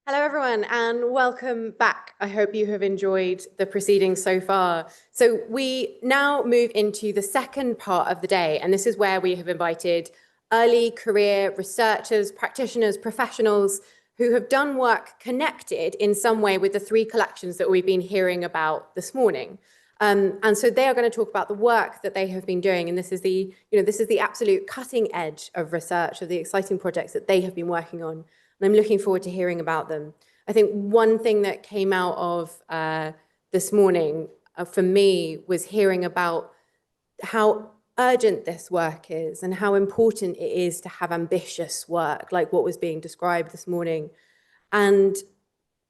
Hello, everyone, and welcome back. I hope you have enjoyed the proceedings so far. So we now move into the second part of the day, and this is where we have invited early career researchers, practitioners, professionals who have done work connected in some way with the three collections that we've been hearing about this morning. And so they are going to talk about the work that they have been doing, and this is the absolute cutting edge of research, of the exciting projects that they have been working on. And I'm looking forward to hearing about them. I think one thing that came out of this morning for me was hearing about how urgent this work is and how important it is to have ambitious work, like what was being described this morning. And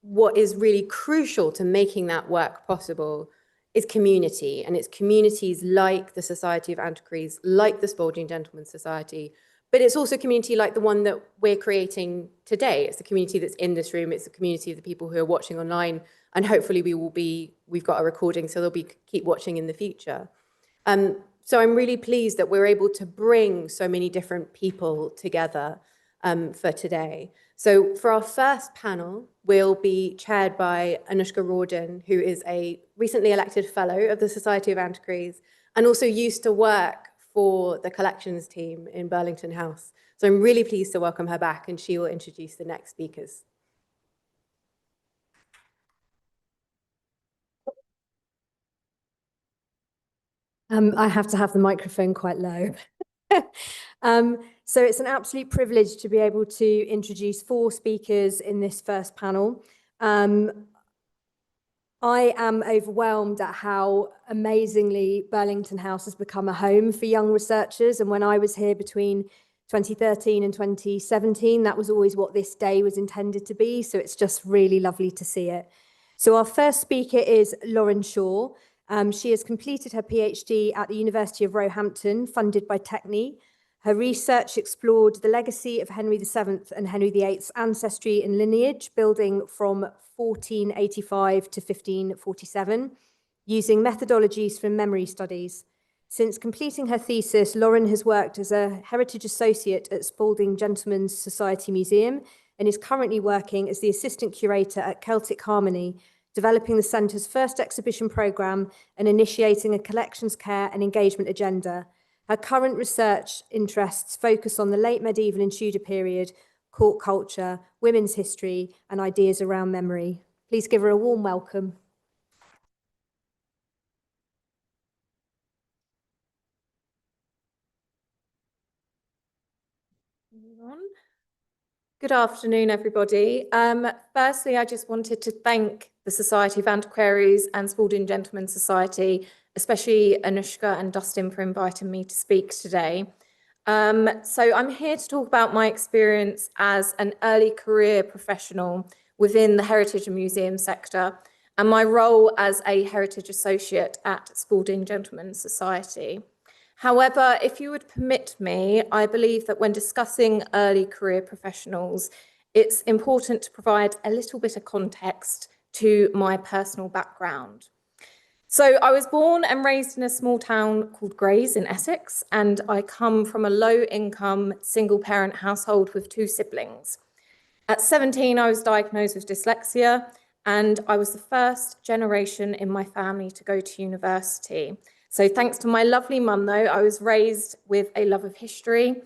what is really crucial to making that work possible is community. And it's communities like the Society of Antiquaries, like the Spalding Gentlemen's Society, but it's also a community like the one that we're creating today. It's the community that's in this room. It's the community of the people who are watching online. And hopefully we've got a recording, so they'll keep watching in the future. So I'm really pleased that we're able to bring so many different people together for today. So for our first panel, we'll be chaired by Anushka Rawdon, who is a recently elected fellow of the Society of Antiquaries and also used to work for the collections team in Burlington House. So I'm really pleased to welcome her back, and she will introduce the next speakers. I have to have the microphone quite low. So it's an absolute privilege to be able to introduce four speakers in this first panel. I am overwhelmed at how amazingly Burlington House has become a home for young researchers. And when I was here between 2013 and 2017, that was always what this day was intended to be. So it's just really lovely to see it. So our first speaker is Lauren Shaw. She has completed her PhD at the University of Roehampton, funded by Techne. Her research explored the legacy of Henry VII and Henry VIII's ancestry and lineage, building from 1485 to 1547, using methodologies from memory studies. Since completing her thesis, Lauren has worked as a Heritage Associate at Spalding Gentlemen's Society Museum and is currently working as the Assistant Curator at Celtic Harmony, developing the Centre's first exhibition programme and initiating a collections care and engagement agenda. Her current research interests focus on the late medieval and Tudor period, court culture, women's history, and ideas around memory. Please give her a warm welcome. Good afternoon, everybody. Firstly, I just wanted to thank the Society of Antiquaries and Spalding Gentlemen's Society, especially Anushka and Dustin, for inviting me to speak today. So I'm here to talk about my experience as an early career professional within the heritage and museum sector and my role as a heritage associate at Spalding Gentlemen's Society. However, if you would permit me, I believe that when discussing early career professionals, it's important to provide a little bit of context to my personal background. So I was born and raised in a small town called Grays in Essex, and I come from a low-income single-parent household with two siblings. At 17, I was diagnosed with dyslexia, and I was the first generation in my family to go to university. So thanks to my lovely mum, though, I was raised with a love of history,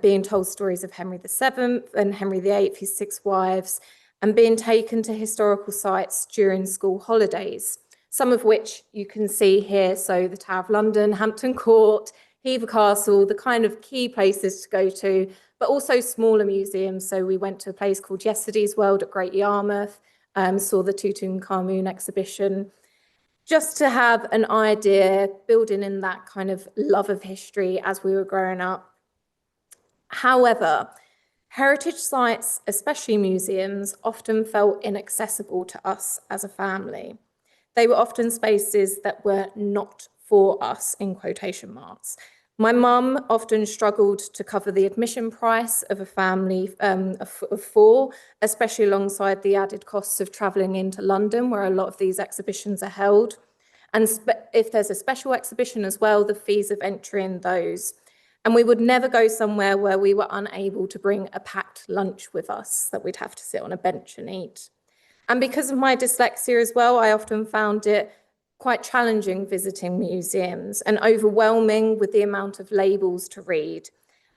being told stories of Henry VII and Henry VIII, his 6 wives, and being taken to historical sites during school holidays, some of which you can see here. So the Tower of London, Hampton Court, Hever Castle, the kind of key places to go to, but also smaller museums. So we went to a place called Yesterday's World at Great Yarmouth, saw the Tutankhamun exhibition, just to have an idea, building in that kind of love of history as we were growing up. However, heritage sites, especially museums, often felt inaccessible to us as a family. They were often spaces that were not for us, in quotation marks. My mum often struggled to cover the admission price of a family of 4, especially alongside the added costs of travelling into London, where a lot of these exhibitions are held. And if there's a special exhibition as well, the fees of entering those. And we would never go somewhere where we were unable to bring a packed lunch with us that we'd have to sit on a bench and eat. And because of my dyslexia as well, I often found it quite challenging visiting museums and overwhelming with the amount of labels to read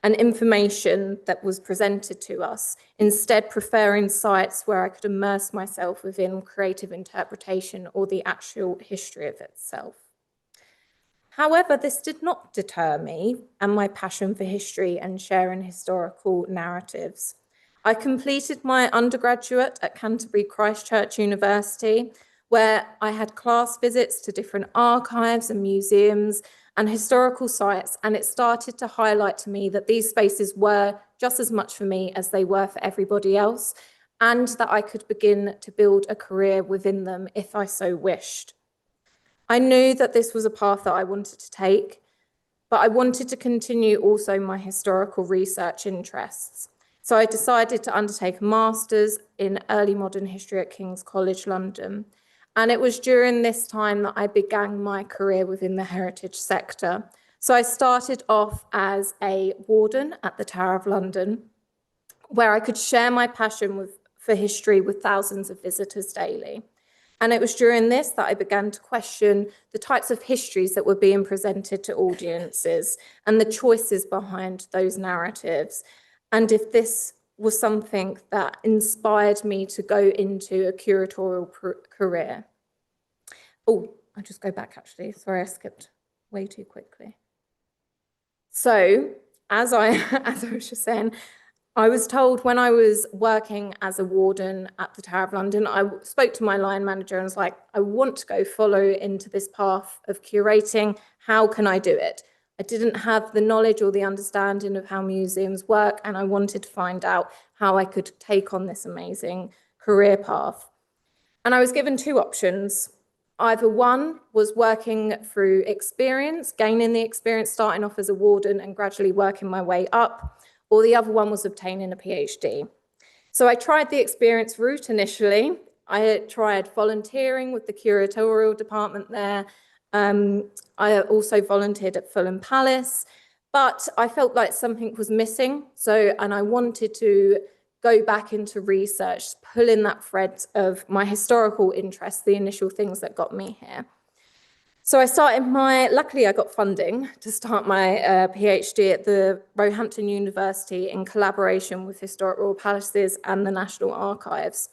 and information that was presented to us, instead preferring sites where I could immerse myself within creative interpretation or the actual history of itself. However, this did not deter me and my passion for history and sharing historical narratives. I completed my undergraduate at Canterbury Christ Church University, where I had class visits to different archives and museums and historical sites, and it started to highlight to me that these spaces were just as much for me as they were for everybody else, and that I could begin to build a career within them if I so wished. I knew that this was a path that I wanted to take, but I wanted to continue also my historical research interests. So I decided to undertake a master's in early modern history at King's College London. And it was during this time that I began my career within the heritage sector. So I started off as a warden at the Tower of London, where I could share my passion for history with thousands of visitors daily. And it was during this that I began to question the types of histories that were being presented to audiences and the choices behind those narratives. And if this was something that inspired me to go into a curatorial career. Oh, I'll just go back actually. Sorry, I skipped way too quickly. So as I was just saying, I was told when I was working as a warden at the Tower of London, I spoke to my line manager and was like, I want to go follow into this path of curating. How can I do it? I didn't have the knowledge or the understanding of how museums work, and I wanted to find out how I could take on this amazing career path. And I was given two options. Either one was working through experience, gaining the experience, starting off as a warden and gradually working my way up, or the other one was obtaining a PhD. So I tried the experience route initially. I tried volunteering with the curatorial department there. I also volunteered at Fulham Palace, but I felt like something was missing. And I wanted to go back into research, pull in that thread of my historical interest, the initial things that got me here. So I started luckily I got funding to start my PhD at the Roehampton University in collaboration with Historic Royal Palaces and the National Archives.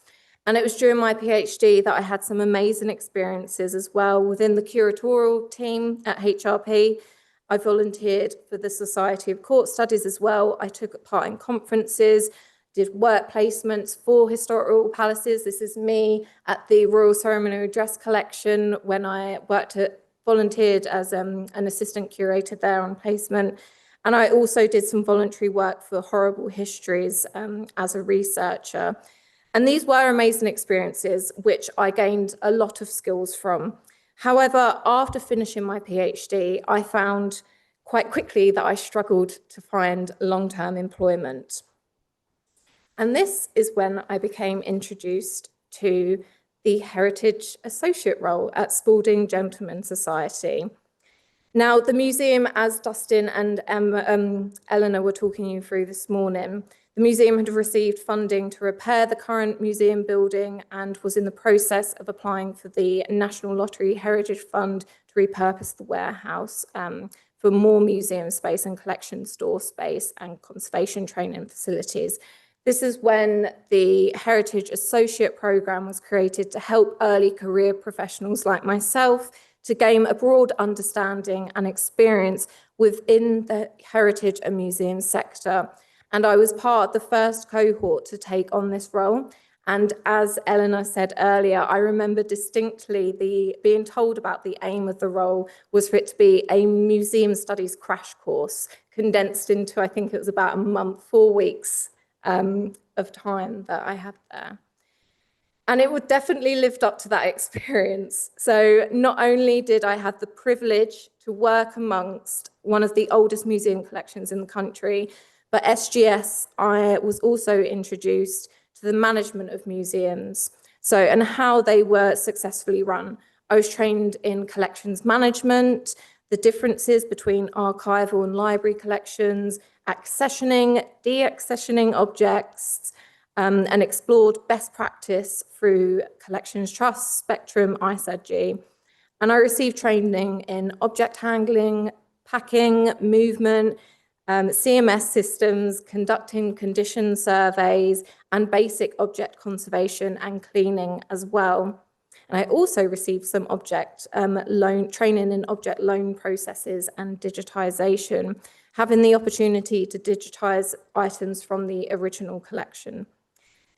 And it was during my PhD that I had some amazing experiences as well within the curatorial team at HRP. I volunteered for the Society of Court Studies as well. I took part in conferences, did work placements for Historic Royal Palaces. This is me at the Royal Ceremonial Dress Collection when I volunteered as an assistant curator there on placement. And I also did some voluntary work for Horrible Histories as a researcher. And these were amazing experiences, which I gained a lot of skills from. However, after finishing my PhD, I found quite quickly that I struggled to find long-term employment. And this is when I became introduced to the Heritage Associate role at Spalding Gentlemen's Society. Now, the museum, as Dustin and Eleanor were talking you through this morning, the museum had received funding to repair the current museum building and was in the process of applying for the National Lottery Heritage Fund to repurpose the warehouse for more museum space and collection store space and conservation training facilities. This is when the Heritage Associate Programme was created to help early career professionals like myself to gain a broad understanding and experience within the heritage and museum sector. And I was part of the first cohort to take on this role. And as Eleanor said earlier, I remember distinctly being told about the aim of the role was for it to be a museum studies crash course, condensed into, I think it was about a month, 4 weeks of time that I had there. And it would definitely lived up to that experience. So not only did I have the privilege to work amongst one of the oldest museum collections in the country, but SGS, I was also introduced to the management of museums, and how they were successfully run. I was trained in collections management, the differences between archival and library collections, accessioning, deaccessioning objects, and explored best practice through Collections Trust, Spectrum, ISAG. And I received training in object handling, packing, movement, CMS systems, conducting condition surveys, and basic object conservation and cleaning as well. And I also received some training in object loan processes and digitisation, having the opportunity to digitise items from the original collection.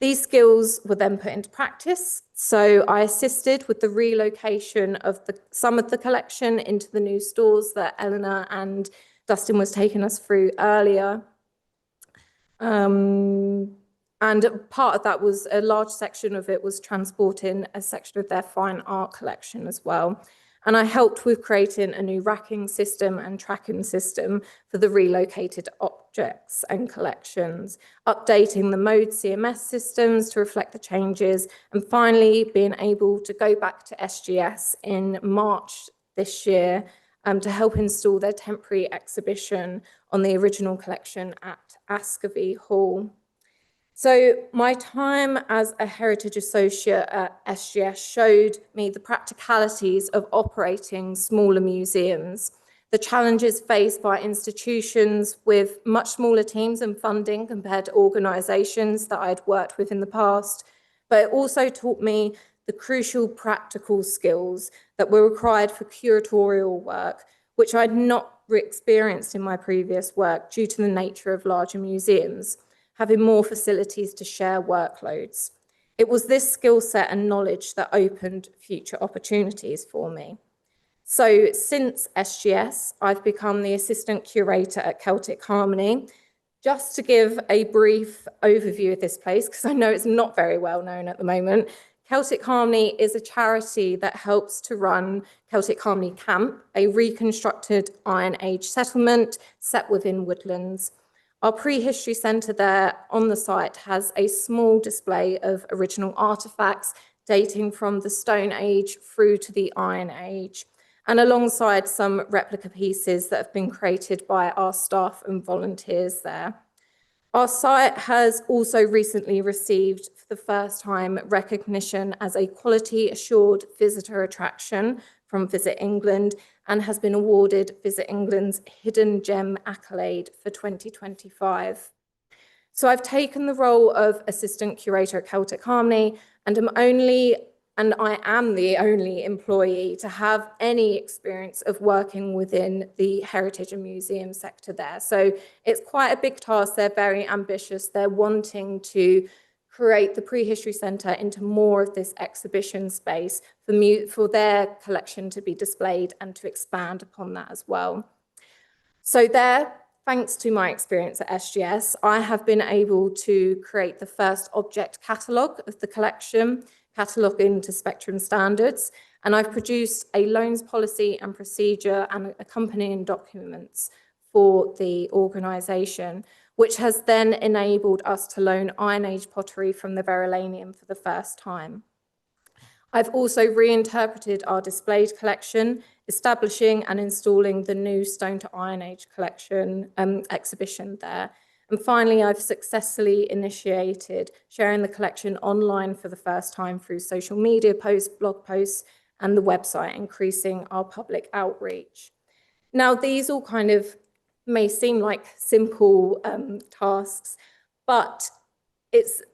These skills were then put into practice. So I assisted with the relocation of some of the collection into the new stores that Eleanor and Dustin was taking us through earlier. And part of that was, a large section of it was transporting a section of their fine art collection as well. And I helped with creating a new racking system and tracking system for the relocated objects and collections, updating the mode CMS systems to reflect the changes, and finally being able to go back to SGS in March this year to help install their temporary exhibition on the original collection at Ascovy Hall. So my time as a heritage associate at SGS showed me the practicalities of operating smaller museums, the challenges faced by institutions with much smaller teams and funding compared to organisations that I'd worked with in the past, but it also taught me the crucial practical skills that were required for curatorial work, which I'd not experienced in my previous work due to the nature of larger museums, having more facilities to share workloads. It was this skill set and knowledge that opened future opportunities for me. So since SGS, I've become the assistant curator at Celtic Harmony. Just to give a brief overview of this place, because I know it's not very well known at the moment, Celtic Harmony is a charity that helps to run Celtic Harmony Camp, a reconstructed Iron Age settlement set within woodlands. Our prehistory centre there on the site has a small display of original artefacts dating from the Stone Age through to the Iron Age, and alongside some replica pieces that have been created by our staff and volunteers there. Our site has also recently received, for the first time, recognition as a quality assured visitor attraction from Visit England, and has been awarded Visit England's Hidden Gem accolade for 2025. So I've taken the role of assistant curator at Celtic Harmony, and I am the only employee to have any experience of working within the heritage and museum sector there. So it's quite a big task. They're very ambitious. They're wanting to create the Prehistory Centre into more of this exhibition space for their collection to be displayed and to expand upon that as well. So there, thanks to my experience at SGS, I have been able to create the first object catalogue of the collection, cataloguing to Spectrum standards, and I've produced a loans policy and procedure and accompanying documents for the organisation, which has then enabled us to loan Iron Age pottery from the Verulamium for the first time. I've also reinterpreted our displayed collection, establishing and installing the new Stone to Iron Age collection exhibition there. And finally, I've successfully initiated sharing the collection online for the first time through social media posts, blog posts, and the website, increasing our public outreach. Now, these all kind of may seem like simple tasks, but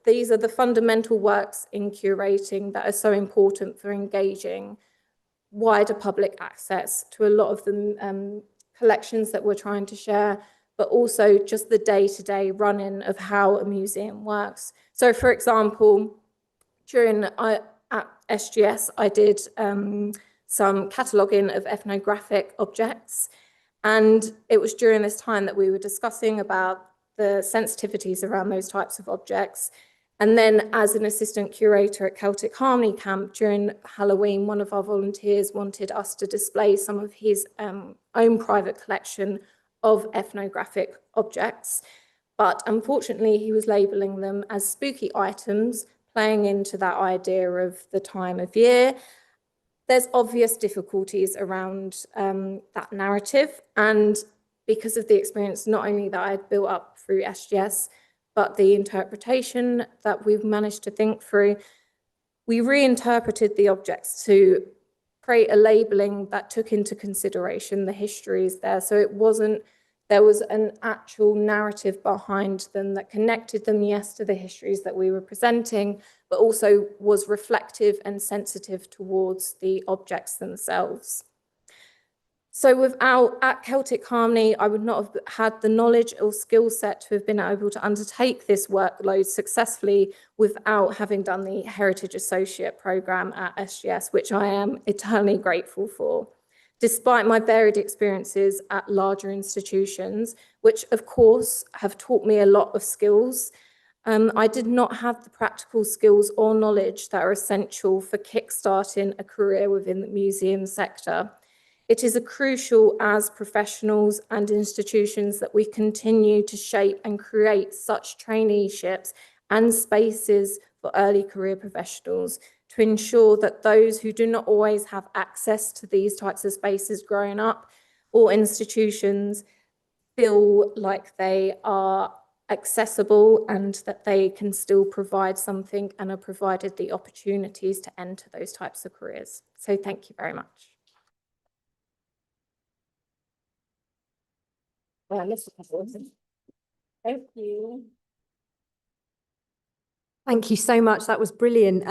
these are the fundamental works in curating that are so important for engaging wider public access to a lot of the collections that we're trying to share, but also just the day-to-day running of how a museum works. So, for example, at SGS, I did some cataloguing of ethnographic objects, and it was during this time that we were discussing about the sensitivities around those types of objects. And then as an assistant curator at Celtic Harmony Camp during Halloween, one of our volunteers wanted us to display some of his own private collection of ethnographic objects. But unfortunately, he was labelling them as spooky items, playing into that idea of the time of year. There's obvious difficulties around that narrative, and because of the experience not only that I had built up through SGS, but the interpretation that we've managed to think through, we reinterpreted the objects to create a labelling that took into consideration the histories there. So it wasn't, there was an actual narrative behind them that connected them, yes, to the histories that we were presenting, but also was reflective and sensitive towards the objects themselves. So at Celtic Harmony, I would not have had the knowledge or skill set to have been able to undertake this workload successfully without having done the Heritage Associate Programme at SGS, which I am eternally grateful for. Despite my varied experiences at larger institutions, which of course have taught me a lot of skills, I did not have the practical skills or knowledge that are essential for kickstarting a career within the museum sector. It is crucial as professionals and institutions that we continue to shape and create such traineeships and spaces for early career professionals to ensure that those who do not always have access to these types of spaces growing up or institutions feel like they are accessible and that they can still provide something and are provided the opportunities to enter those types of careers. So thank you very much. Thank you. Thank you so much. That was brilliant.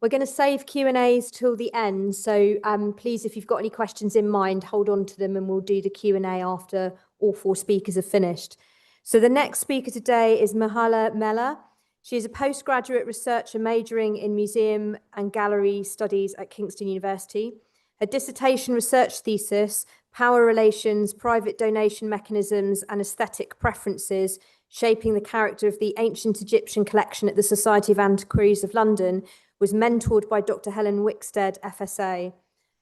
We're going to save Q&As till the end. So please, if you've got any questions in mind, hold on to them and we'll do the Q&A after all four speakers have finished. So the next speaker today is Mihala Mella. She is a postgraduate researcher majoring in museum and gallery studies at Kingston University. Her dissertation research thesis, Power Relations, Private Donation Mechanisms and Aesthetic Preferences, Shaping the Character of the Ancient Egyptian Collection at the Society of Antiquaries of London, was mentored by Dr. Helen Wickstead, FSA.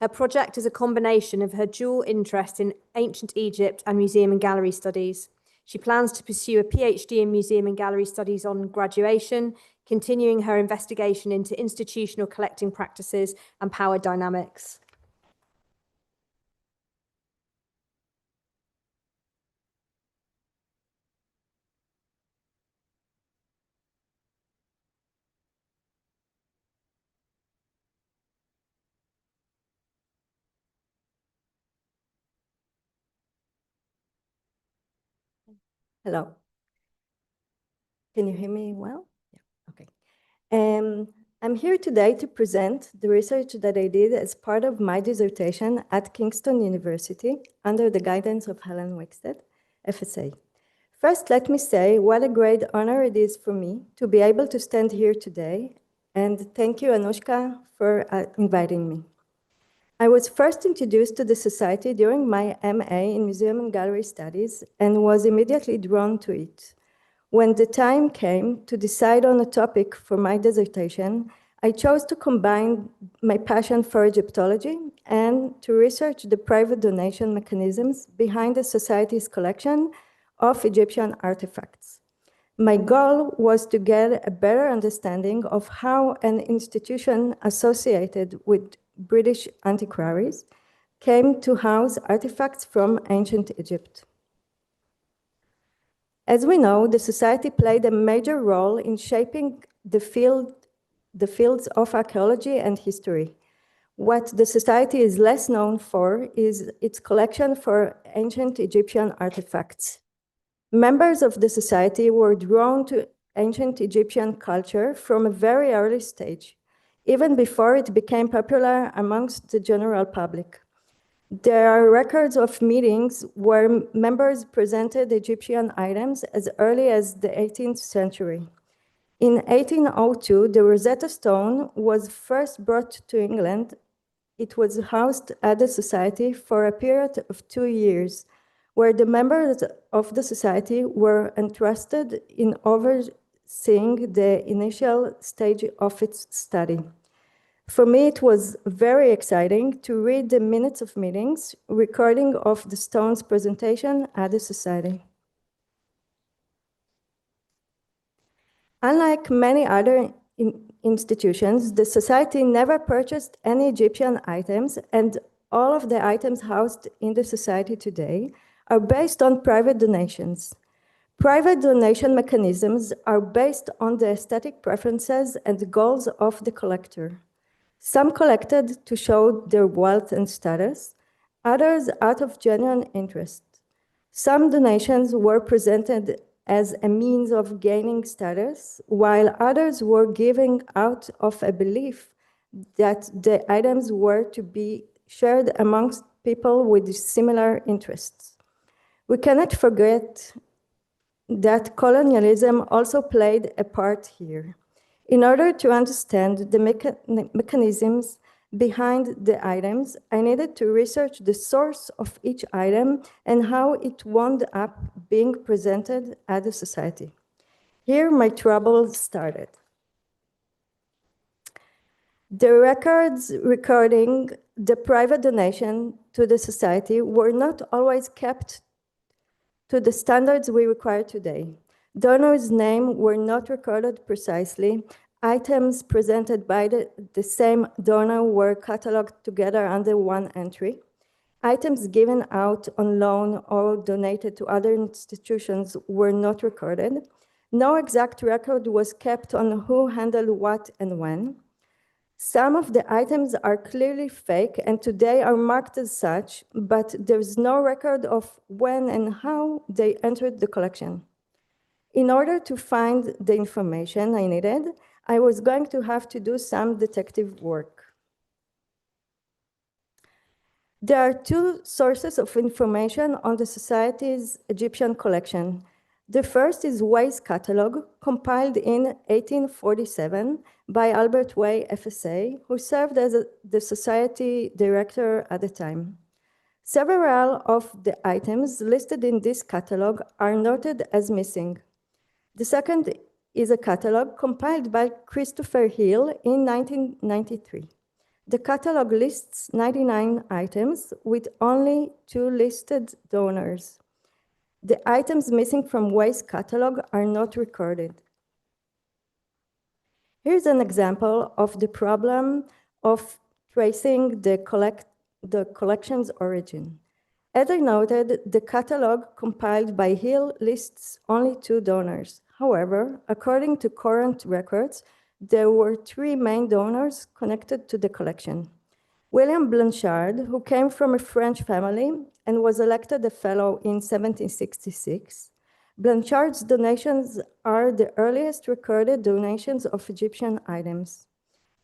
Her project is a combination of her dual interest in ancient Egypt and museum and gallery studies. She plans to pursue a PhD in museum and gallery studies on graduation, continuing her investigation into institutional collecting practices and power dynamics. Hello. Can you hear me well? Yeah, okay. I'm here today to present the research that I did as part of my dissertation at Kingston University under the guidance of Helen Wickstead, FSA. First, let me say what a great honor it is for me to be able to stand here today, and thank you, Anushka, for inviting me. I was first introduced to the Society during my MA in Museum and Gallery Studies and was immediately drawn to it. When the time came to decide on a topic for my dissertation, I chose to combine my passion for Egyptology and to research the private donation mechanisms behind the Society's collection of Egyptian artifacts. My goal was to get a better understanding of how an institution associated with British antiquaries came to house artifacts from ancient Egypt. As we know, the Society played a major role in shaping the fields of archaeology and history. What the Society is less known for is its collection for ancient Egyptian artifacts. Members of the Society were drawn to ancient Egyptian culture from a very early stage, even before it became popular amongst the general public. There are records of meetings where members presented Egyptian items as early as the 18th century. In 1802, the Rosetta Stone was first brought to England. It was housed at the Society for a period of 2 years, where the members of the Society were entrusted in overseeing the initial stage of its study. For me, it was very exciting to read the minutes of meetings, recording of the stone's presentation at the Society. Unlike many other institutions, the society never purchased any Egyptian items, and all of the items housed in the society today are based on private donations. Private donation mechanisms are based on the aesthetic preferences and goals of the collector. Some collected to show their wealth and status, others out of genuine interest. Some donations were presented as a means of gaining status, while others were given out of a belief that the items were to be shared amongst people with similar interests. We cannot forget that colonialism also played a part here. In order to understand the mechanisms behind the items, I needed to research the source of each item and how it wound up being presented at the society. Here, my troubles started. The records recording the private donation to the society were not always kept to the standards we require today. Donors' names were not recorded precisely. Items presented by the same donor were cataloged together under one entry. Items given out on loan or donated to other institutions were not recorded. No exact record was kept on who handled what and when. Some of the items are clearly fake and today are marked as such, but there's no record of when and how they entered the collection. In order to find the information I needed, I was going to have to do some detective work. There are two sources of information on the Society's Egyptian collection. The first is Way's catalog, compiled in 1847 by Albert Way, FSA, who served as the Society director at the time. Several of the items listed in this catalog are noted as missing. The second is a catalog compiled by Christopher Hill in 1993. The catalog lists 99 items with only 2 listed donors. The items missing from Way's catalog are not recorded. Here's an example of the problem of tracing the collection's origin. As I noted, the catalog compiled by Hill lists only 2 donors. However, according to current records, there were 3 main donors connected to the collection. William Blanchard, who came from a French family and was elected a fellow in 1766. Blanchard's donations are the earliest recorded donations of Egyptian items.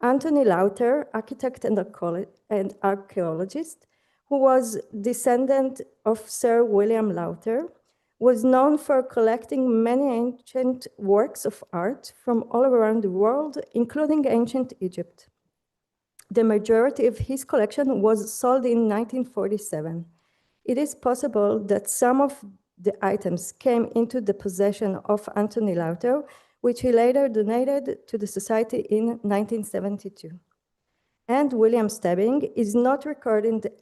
Anthony Lauter, architect and archaeologist, who was descendant of Sir William Lauter, was known for collecting many ancient works of art from all around the world, including ancient Egypt. The majority of his collection was sold in 1947. It is possible that some of the items came into the possession of Anthony Lauter, which he later donated to the Society in 1972. And William Spalding is not recorded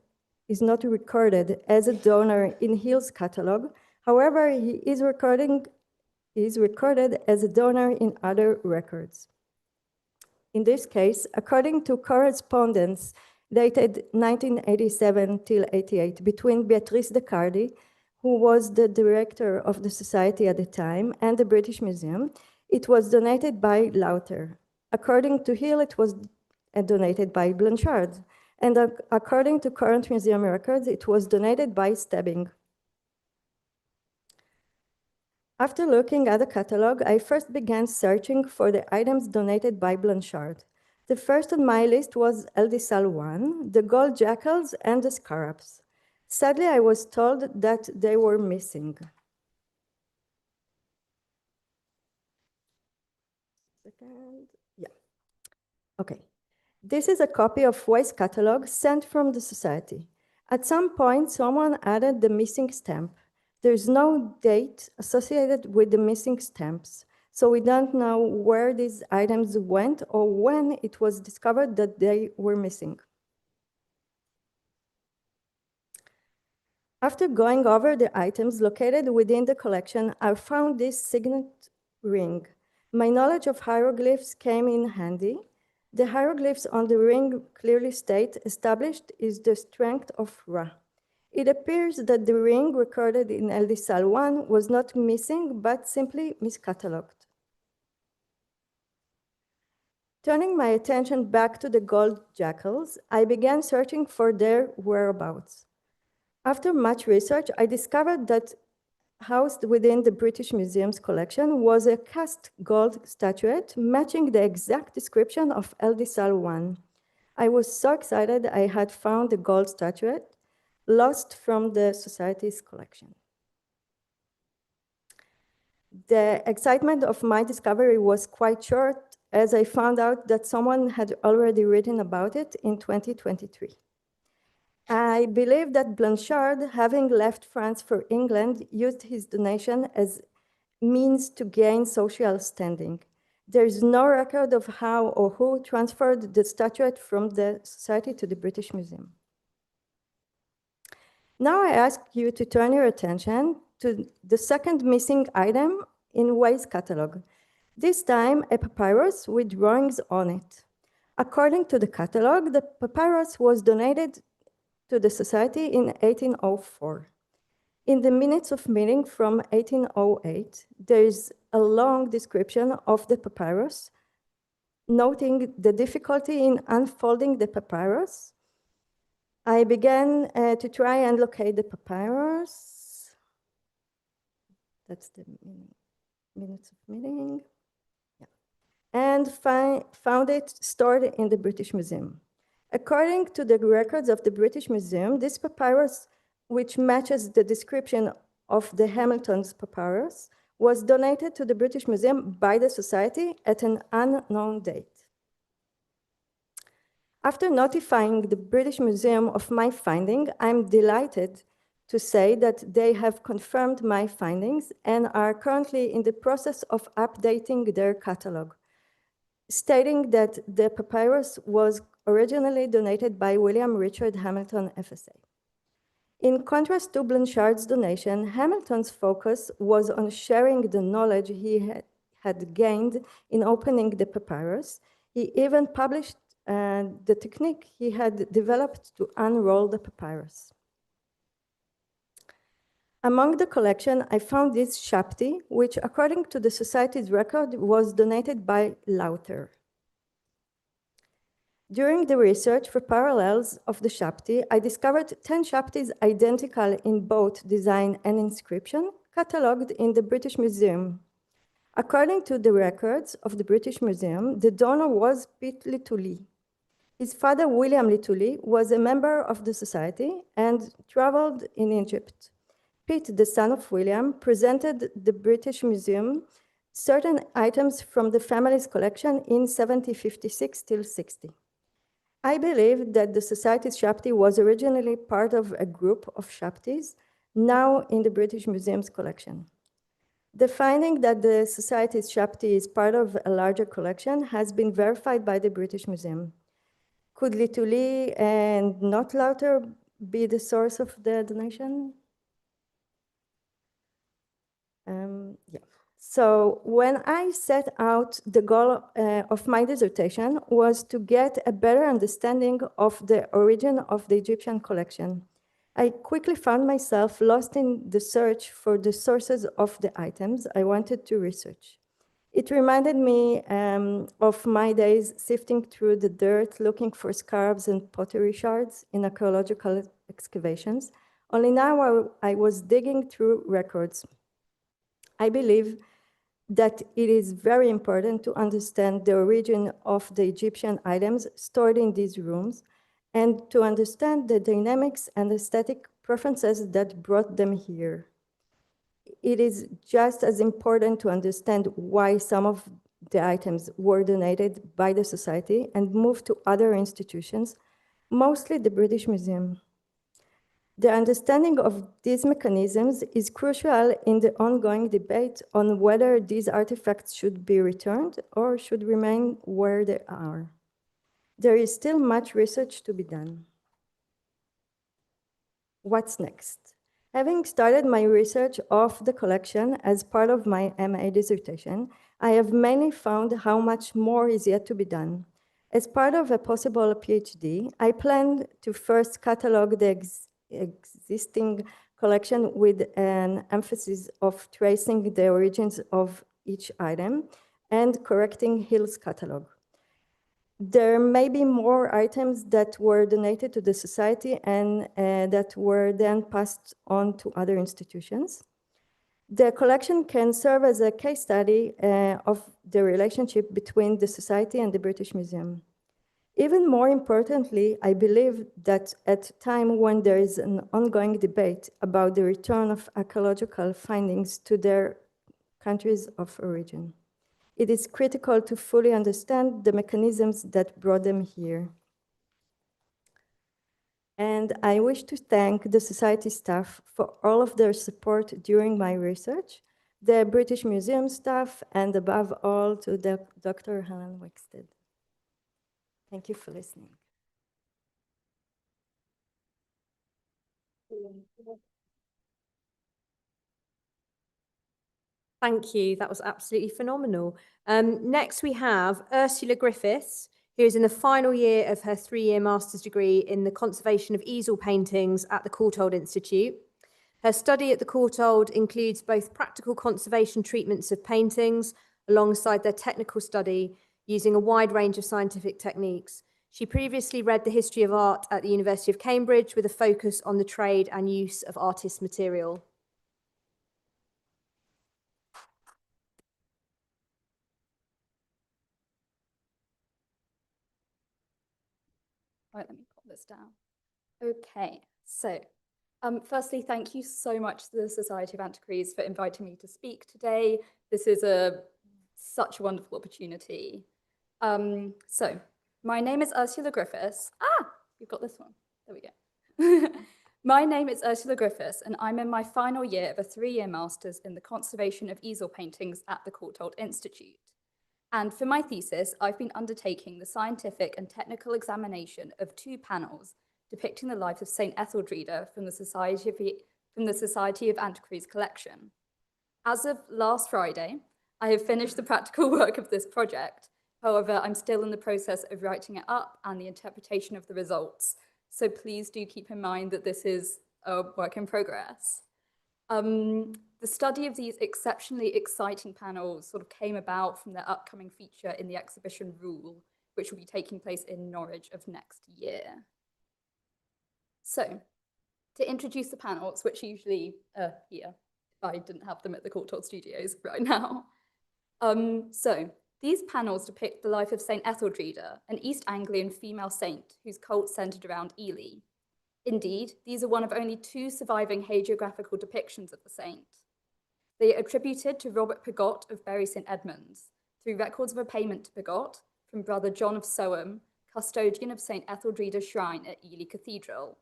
as a donor in Hill's catalog. However, he is recorded as a donor in other records. In this case, according to correspondence dated 1987 till 88 between Beatrice de Cardi, who was the director of the Society at the time, and the British Museum, it was donated by Lauter. According to Hill, it was donated by Blanchard. And according to current museum records, it was donated by Spalding. After looking at the catalog, I first began searching for the items donated by Blanchard. The first on my list was El Sal 1, the gold jackals, and the scarabs. Sadly, I was told that they were missing. Okay. This is a copy of Way's catalog sent from the Society. At some point, someone added the missing stamp. There's no date associated with the missing stamps, so we don't know where these items went or when it was discovered that they were missing. After going over the items located within the collection, I found this signet ring. My knowledge of hieroglyphs came in handy. The hieroglyphs on the ring clearly state established is the strength of Ra. It appears that the ring recorded in SAL 1 was not missing, but simply miscatalogued. Turning my attention back to the gold jackals, I began searching for their whereabouts. After much research, I discovered that housed within the British Museum's collection was a cast gold statuette matching the exact description of SAL 1. I was so excited I had found the gold statuette lost from the Society's collection. The excitement of my discovery was quite short, as I found out that someone had already written about it in 2023. I believe that Blanchard, having left France for England, used his donation as means to gain social standing. There is no record of how or who transferred the statuette from the Society to the British Museum. Now I ask you to turn your attention to the second missing item in Way's catalog. This time, a papyrus with drawings on it. According to the catalog, the papyrus was donated to the Society in 1804. In the minutes of meeting from 1808, there is a long description of the papyrus, noting the difficulty in unfolding the papyrus. I began to try and locate the papyrus. That's the minutes of meeting. Yeah. And found it stored in the British Museum. According to the records of the British Museum, this papyrus, which matches the description of the Hamilton's papyrus, was donated to the British Museum by the Society at an unknown date. After notifying the British Museum of my finding, I'm delighted to say that they have confirmed my findings and are currently in the process of updating their catalog, stating that the papyrus was originally donated by William Richard Hamilton, FSA. In contrast to Blanchard's donation, Hamilton's focus was on sharing the knowledge he had gained in opening the papyrus. He even published the technique he had developed to unroll the papyrus. Among the collection, I found this Shapti, which according to the Society's record was donated by Lauter. During the research for parallels of the Shapti, I discovered 10 Shaptis identical in both design and inscription, catalogued in the British Museum. According to the records of the British Museum, the donor was Piet Litouli. His father, William Litouli, was a member of the Society and traveled in Egypt. Piet, the son of William, presented the British Museum certain items from the family's collection in 1756 till 60. I believe that the Society's Shapti was originally part of a group of Shaptis, now in the British Museum's collection. The finding that the Society's Shapti is part of a larger collection has been verified by the British Museum. Could Litouli and not Lauter be the source of the donation? Yeah. So when I set out, the goal of my dissertation was to get a better understanding of the origin of the Egyptian collection. I quickly found myself lost in the search for the sources of the items I wanted to research. It reminded me of my days sifting through the dirt, looking for scarabs and pottery shards in archaeological excavations. Only now I was digging through records. I believe that it is very important to understand the origin of the Egyptian items stored in these rooms and to understand the dynamics and aesthetic preferences that brought them here. It is just as important to understand why some of the items were donated by the Society and moved to other institutions, mostly the British Museum. The understanding of these mechanisms is crucial in the ongoing debate on whether these artifacts should be returned or should remain where they are. There is still much research to be done. What's next? Having started my research of the collection as part of my MA dissertation, I have mainly found how much more is yet to be done. As part of a possible PhD, I plan to first catalog the existing collection with an emphasis of tracing the origins of each item and correcting Hill's catalog. There may be more items that were donated to the society and that were then passed on to other institutions. The collection can serve as a case study of the relationship between the society and the British Museum. Even more importantly, I believe that at a time when there is an ongoing debate about the return of archaeological findings to their countries of origin, it is critical to fully understand the mechanisms that brought them here. And I wish to thank the Society staff for all of their support during my research, the British Museum staff, and above all to Dr. Helen Wickstead. Thank you for listening. Thank you. That was absolutely phenomenal. Next, we have Ursula Griffiths, who is in the final year of her 3-year master's degree in the conservation of easel paintings at the Courtauld Institute. Her study at the Courtauld includes both practical conservation treatments of paintings alongside their technical study using a wide range of scientific techniques. She previously read the history of art at the University of Cambridge with a focus on the trade and use of artist material. Right, let me pop this down. Okay, so firstly, thank you so much to the Society of Antiquaries for inviting me to speak today. This is such a wonderful opportunity. So, my name is Ursula Griffiths. You've got this one. There we go. My name is Ursula Griffiths, and I'm in my final year of a 3-year master's in the conservation of easel paintings at the Courtauld Institute. And for my thesis, I've been undertaking the scientific and technical examination of 2 panels depicting the life of St. Etheldreda from the Society of Antiquaries collection. As of last Friday, I have finished the practical work of this project. However, I'm still in the process of writing it up and the interpretation of the results. So please do keep in mind that this is a work in progress. The study of these exceptionally exciting panels sort of came about from their upcoming feature in the exhibition Rule, which will be taking place in Norwich of next year. So, to introduce the panels, which usually are here, I didn't have them at the Courtauld Studios right now. So, these panels depict the life of St. Etheldreda, an East Anglian female saint whose cult centred around Ely. Indeed, these are one of only 2 surviving hagiographical depictions of the saint. They are attributed to Robert Pigot of Bury St Edmunds, through records of a payment to Pigot from Brother John of Soham, custodian of St Etheldreda's shrine at Ely Cathedral,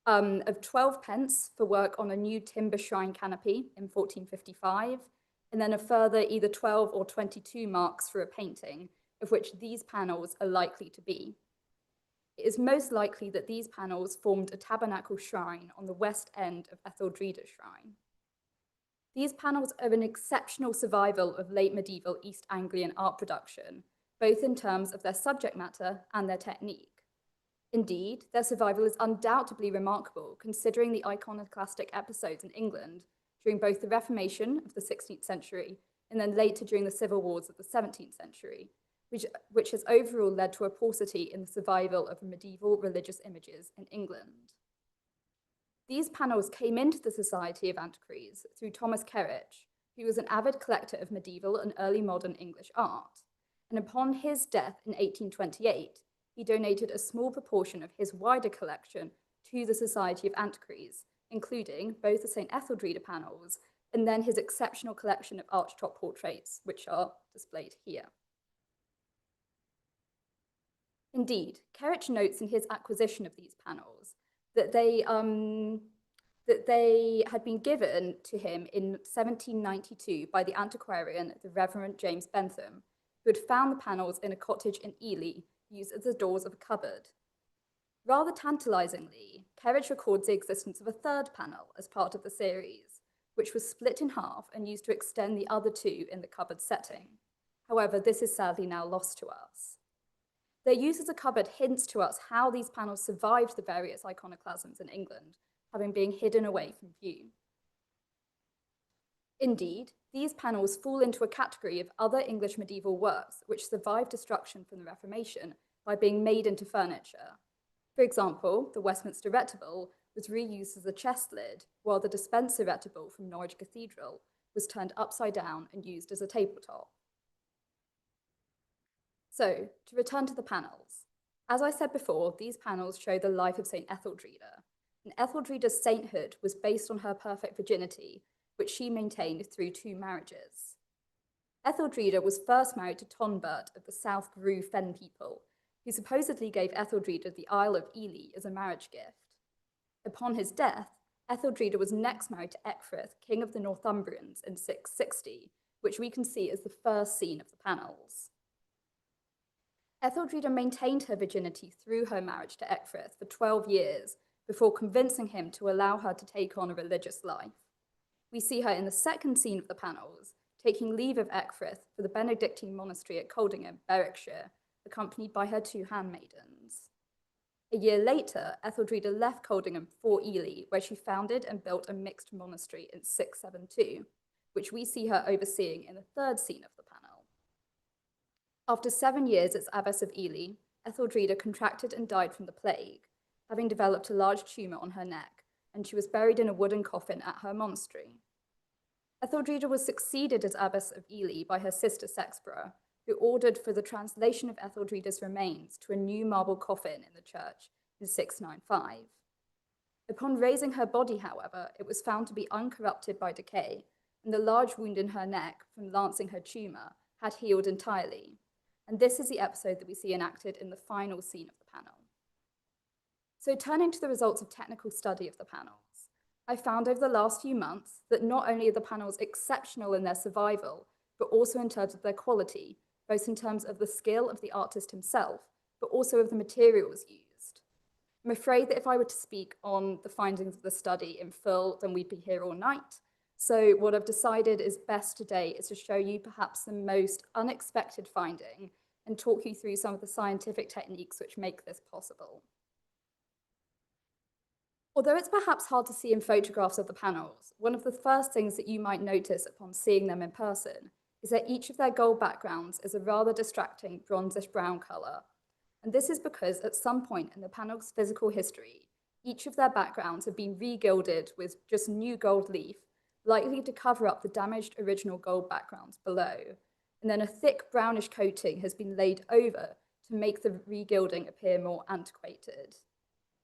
of 12 pence for work on a new timber shrine canopy in 1455, and then a further either 12 or 22 marks for a painting, of which these panels are likely to be. It is most likely that these panels formed a tabernacle shrine on the west end of Etheldreda's shrine. These panels are an exceptional survival of late medieval East Anglian art production, both in terms of their subject matter and their technique. Indeed, their survival is undoubtedly remarkable, considering the iconoclastic episodes in England during both the Reformation of the 16th century and then later during the civil wars of the 17th century, which has overall led to a paucity in the survival of medieval religious images in England. These panels came into the Society of Antiquaries through Thomas Kerridge, who was an avid collector of medieval and early modern English art. And upon his death in 1828, he donated a small proportion of his wider collection to the Society of Antiquaries, including both the St. Etheldreda panels and then his exceptional collection of archtop portraits, which are displayed here. Indeed, Kerridge notes in his acquisition of these panels that they had been given to him in 1792 by the antiquarian, the Reverend James Bentham, who had found the panels in a cottage in Ely, used as the doors of a cupboard. Rather tantalizingly, Kerridge records the existence of a 3rd panel as part of the series, which was split in half and used to extend the other 2 in the cupboard setting. However, this is sadly now lost to us. Their use as a cupboard hints to us how these panels survived the various iconoclasms in England, having been hidden away from view. Indeed, these panels fall into a category of other English medieval works which survived destruction from the Reformation by being made into furniture. For example, the Westminster Retable was reused as a chest lid, while the Despencer Retable from Norwich Cathedral was turned upside down and used as a tabletop. So, to return to the panels. As I said before, these panels show the life of St. Etheldreda, and Etheldreda's sainthood was based on her perfect virginity, which she maintained through 2 marriages. Etheldreda was first married to Tonbert of the South Grew Fen people, who supposedly gave Etheldreda the Isle of Ely as a marriage gift. Upon his death, Etheldreda was next married to Ecgfrith, king of the Northumbrians, in 660, which we can see as the first scene of the panels. Etheldreda maintained her virginity through her marriage to Ecgfrith for 12 years before convincing him to allow her to take on a religious life. We see her in the second scene of the panels, taking leave of Ecgfrith for the Benedictine monastery at Coldingham, Berwickshire, accompanied by her 2 handmaidens. A year later, Etheldreda left Coldingham for Ely, where she founded and built a mixed monastery in 672, which we see her overseeing in the third scene of the panel. After 7 years as abbess of Ely, Etheldreda contracted and died from the plague, having developed a large tumour on her neck, and she was buried in a wooden coffin at her monastery. Etheldreda was succeeded as abbess of Ely by her sister Sexborough, who ordered for the translation of Etheldreda's remains to a new marble coffin in the church in 695. Upon raising her body, however, it was found to be uncorrupted by decay, and the large wound in her neck from lancing her tumour had healed entirely. And this is the episode that we see enacted in the final scene of the panel. So turning to the results of technical study of the panels, I found over the last few months that not only are the panels exceptional in their survival, but also in terms of their quality, both in terms of the skill of the artist himself, but also of the materials used. I'm afraid that if I were to speak on the findings of the study in full, then we'd be here all night. So what I've decided is best today is to show you perhaps the most unexpected finding and talk you through some of the scientific techniques which make this possible. Although it's perhaps hard to see in photographs of the panels, one of the first things that you might notice upon seeing them in person is that each of their gold backgrounds is a rather distracting bronzish brown colour. And this is because at some point in the panel's physical history, each of their backgrounds have been re-gilded with just new gold leaf, likely to cover up the damaged original gold backgrounds below. And then a thick brownish coating has been laid over to make the re-gilding appear more antiquated.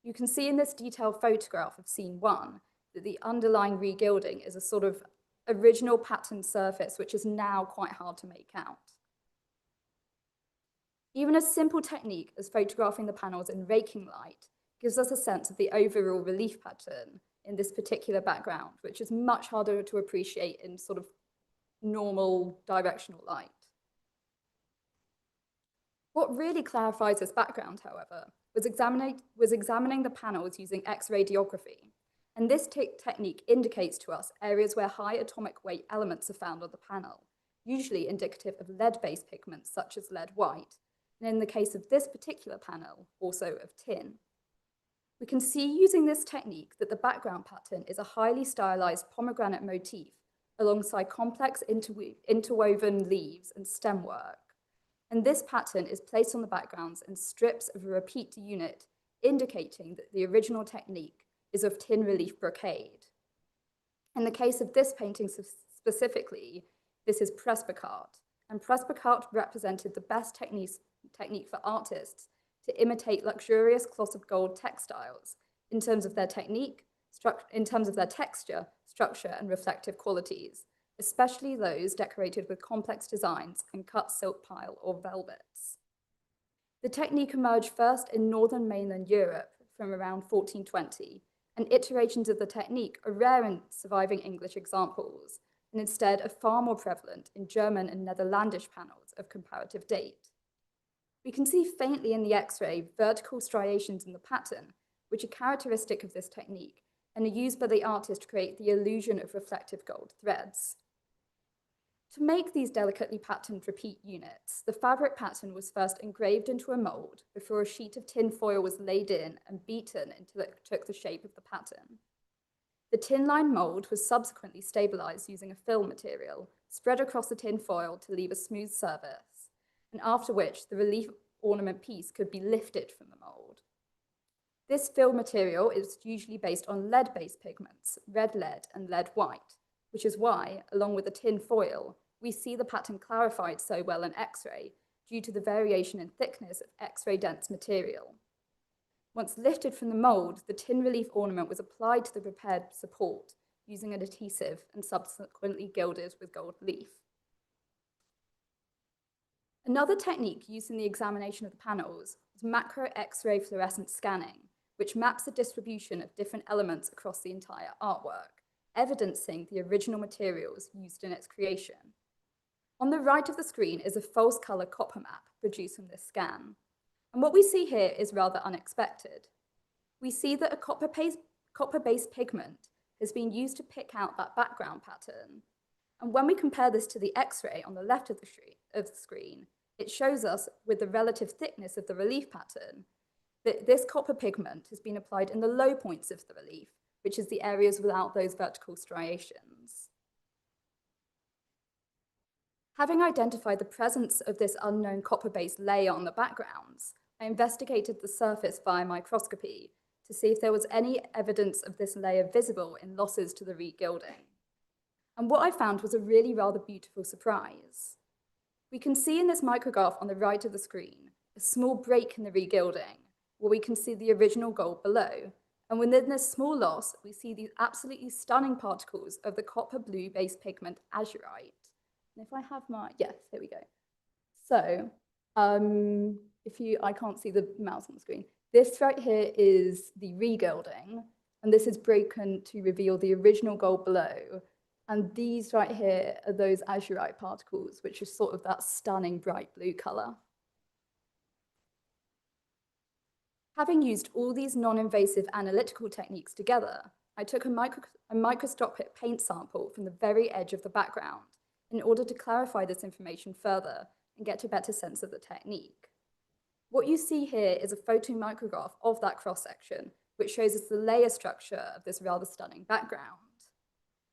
You can see in this detailed photograph of scene 1 that the underlying re-gilding is a sort of original patterned surface which is now quite hard to make out. Even a simple technique as photographing the panels in raking light gives us a sense of the overall relief pattern in this particular background, which is much harder to appreciate in sort of normal directional light. What really clarifies this background, however, was examining the panels using X-radiography. And this technique indicates to us areas where high atomic weight elements are found on the panel, usually indicative of lead-based pigments such as lead white, and in the case of this particular panel, also of tin. We can see using this technique that the background pattern is a highly stylized pomegranate motif alongside complex interwoven leaves and stem work. And this pattern is placed on the backgrounds in strips of a repeat unit, indicating that the original technique is of tin relief brocade. In the case of this painting specifically, this is Presbycart, and Presbycart represented the best technique for artists to imitate luxurious cloth of gold textiles in terms of their technique, in terms of their texture, structure, and reflective qualities, especially those decorated with complex designs and cut silk pile or velvets. The technique emerged first in northern mainland Europe from around 1420, and iterations of the technique are rare in surviving English examples, and instead are far more prevalent in German and Netherlandish panels of comparative date. We can see faintly in the X-ray vertical striations in the pattern, which are characteristic of this technique and are used by the artist to create the illusion of reflective gold threads. To make these delicately patterned repeat units, the fabric pattern was first engraved into a mould before a sheet of tin foil was laid in and beaten until it took the shape of the pattern. The tin-lined mould was subsequently stabilised using a fill material spread across the tin foil to leave a smooth surface, and after which the relief ornament piece could be lifted from the mould. This fill material is usually based on lead-based pigments, red lead and lead white, which is why, along with the tin foil, we see the pattern clarified so well in X-ray due to the variation in thickness of X-ray dense material. Once lifted from the mould, the tin relief ornament was applied to the prepared support using an adhesive and subsequently gilded with gold leaf. Another technique used in the examination of the panels was macro X-ray fluorescence scanning, which maps the distribution of different elements across the entire artwork, evidencing the original materials used in its creation. On the right of the screen is a false colour copper map produced from this scan. And what we see here is rather unexpected. We see that a copper-based pigment has been used to pick out that background pattern. And when we compare this to the X-ray on the left of the screen, it shows us, with the relative thickness of the relief pattern, that this copper pigment has been applied in the low points of the relief, which is the areas without those vertical striations. Having identified the presence of this unknown copper-based layer on the backgrounds, I investigated the surface via microscopy to see if there was any evidence of this layer visible in losses to the regilding. And what I found was a really rather beautiful surprise. We can see in this micrograph on the right of the screen a small break in the regilding, where we can see the original gold below. And within this small loss, we see these absolutely stunning particles of the copper blue-based pigment azurite. And if I have yes, here we go. So, I can't see the mouse on the screen. This right here is the regilding, and this is broken to reveal the original gold below. And these right here are those azurite particles, which is sort of that stunning bright blue color. Having used all these non-invasive analytical techniques together, I took a microscopic paint sample from the very edge of the background in order to clarify this information further and get a better sense of the technique. What you see here is a photomicrograph of that cross-section, which shows us the layer structure of this rather stunning background.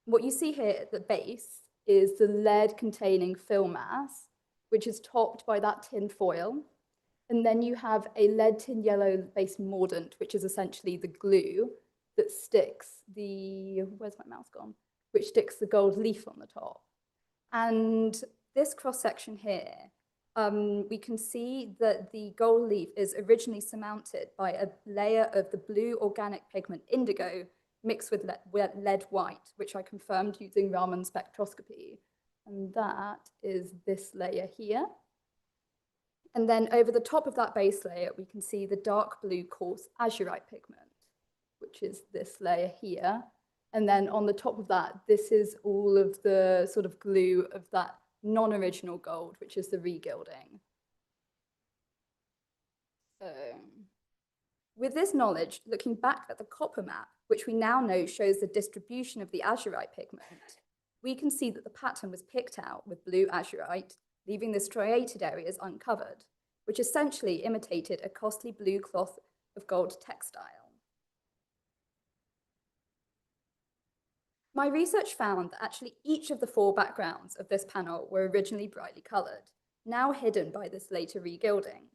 What you see here at the base is the lead-containing fill mass, which is topped by that tin foil. And then you have a lead tin yellow-based mordant, which is essentially the glue that sticks where's my mouse gone? Which sticks the gold leaf on the top. And this cross-section here, we can see that the gold leaf is originally surmounted by a layer of the blue organic pigment indigo mixed with lead white, which I confirmed using Raman spectroscopy. And that is this layer here. And then over the top of that base layer, we can see the dark blue coarse azurite pigment, which is this layer here. And then on the top of that, this is all of the sort of glue of that non-original gold, which is the regilding. So, with this knowledge, looking back at the copper map, which we now know shows the distribution of the azurite pigment, we can see that the pattern was picked out with blue azurite, leaving the striated areas uncovered, which essentially imitated a costly blue cloth of gold textile. My research found that actually each of the 4 backgrounds of this panel were originally brightly coloured, now hidden by this later regilding.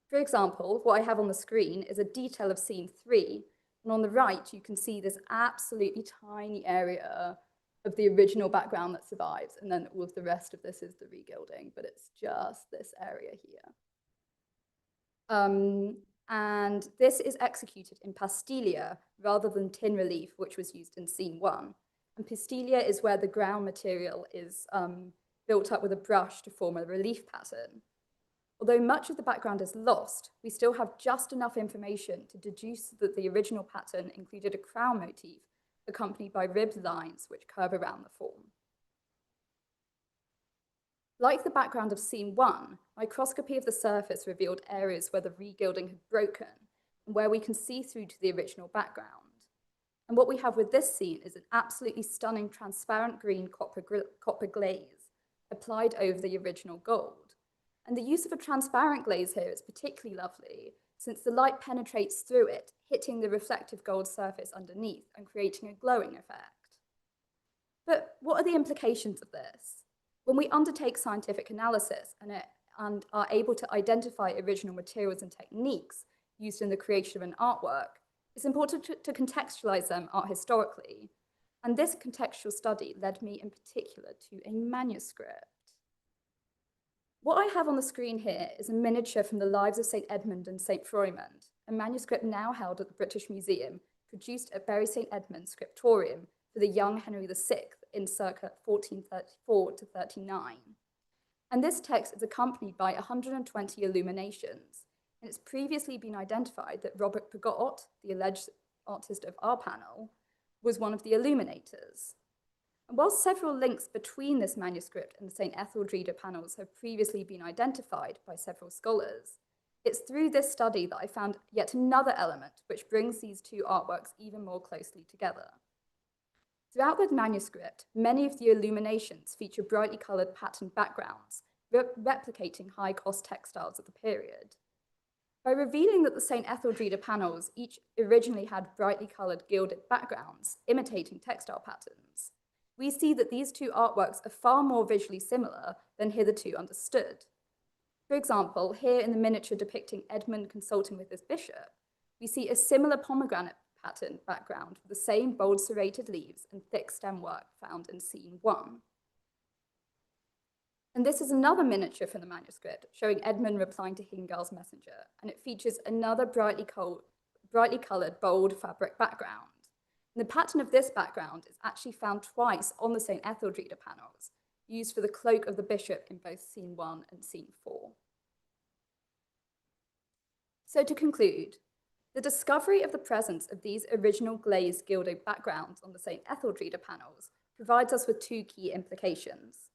For example, what I have on the screen is a detail of scene 3, and on the right you can see this absolutely tiny area of the original background that survives, and then all of the rest of this is the regilding, but it's just this area here. And this is executed in pastilia rather than tin relief, which was used in scene 1. And pastilia is where the ground material is built up with a brush to form a relief pattern. Although much of the background is lost, we still have just enough information to deduce that the original pattern included a crown motif accompanied by ribbed lines which curve around the form. Like the background of scene 1, microscopy of the surface revealed areas where the regilding had broken and where we can see through to the original background. And what we have with this scene is an absolutely stunning transparent green copper glaze applied over the original gold. And the use of a transparent glaze here is particularly lovely, since the light penetrates through it, hitting the reflective gold surface underneath and creating a glowing effect. But what are the implications of this? When we undertake scientific analysis and are able to identify original materials and techniques used in the creation of an artwork, it's important to contextualize them art historically. And this contextual study led me in particular to a manuscript. What I have on the screen here is a miniature from the Lives of St. Edmund and St. Froimond, a manuscript now held at the British Museum, produced at Bury St. Edmund's scriptorium for the young Henry VI in circa 1434 to 39. And this text is accompanied by 120 illuminations, and it's previously been identified that Robert Pigott, the alleged artist of our panel, was one of the illuminators. And while several links between this manuscript and the St. Etheldreda panels have previously been identified by several scholars, it's through this study that I found yet another element which brings these two artworks even more closely together. Throughout the manuscript, many of the illuminations feature brightly coloured patterned backgrounds, replicating high-cost textiles of the period. By revealing that the St. Etheldreda panels each originally had brightly coloured gilded backgrounds, imitating textile patterns, we see that these two artworks are far more visually similar than hitherto understood. For example, here in the miniature depicting Edmund consulting with his bishop, we see a similar pomegranate pattern background with the same bold serrated leaves and thick stem work found in scene 1. And this is another miniature from the manuscript showing Edmund replying to Hingal's messenger, and it features another brightly coloured bold fabric background. And the pattern of this background is actually found twice on the St. Etheldreda panels, used for the cloak of the bishop in both scene 1 and scene 4. So to conclude, the discovery of the presence of these original glazed gilded backgrounds on the St. Etheldreda panels provides us with two key implications.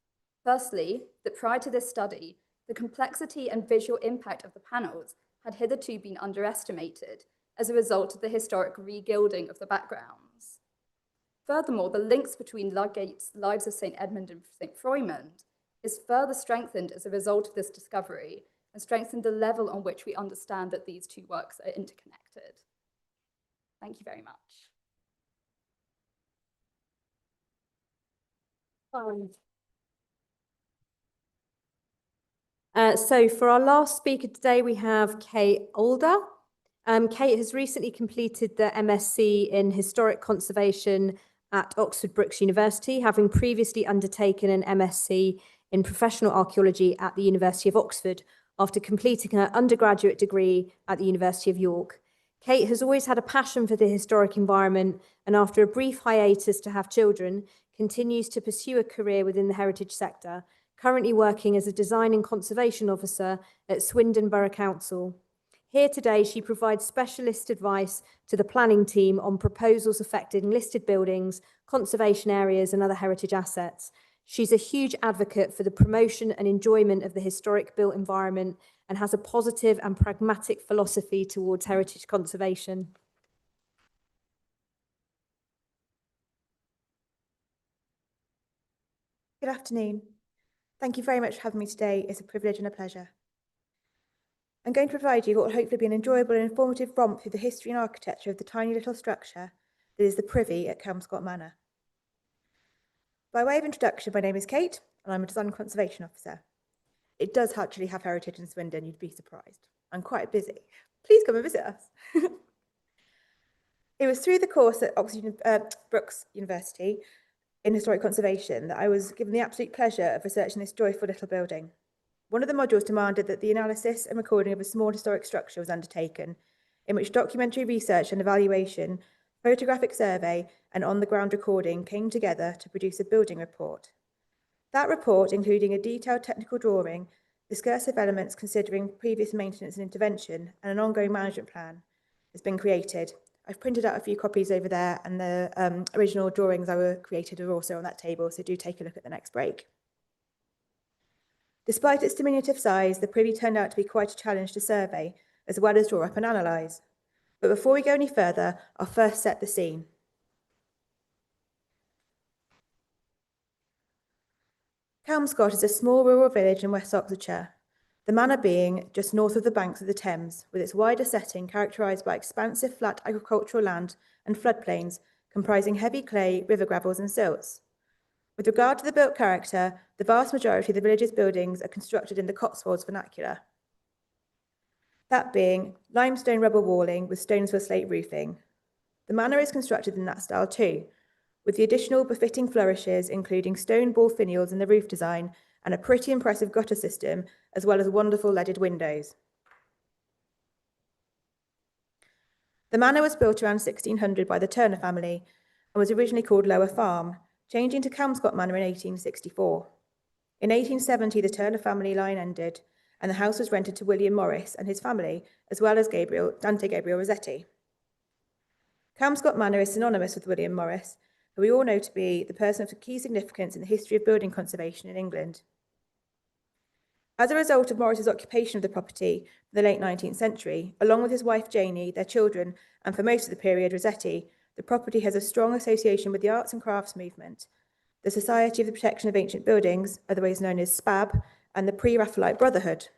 Firstly, that prior to this study, the complexity and visual impact of the panels had hitherto been underestimated as a result of the historic regilding of the backgrounds. Furthermore, the links between Ludgate's Lives of St. Edmund and St. Froimond is further strengthened as a result of this discovery and strengthened the level on which we understand that these two works are interconnected. Thank you very much. So for our last speaker today, we have Kate Alder. Kate has recently completed the MSc in Historic Conservation at Oxford Brookes University, having previously undertaken an MSc in Professional Archaeology at the University of Oxford after completing her undergraduate degree at the University of York. Kate has always had a passion for the historic environment, and after a brief hiatus to have children, continues to pursue a career within the heritage sector, currently working as a design and conservation officer at Swindon Borough Council. Here today, she provides specialist advice to the planning team on proposals affecting listed buildings, conservation areas, and other heritage assets. She's a huge advocate for the promotion and enjoyment of the historic built environment and has a positive and pragmatic philosophy towards heritage conservation. Good afternoon. Thank you very much for having me today. It's a privilege and a pleasure. I'm going to provide you what will hopefully be an enjoyable and informative romp through the history and architecture of the tiny little structure that is the Privy at Kelmscott Manor. By way of introduction, my name is Kate, and I'm a design and conservation officer. It does actually have heritage in Swindon, you'd be surprised. I'm quite busy. Please come and visit us. It was through the course at Oxford Brookes University in Historic Conservation that I was given the absolute pleasure of researching this joyful little building. One of the modules demanded that the analysis and recording of a small historic structure was undertaken, in which documentary research and evaluation, photographic survey, and on-the-ground recording came together to produce a building report. That report, including a detailed technical drawing, discursive elements considering previous maintenance and intervention, and an ongoing management plan, has been created. I've printed out a few copies over there, and the original drawings that were created are also on that table, so do take a look at the next break. Despite its diminutive size, the Privy turned out to be quite a challenge to survey, as well as draw up and analyse. But before we go any further, I'll first set the scene. Kelmscott is a small rural village in West Oxfordshire, the manor being just north of the banks of the Thames, with its wider setting characterised by expansive flat agricultural land and floodplains comprising heavy clay, river gravels and silts. With regard to the built character, the vast majority of the village's buildings are constructed in the Cotswolds vernacular. That being limestone rubble walling with Stonesville slate roofing. The manor is constructed in that style too, with the additional befitting flourishes including stone ball finials in the roof design and a pretty impressive gutter system, as well as wonderful leaded windows. The manor was built around 1600 by the Turner family and was originally called Lower Farm, changing to Kelmscott Manor in 1864. In 1870, the Turner family line ended, and the house was rented to William Morris and his family, as well as Dante Gabriel Rossetti. Kelmscott Manor is synonymous with William Morris, who we all know to be the person of key significance in the history of building conservation in England. As a result of Morris's occupation of the property in the late 19th century, along with his wife Janie, their children, and for most of the period Rossetti, the property has a strong association with the arts and crafts movement, the Society of the Protection of Ancient Buildings, otherwise known as SPAB, and the Pre-Raphaelite Brotherhood.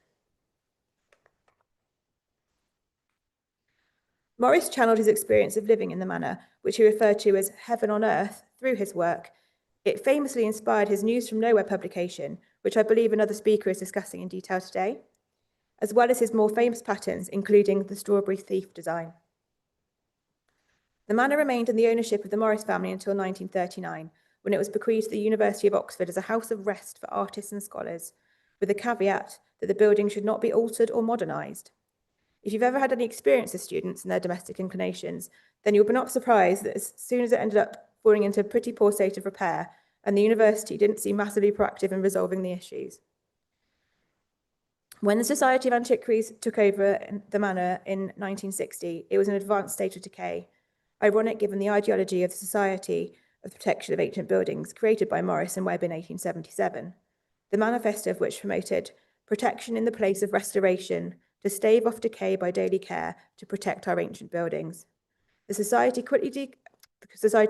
Morris channeled his experience of living in the manor, which he referred to as heaven on earth, through his work. It famously inspired his News from Nowhere publication, which I believe another speaker is discussing in detail today, as well as his more famous patterns, including the strawberry thief design. The manor remained in the ownership of the Morris family until 1939, when it was bequeathed to the University of Oxford as a house of rest for artists and scholars, with the caveat that the building should not be altered or modernised. If you've ever had any experience with students and their domestic inclinations, then you'll be not surprised that as soon as it ended up falling into a pretty poor state of repair, and the university didn't seem massively proactive in resolving the issues. When the Society of Antiquaries took over the manor in 1960, it was in an advanced state of decay. Ironic given the ideology of the Society of the Protection of Ancient Buildings created by Morris and Webb in 1877, the manifesto of which promoted protection in the place of restoration to stave off decay by daily care to protect our ancient buildings. The Society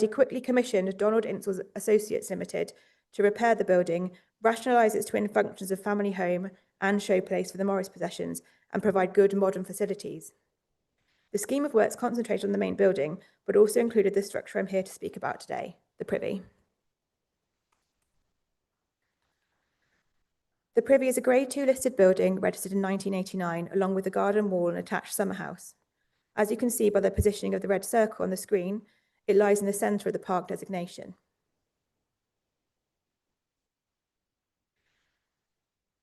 quickly commissioned Donald Insull's Associates Limited to repair the building, rationalise its twin functions of family home and showplace for the Morris possessions, and provide good modern facilities. The scheme of works concentrated on the main building, but also included the structure I'm here to speak about today, the Privy. The Privy is a Grade 2 listed building registered in 1989, along with a garden wall and attached summer house. As you can see by the positioning of the red circle on the screen, it lies in the centre of the park designation.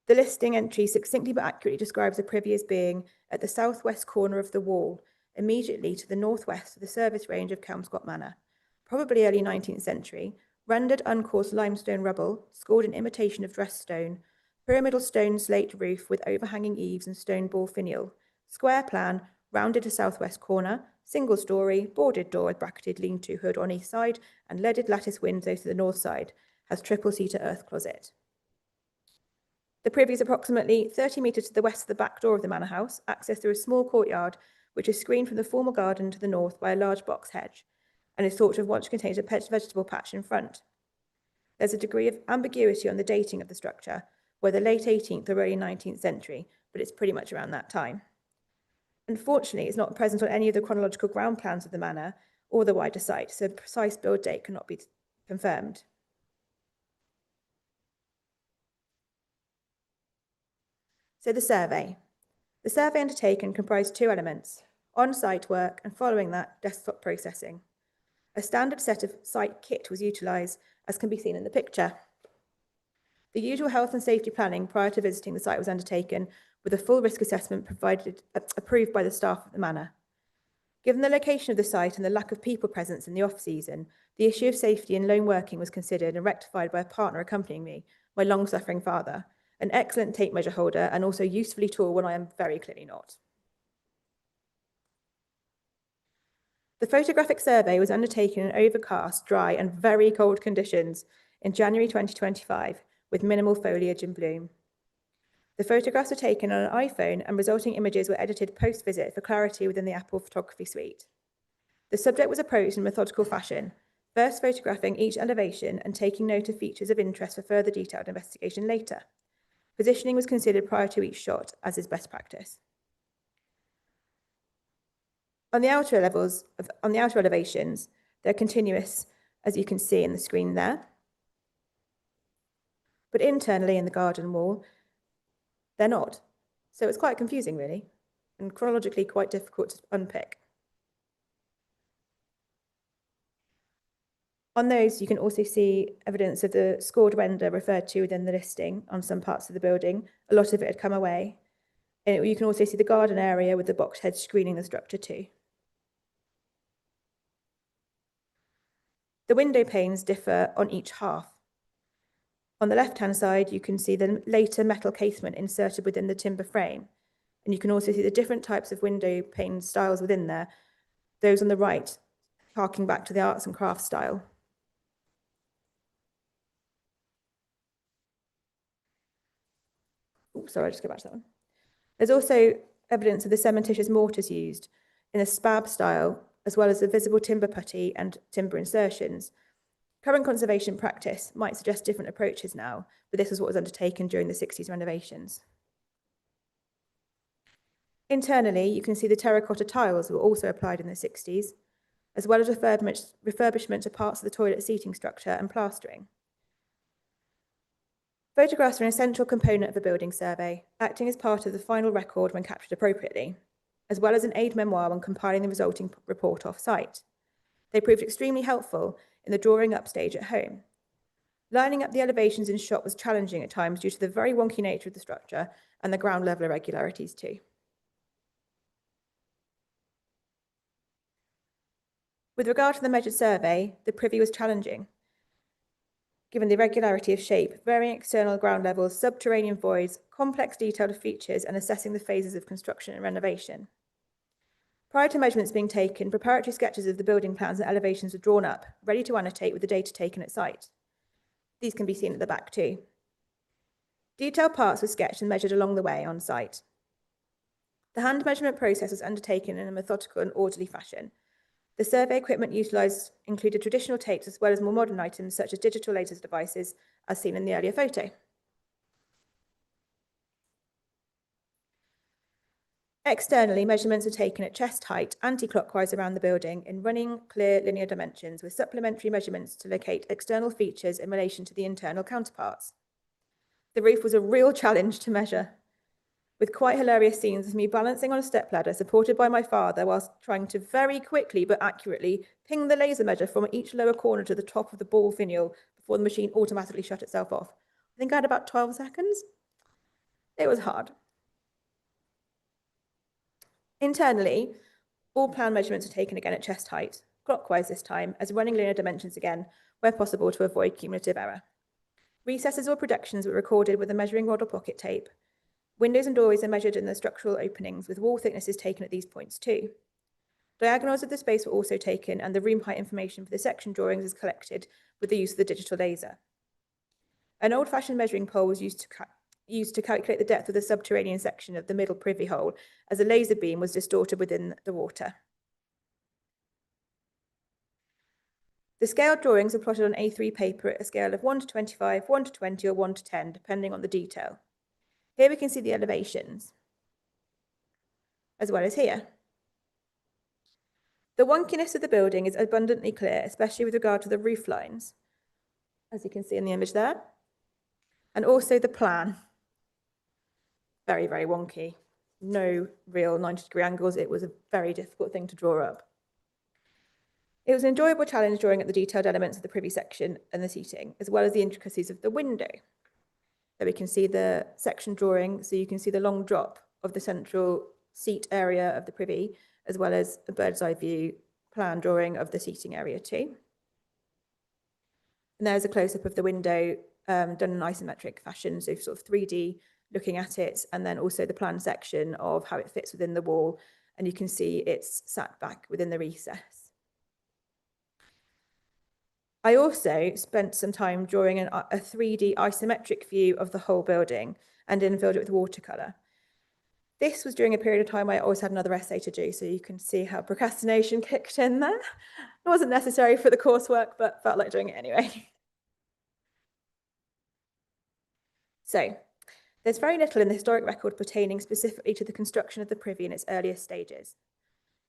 The listing entry succinctly but accurately describes the Privy as being at the southwest corner of the wall, immediately to the northwest of the service range of Kelmscott Manor, probably early 19th century, rendered uncoarse limestone rubble, scored in imitation of dressed stone, pyramidal stone slate roof with overhanging eaves and stone ball finial, square plan, rounded to southwest corner, single story, boarded door with bracketed lean-to hood on east side, and leaded lattice windows to the north side, has triple-seater earth closet. The Privy is approximately 30 metres to the west of the back door of the manor house, accessed through a small courtyard, which is screened from the formal garden to the north by a large box hedge, and is thought to have once contained a vegetable patch in front. There's a degree of ambiguity on the dating of the structure, whether late 18th or early 19th century, but it's pretty much around that time. Unfortunately, it's not present on any of the chronological ground plans of the manor or the wider site, so a precise build date cannot be confirmed. So the survey. The survey undertaken comprised two elements, on-site work and following that, desktop processing. A standard set of site kit was utilised, as can be seen in the picture. The usual health and safety planning prior to visiting the site was undertaken, with a full risk assessment approved by the staff of the manor. Given the location of the site and the lack of people presence in the off-season, the issue of safety and lone working was considered and rectified by a partner accompanying me, my long-suffering father, an excellent tape measure holder and also usefully tall when I am very clearly not. The photographic survey was undertaken in overcast, dry and very cold conditions in January 2025 with minimal foliage and bloom. The photographs were taken on an iPhone and resulting images were edited post-visit for clarity within the Apple photography suite. The subject was approached in a methodical fashion, first photographing each elevation and taking note of features of interest for further detailed investigation later. Positioning was considered prior to each shot, as is best practice. On the outer elevations, they're continuous, as you can see in the screen there. But internally in the garden wall, they're not. So it's quite confusing, really, and chronologically quite difficult to unpick. On those, you can also see evidence of the scored render referred to within the listing on some parts of the building. A lot of it had come away. And you can also see the garden area with the box head screening the structure too. The window panes differ on each half. On the left-hand side, you can see the later metal casement inserted within the timber frame. And you can also see the different types of window pane styles within there. Those on the right, harking back to the arts and crafts style. Oops, sorry, I'll just go back to that one. There's also evidence of the cementitious mortars used in a spab style, as well as the visible timber putty and timber insertions. Current conservation practice might suggest different approaches now, but this was what was undertaken during the 60s renovations. Internally, you can see the terracotta tiles were also applied in the 60s, as well as refurbishment of parts of the toilet seating structure and plastering. Photographs are an essential component of a building survey, acting as part of the final record when captured appropriately, as well as an aid memoir when compiling the resulting report off-site. They proved extremely helpful in the drawing up stage at home. Lining up the elevations in shot was challenging at times due to the very wonky nature of the structure and the ground level irregularities too. With regard to the measured survey, the privy was challenging, given the irregularity of shape, varying external ground levels, subterranean voids, complex detailed features, and assessing the phases of construction and renovation. Prior to measurements being taken, preparatory sketches of the building plans and elevations were drawn up, ready to annotate with the data taken at site. These can be seen at the back too. Detailed parts were sketched and measured along the way on site. The hand measurement process was undertaken in a methodical and orderly fashion. The survey equipment utilised included traditional tapes as well as more modern items such as digital laser devices, as seen in the earlier photo. Externally, measurements were taken at chest height, anti-clockwise around the building in running, clear, linear dimensions with supplementary measurements to locate external features in relation to the internal counterparts. The roof was a real challenge to measure, with quite hilarious scenes of me balancing on a stepladder supported by my father whilst trying to very quickly but accurately ping the laser measure from each lower corner to the top of the ball finial before the machine automatically shut itself off. I think I had about 12 seconds. It was hard. Internally, all plan measurements were taken again at chest height, clockwise this time, as running linear dimensions again, where possible to avoid cumulative error. Recesses or projections were recorded with a measuring rod or pocket tape. Windows and doorways are measured in the structural openings, with wall thicknesses taken at these points too. Diagonals of the space were also taken, and the room height information for the section drawings is collected with the use of the digital laser. An old-fashioned measuring pole was used to calculate the depth of the subterranean section of the middle privy hole, as a laser beam was distorted within the water. The scaled drawings are plotted on A3 paper at a scale of 1 to 25, 1 to 20, or 1 to 10, depending on the detail. Here we can see the elevations, as well as here. The wonkiness of the building is abundantly clear, especially with regard to the roof lines, as you can see in the image there, and also the plan. Very, very wonky. No real 90-degree angles. It was a very difficult thing to draw up. It was an enjoyable challenge drawing up the detailed elements of the privy section and the seating, as well as the intricacies of the window. There we can see the section drawing, so you can see the long drop of the central seat area of the privy, as well as a bird's eye view plan drawing of the seating area too. And there's a close-up of the window done in an isometric fashion, so sort of 3D looking at it, and then also the plan section of how it fits within the wall, and you can see it's sat back within the recess. I also spent some time drawing a 3D isometric view of the whole building and then filled it with watercolour. This was during a period of time I always had another essay to do, so you can see how procrastination kicked in there. It wasn't necessary for the coursework, but felt like doing it anyway. So, there's very little in the historic record pertaining specifically to the construction of the privy in its earliest stages.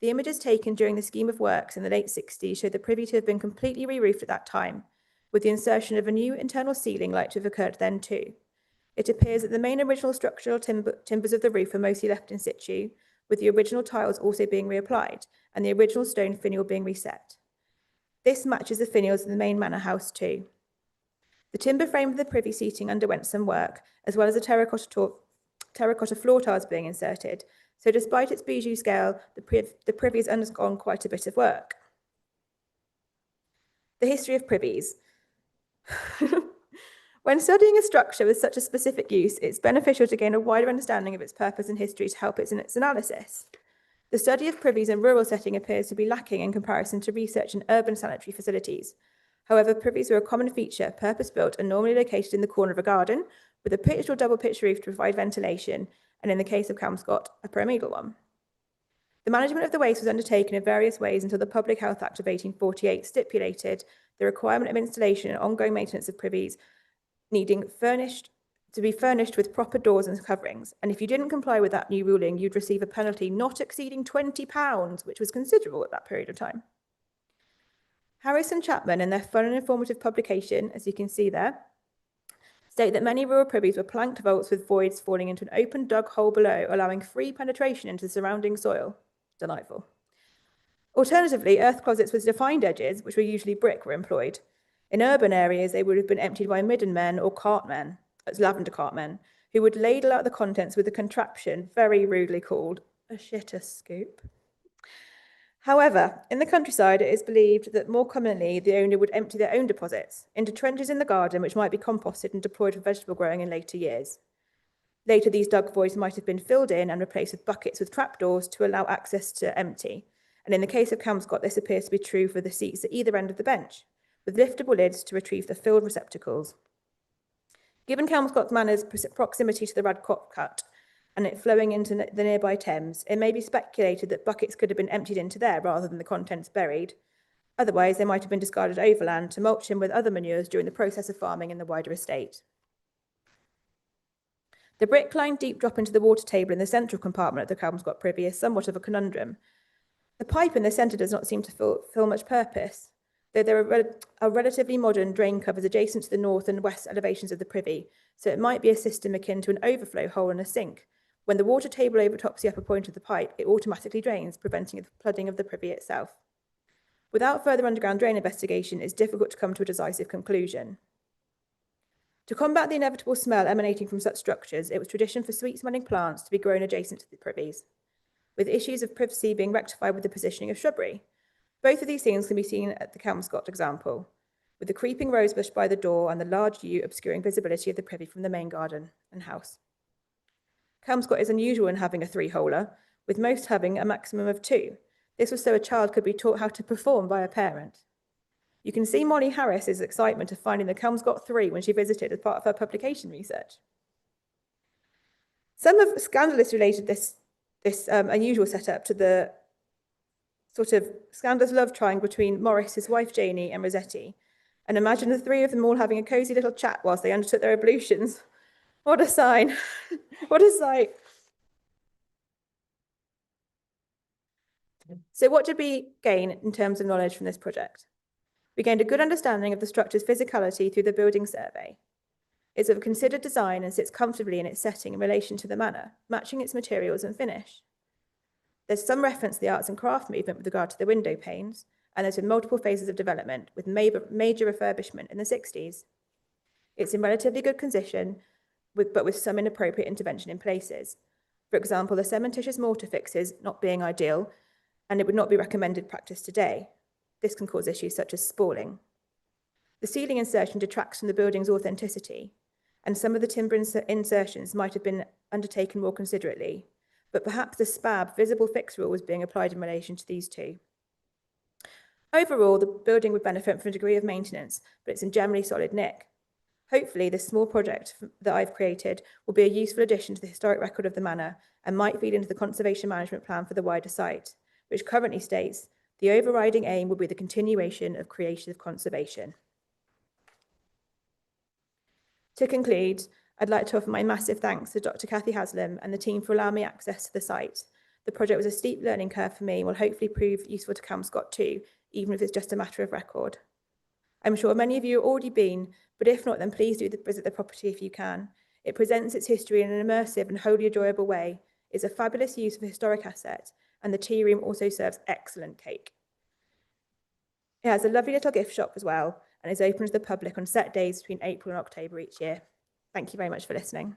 The images taken during the scheme of works in the late 60s show the privy to have been completely re-roofed at that time, with the insertion of a new internal ceiling like to have occurred then too. It appears that the main original structural timbers of the roof were mostly left in situ, with the original tiles also being reapplied, and the original stone finial being reset. This matches the finials in the main manor house too. The timber frame of the privy seating underwent some work, as well as the terracotta floor tiles being inserted, so despite its bijou scale, the privy has undergone quite a bit of work. The history of privies. When studying a structure with such a specific use, it's beneficial to gain a wider understanding of its purpose and history to help in its analysis. The study of privies in rural setting appears to be lacking in comparison to research in urban sanitary facilities. However, privies are a common feature, purpose-built and normally located in the corner of a garden, with a pitched or double-pitched roof to provide ventilation, and in the case of Kelmscott, a pyramidal one. The management of the waste was undertaken in various ways until the Public Health Act of 1848 stipulated the requirement of installation and ongoing maintenance of privies needing to be furnished with proper doors and coverings. And if you didn't comply with that new ruling, you'd receive a penalty not exceeding £20, which was considerable at that period of time. Harris and Chapman, in their fun and informative publication, as you can see there, state that many rural privies were planked vaults with voids falling into an open dug hole below, allowing free penetration into the surrounding soil. Delightful. Alternatively, earth closets with defined edges, which were usually brick, were employed. In urban areas, they would have been emptied by midden men or cartmen, as lavender cartmen, who would ladle out the contents with a contraption very rudely called a shitter scoop. However, in the countryside, it is believed that more commonly the owner would empty their own deposits into trenches in the garden, which might be composted and deployed for vegetable growing in later years. Later, these dug voids might have been filled in and replaced with buckets with trapdoors to allow access to empty. And in the case of Kelmscott, this appears to be true for the seats at either end of the bench, with liftable lids to retrieve the filled receptacles. Given Kelmscott's manor's proximity to the Radcott Cut and it flowing into the nearby Thames, it may be speculated that buckets could have been emptied into there rather than the contents buried. Otherwise, they might have been discarded overland to mulch in with other manures during the process of farming in the wider estate. The brick-lined deep drop into the water table in the central compartment of the Kelmscott privy is somewhat of a conundrum. The pipe in the centre does not seem to fill much purpose, though there are relatively modern drain covers adjacent to the north and west elevations of the privy, so it might be a system akin to an overflow hole in a sink. When the water table overtops the upper point of the pipe, it automatically drains, preventing the flooding of the privy itself. Without further underground drain investigation, it's difficult to come to a decisive conclusion. To combat the inevitable smell emanating from such structures, it was tradition for sweet-smelling plants to be grown adjacent to the privies, with issues of privacy being rectified with the positioning of shrubbery. Both of these things can be seen at the Kelmscott example, with the creeping rosebush by the door and the large yew obscuring visibility of the privy from the main garden and house. Kelmscott is unusual in having a three-holer, with most having a maximum of two. This was so a child could be taught how to perform by a parent. You can see Molly Harris's excitement of finding the Kelmscott 3 when she visited as part of her publication research. Some have scandalously related this unusual setup to the sort of scandalous love triangle between Morris, his wife Janie, and Rossetti. And imagine the three of them all having a cosy little chat whilst they undertook their ablutions. What a sign. What a sight. So what did we gain in terms of knowledge from this project? We gained a good understanding of the structure's physicality through the building survey. It's of considered design and sits comfortably in its setting in relation to the manor, matching its materials and finish. There's some reference to the arts and craft movement with regard to the window panes, and there's been multiple phases of development with major refurbishment in the 60s. It's in relatively good condition, but with some inappropriate intervention in places. For example, the cementitious mortar fixes not being ideal, and it would not be recommended practice today. This can cause issues such as spalling. The ceiling insertion detracts from the building's authenticity, and some of the timber insertions might have been undertaken more considerately, but perhaps the SPAB visible fix rule was being applied in relation to these two. Overall, the building would benefit from a degree of maintenance, but it's in generally solid nick. Hopefully, this small project that I've created will be a useful addition to the historic record of the manor and might feed into the conservation management plan for the wider site, which currently states the overriding aim will be the continuation of creative conservation. To conclude, I'd like to offer my massive thanks to Dr. Cathy Haslam and the team for allowing me access to the site. The project was a steep learning curve for me and will hopefully prove useful to Kelmscott too, even if it's just a matter of record. I'm sure many of you have already been, but if not, then please do visit the property if you can. It presents its history in an immersive and wholly enjoyable way. It's a fabulous use of a historic asset, and the tea room also serves excellent cake. It has a lovely little gift shop as well, and is open to the public on set days between April and October each year. Thank you very much for listening.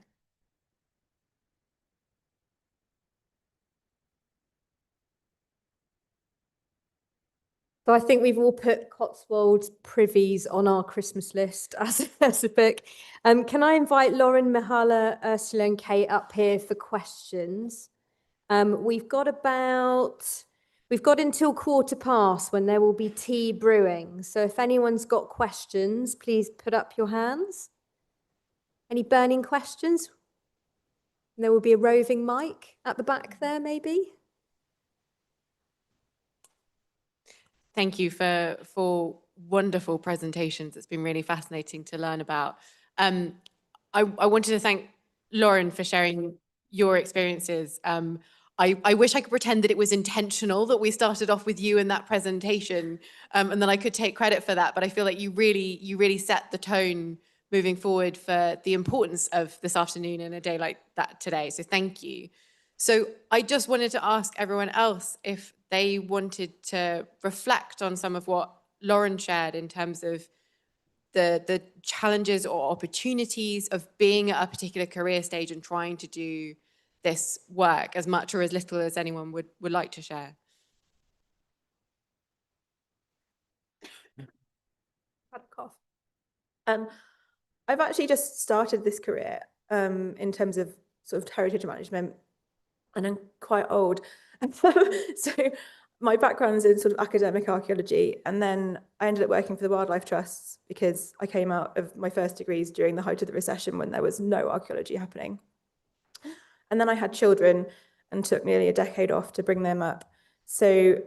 So I think we've all put Cotswold privies on our Christmas list as a book. Can I invite Lauren, Mihala, Ursula and Kate up here for questions? We've got until 1:15 when there will be tea brewing. So if anyone's got questions, please put up your hands. Any burning questions? And there will be a roving mic at the back there, maybe. Thank you for wonderful presentations. It's been really fascinating to learn about. I wanted to thank Lauren for sharing your experiences. I wish I could pretend that it was intentional that we started off with you in that presentation, and then I could take credit for that. But I feel like you really set the tone moving forward for the importance of this afternoon in a day like that today. So thank you. So I just wanted to ask everyone else if they wanted to reflect on some of what Lauren shared in terms of the challenges or opportunities of being at a particular career stage and trying to do this work, as much or as little as anyone would like to share. Had a cough. I've actually just started this career in terms of sort of heritage management, and I'm quite old. So my background is in sort of academic archaeology, and then I ended up working for the wildlife trusts because I came out of my first degrees during the height of the recession when there was no archaeology happening. And then I had children and took nearly a decade off to bring them up. So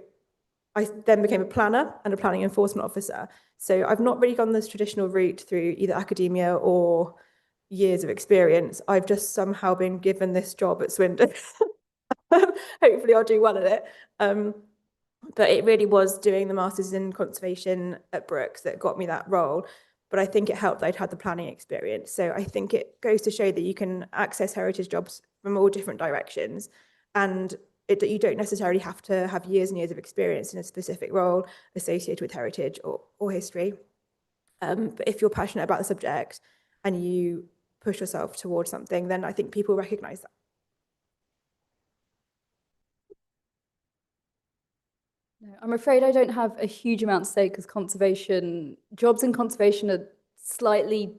I then became a planner and a planning enforcement officer. So I've not really gone this traditional route through either academia or years of experience. I've just somehow been given this job at Swindon. Hopefully I'll do well at it. But it really was doing the Masters in Conservation at Brookes that got me that role. But I think it helped that I'd had the planning experience. So I think it goes to show that you can access heritage jobs from all different directions, and that you don't necessarily have to have years and years of experience in a specific role associated with heritage or history. But if you're passionate about the subject and you push yourself towards something, then I think people recognise that. No, I'm afraid I don't have a huge amount to say because jobs in conservation are slightly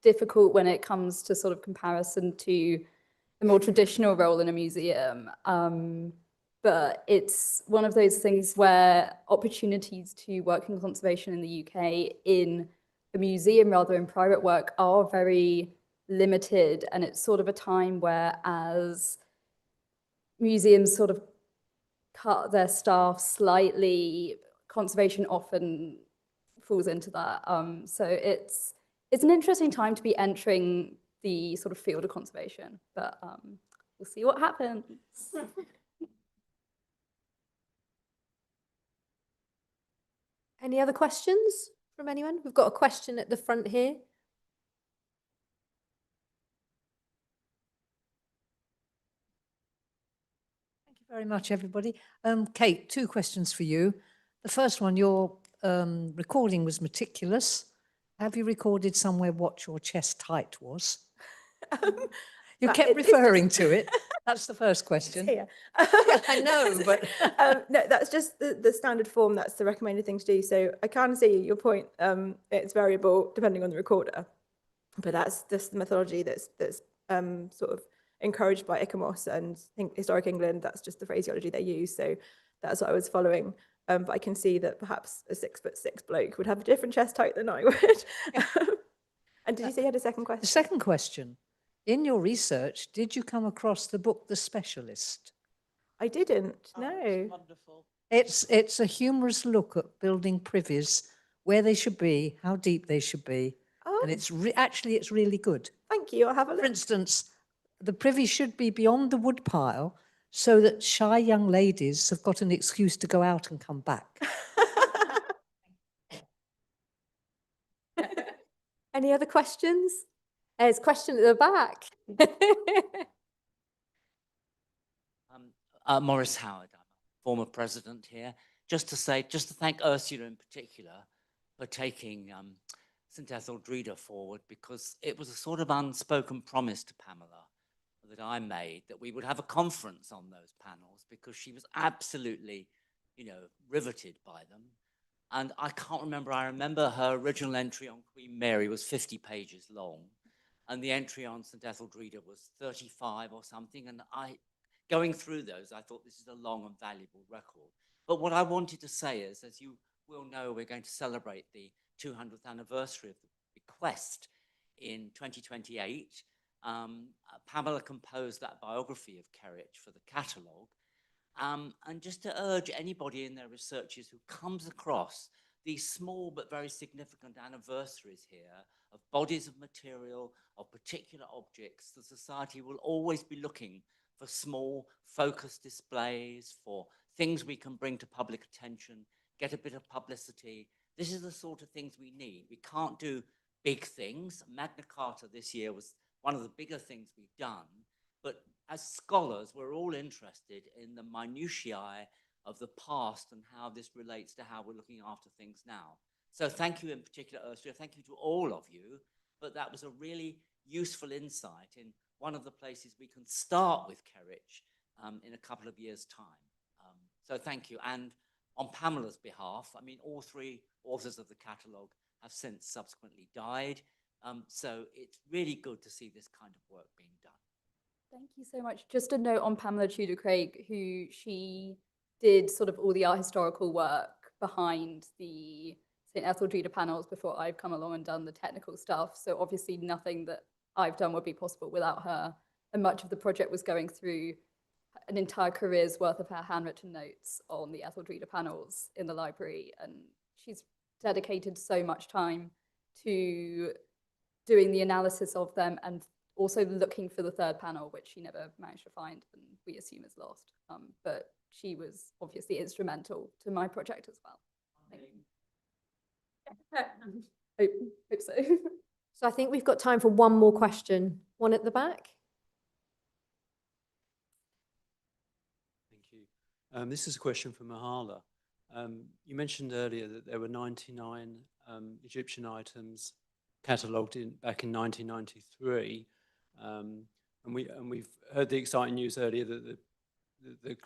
difficult when it comes to sort of comparison to a more traditional role in a museum. But it's one of those things where opportunities to work in conservation in the UK in a museum rather than private work are very limited. And it's sort of a time where as museums sort of cut their staff slightly, conservation often falls into that. So it's an interesting time to be entering the sort of field of conservation, but we'll see what happens. Any other questions from anyone? We've got a question at the front here. Thank you very much, everybody. Kate, 2 questions for you. The first one, your recording was meticulous. Have you recorded somewhere what your chest height was? You kept referring to it. That's the first question. Yeah. I know, but no, that's just the standard form. That's the recommended thing to do. So I can see your point. It's variable depending on the recorder, but that's just the methodology that's sort of encouraged by ICOMOS and Historic England. That's just the phraseology they use. So that's what I was following. But I can see that perhaps a 6'6" bloke would have a different chest height than I would. And did you say you had a second The question? second question, in your research, did you come across the book The Specialist? I didn't, no. Wonderful. It's a humorous look at building privies, where they should be, how deep they should be, Oh, and actually it's really good. thank you. I'll have a For look. instance, the privy should be beyond the woodpile so that shy young ladies have got an excuse to go out and come back. Any other questions? There's a question at the back. Maurice Howard, I'm a former president here. Just to thank Ursula in particular for taking St Etheldreda forward, because it was a sort of unspoken promise to Pamela that I made that we would have a conference on those panels, because she was absolutely, riveted by them. And I can't remember, I remember her original entry on Queen Mary was 50 pages long, and the entry on St Etheldreda was 35 or something, and going through those, I thought this is a long and valuable record. But what I wanted to say is, as you will know, we're going to celebrate the 200th anniversary of the bequest in 2028. Pamela composed that biography of Kerridge for the catalogue. And just to urge anybody in their researches who comes across these small but very significant anniversaries here of bodies of material, of particular objects, the Society will always be looking for small focused displays, for things we can bring to public attention, get a bit of publicity. This is the sort of things we need. We can't do big things. Magna Carta this year was one of the bigger things we've done, but as scholars, we're all interested in the minutiae of the past and how this relates to how we're looking after things now. So thank you in particular, Ursula. Thank you to all of you. But that was a really useful insight in one of the places we can start with Kerridge in a couple of years' time. So thank you. And on Pamela's behalf, I mean, all three authors of the catalogue have since subsequently died. So it's really good to see this kind of work being done. Thank you so much. Just a note on Pamela Tudor Craig, who she did sort of all the art historical work behind the St Etheldreda panels before I've come along and done the technical stuff. So obviously nothing that I've done would be possible without her. And much of the project was going through an entire career's worth of her handwritten notes on the Etheldreda panels in the library. And she's dedicated so much time to doing the analysis of them and also looking for the third panel, which she never managed to find and we assume is lost. But she was obviously instrumental to my project as well. Hope so. So I think we've got time for one more question. One at the back. Thank you. This is a question for Mahala. You mentioned earlier that there were 99 Egyptian items catalogued back in 1993. And we've heard the exciting news earlier that the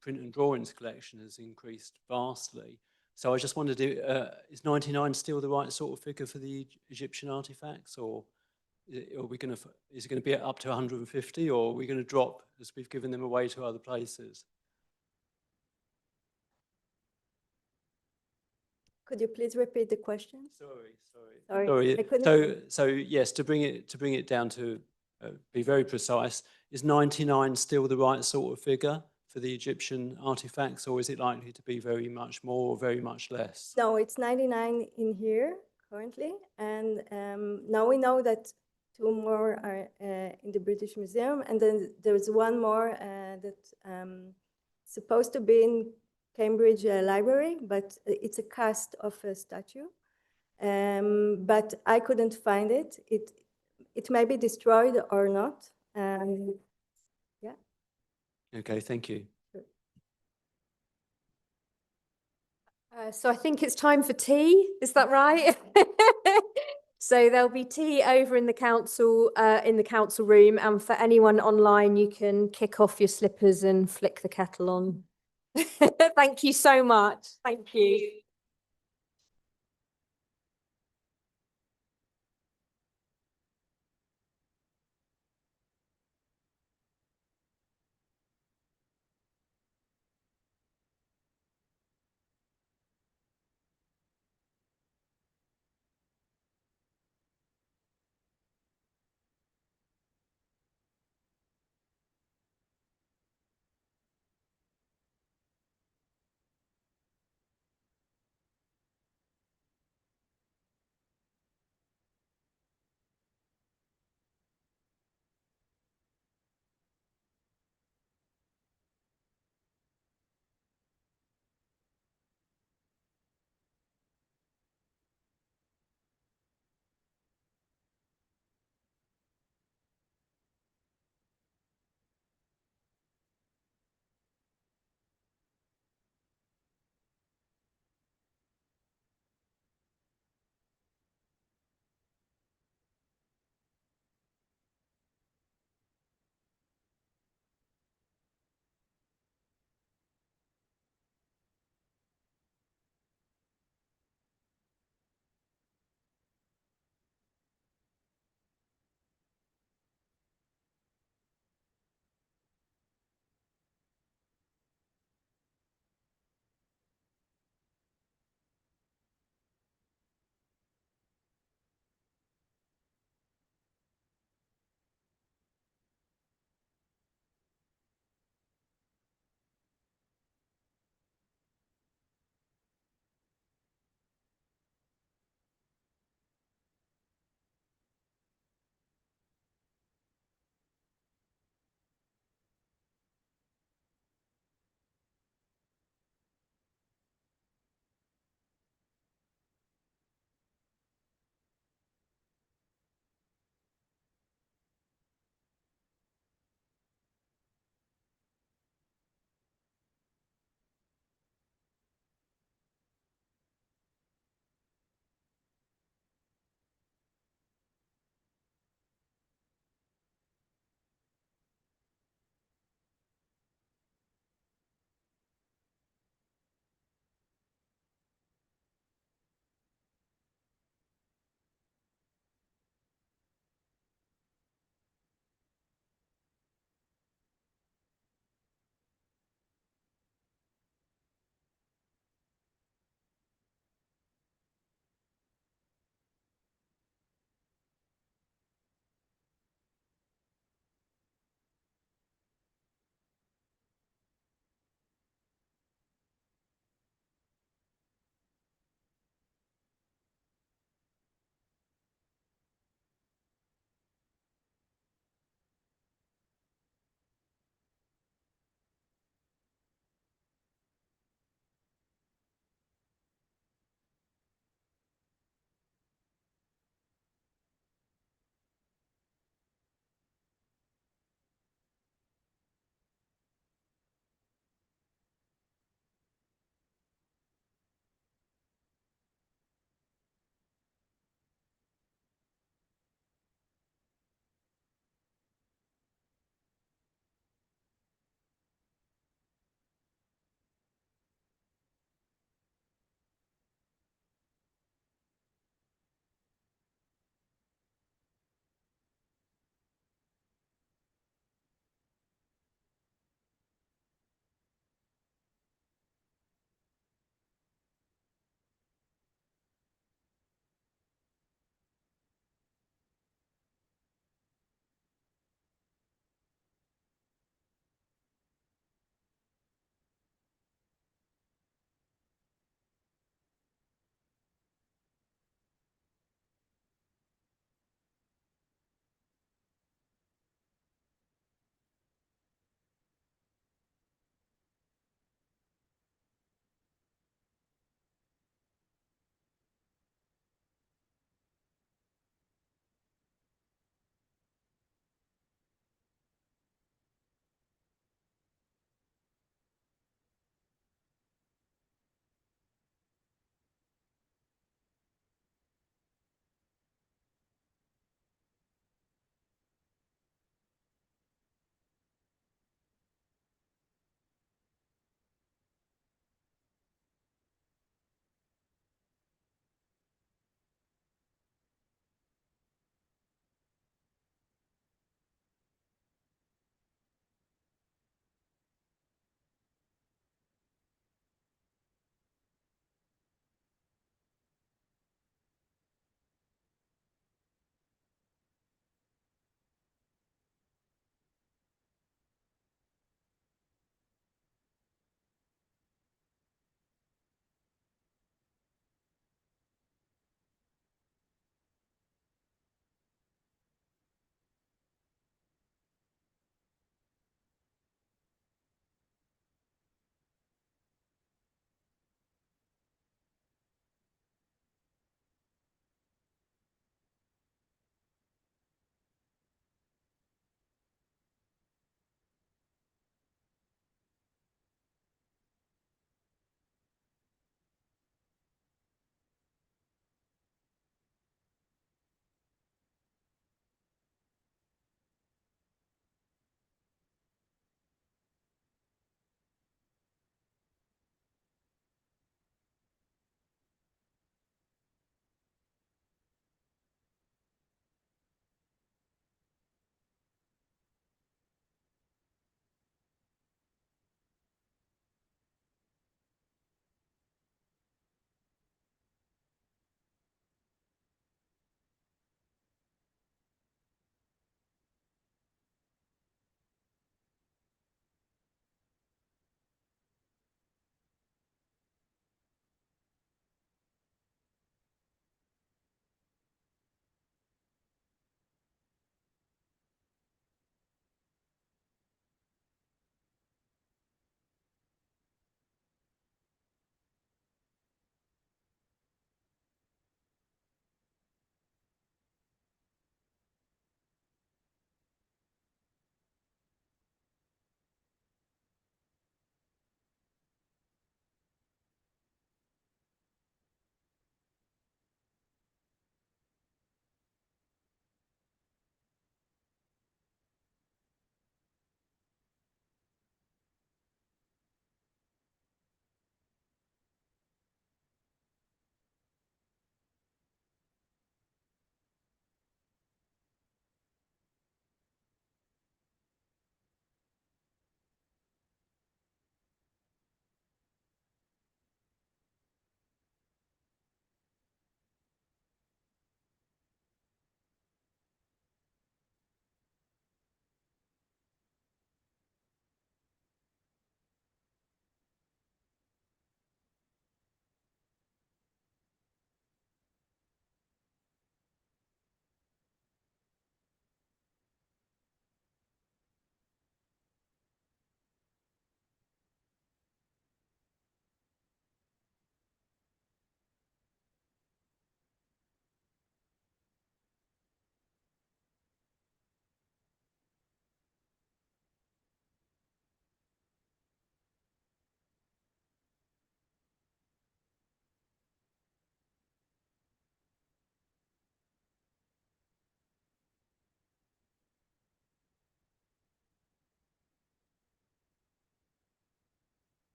print and drawings collection has increased vastly. So I just wondered, is 99 still the right sort of figure for the Egyptian artifacts, or is it going to be up to 150, or are we going to drop as we've given them away to other places? Could you please repeat the question? Sorry. So yes, to bring it down to be very precise, is 99 still the right sort of figure for the Egyptian artifacts, or is it likely to be very much more or very much less? No, it's 99 in here currently, and now we know that 2 more are in the British Museum, and then there's one more that's supposed to be in Cambridge Library, but it's a cast of a statue. But I couldn't find it. It may be destroyed or not. Yeah. Okay, thank you. So I think it's time for tea. Is that right? So there'll be tea over in the council room, and for anyone online, you can kick off your slippers and flick the kettle on. Thank you so much. Thank you.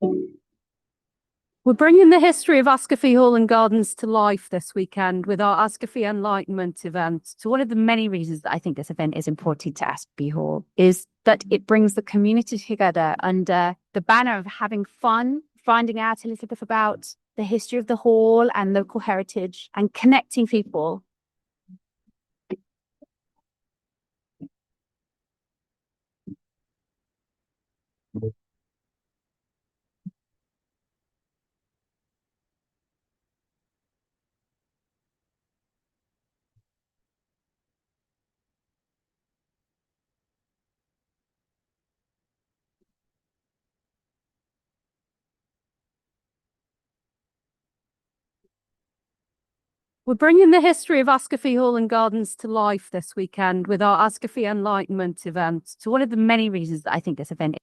We're bringing the history of Ascafee Hall and Gardens to life this weekend with our Ascafee Enlightenment event. So one of the many reasons that I think this event is important to Ascafee Hall is that it brings the community together under the banner of having fun, finding out a little bit about the history of the hall and local heritage and connecting people. We're bringing the history of Ascafee Hall and Gardens to life this weekend with our Ascafee Enlightenment event. So one of the many reasons that I think this event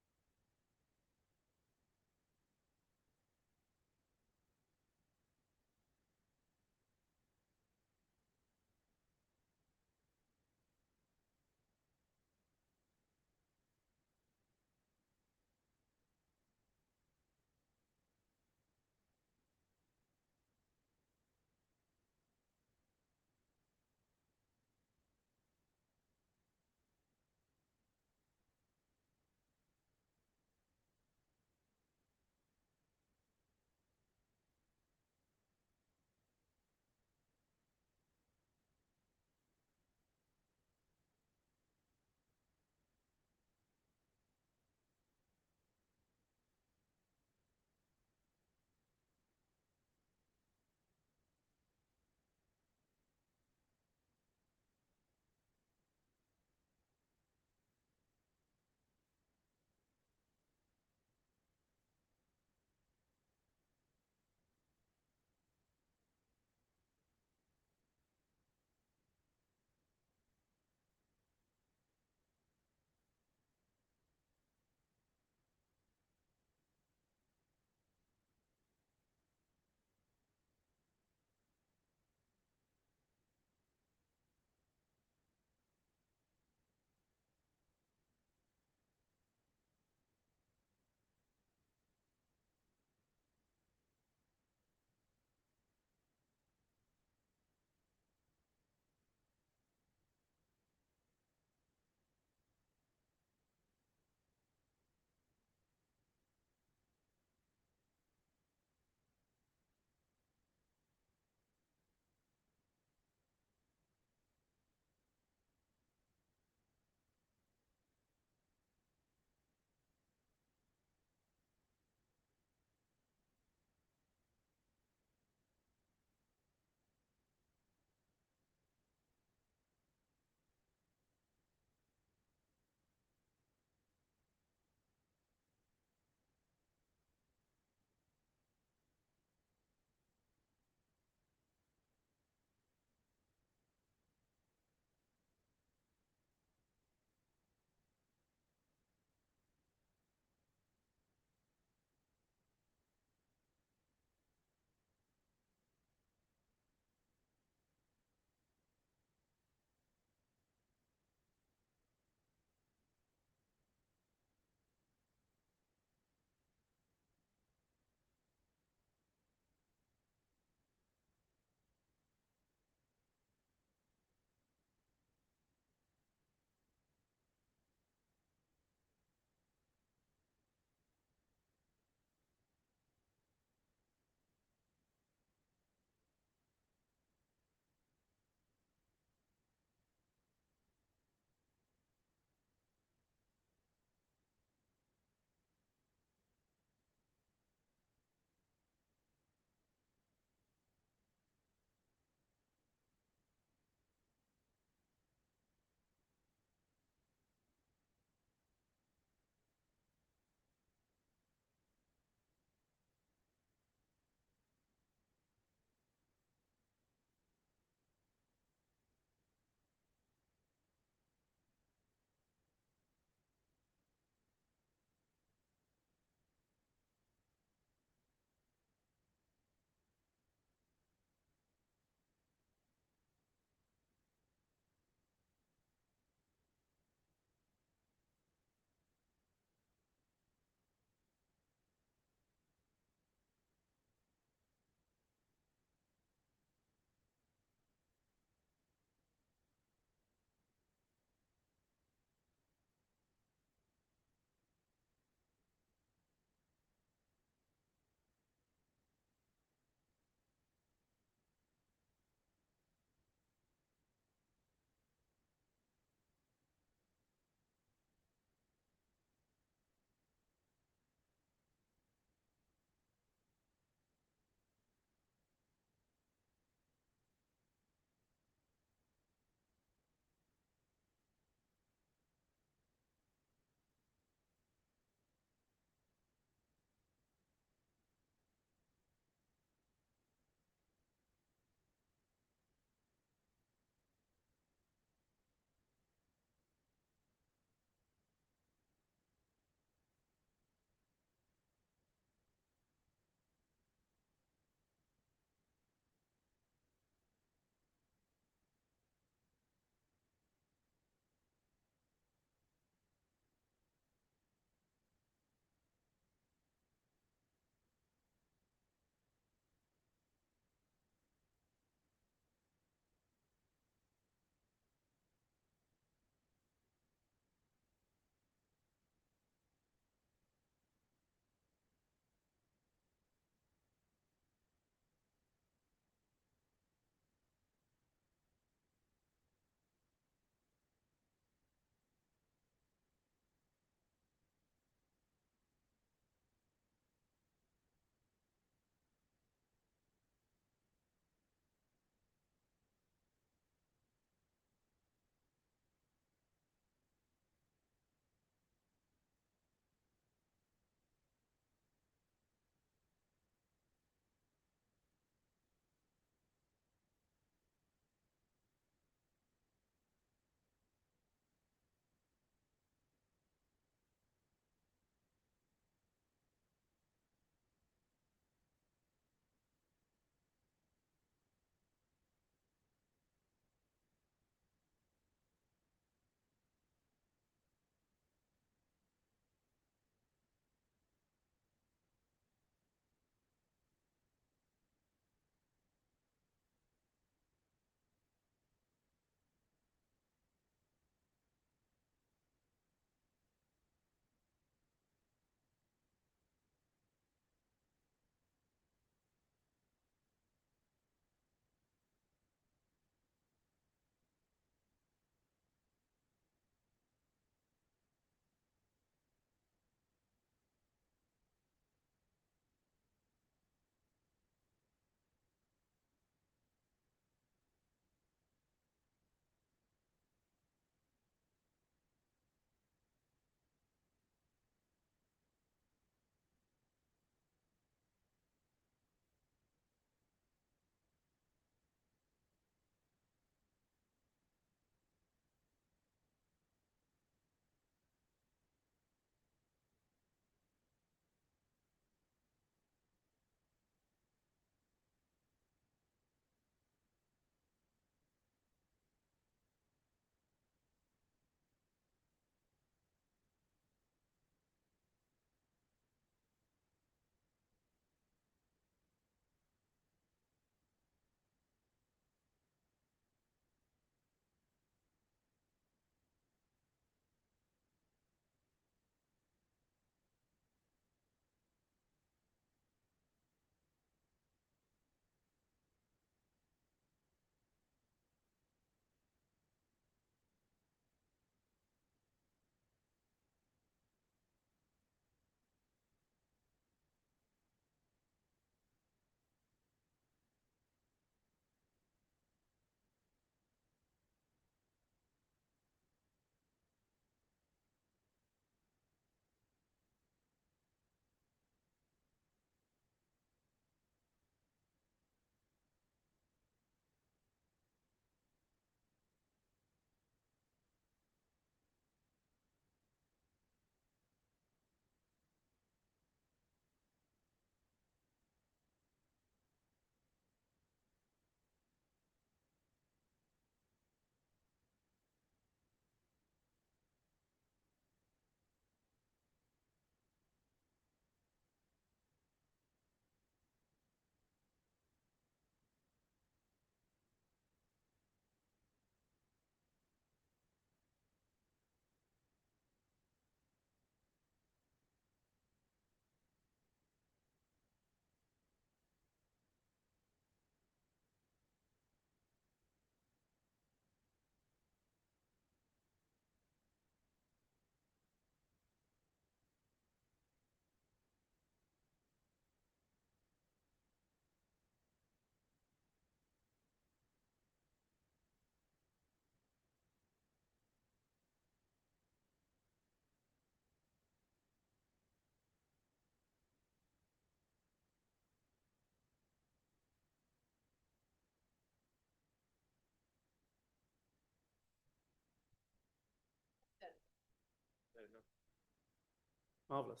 Marvellous.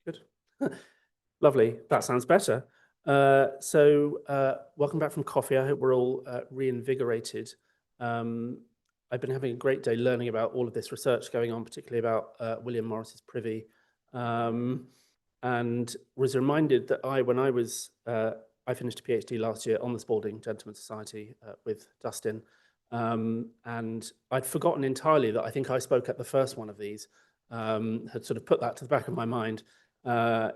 Good. Lovely. That sounds better. Welcome back from coffee. I hope we're all reinvigorated. I've been having a great day learning about all of this research going on, particularly about William Morris's privy, and was reminded that when I finished a PhD last year on the Spalding Gentlemen's Society with Dustin, and I'd forgotten entirely that I think I spoke at the first one of these, had sort of put that to the back of my mind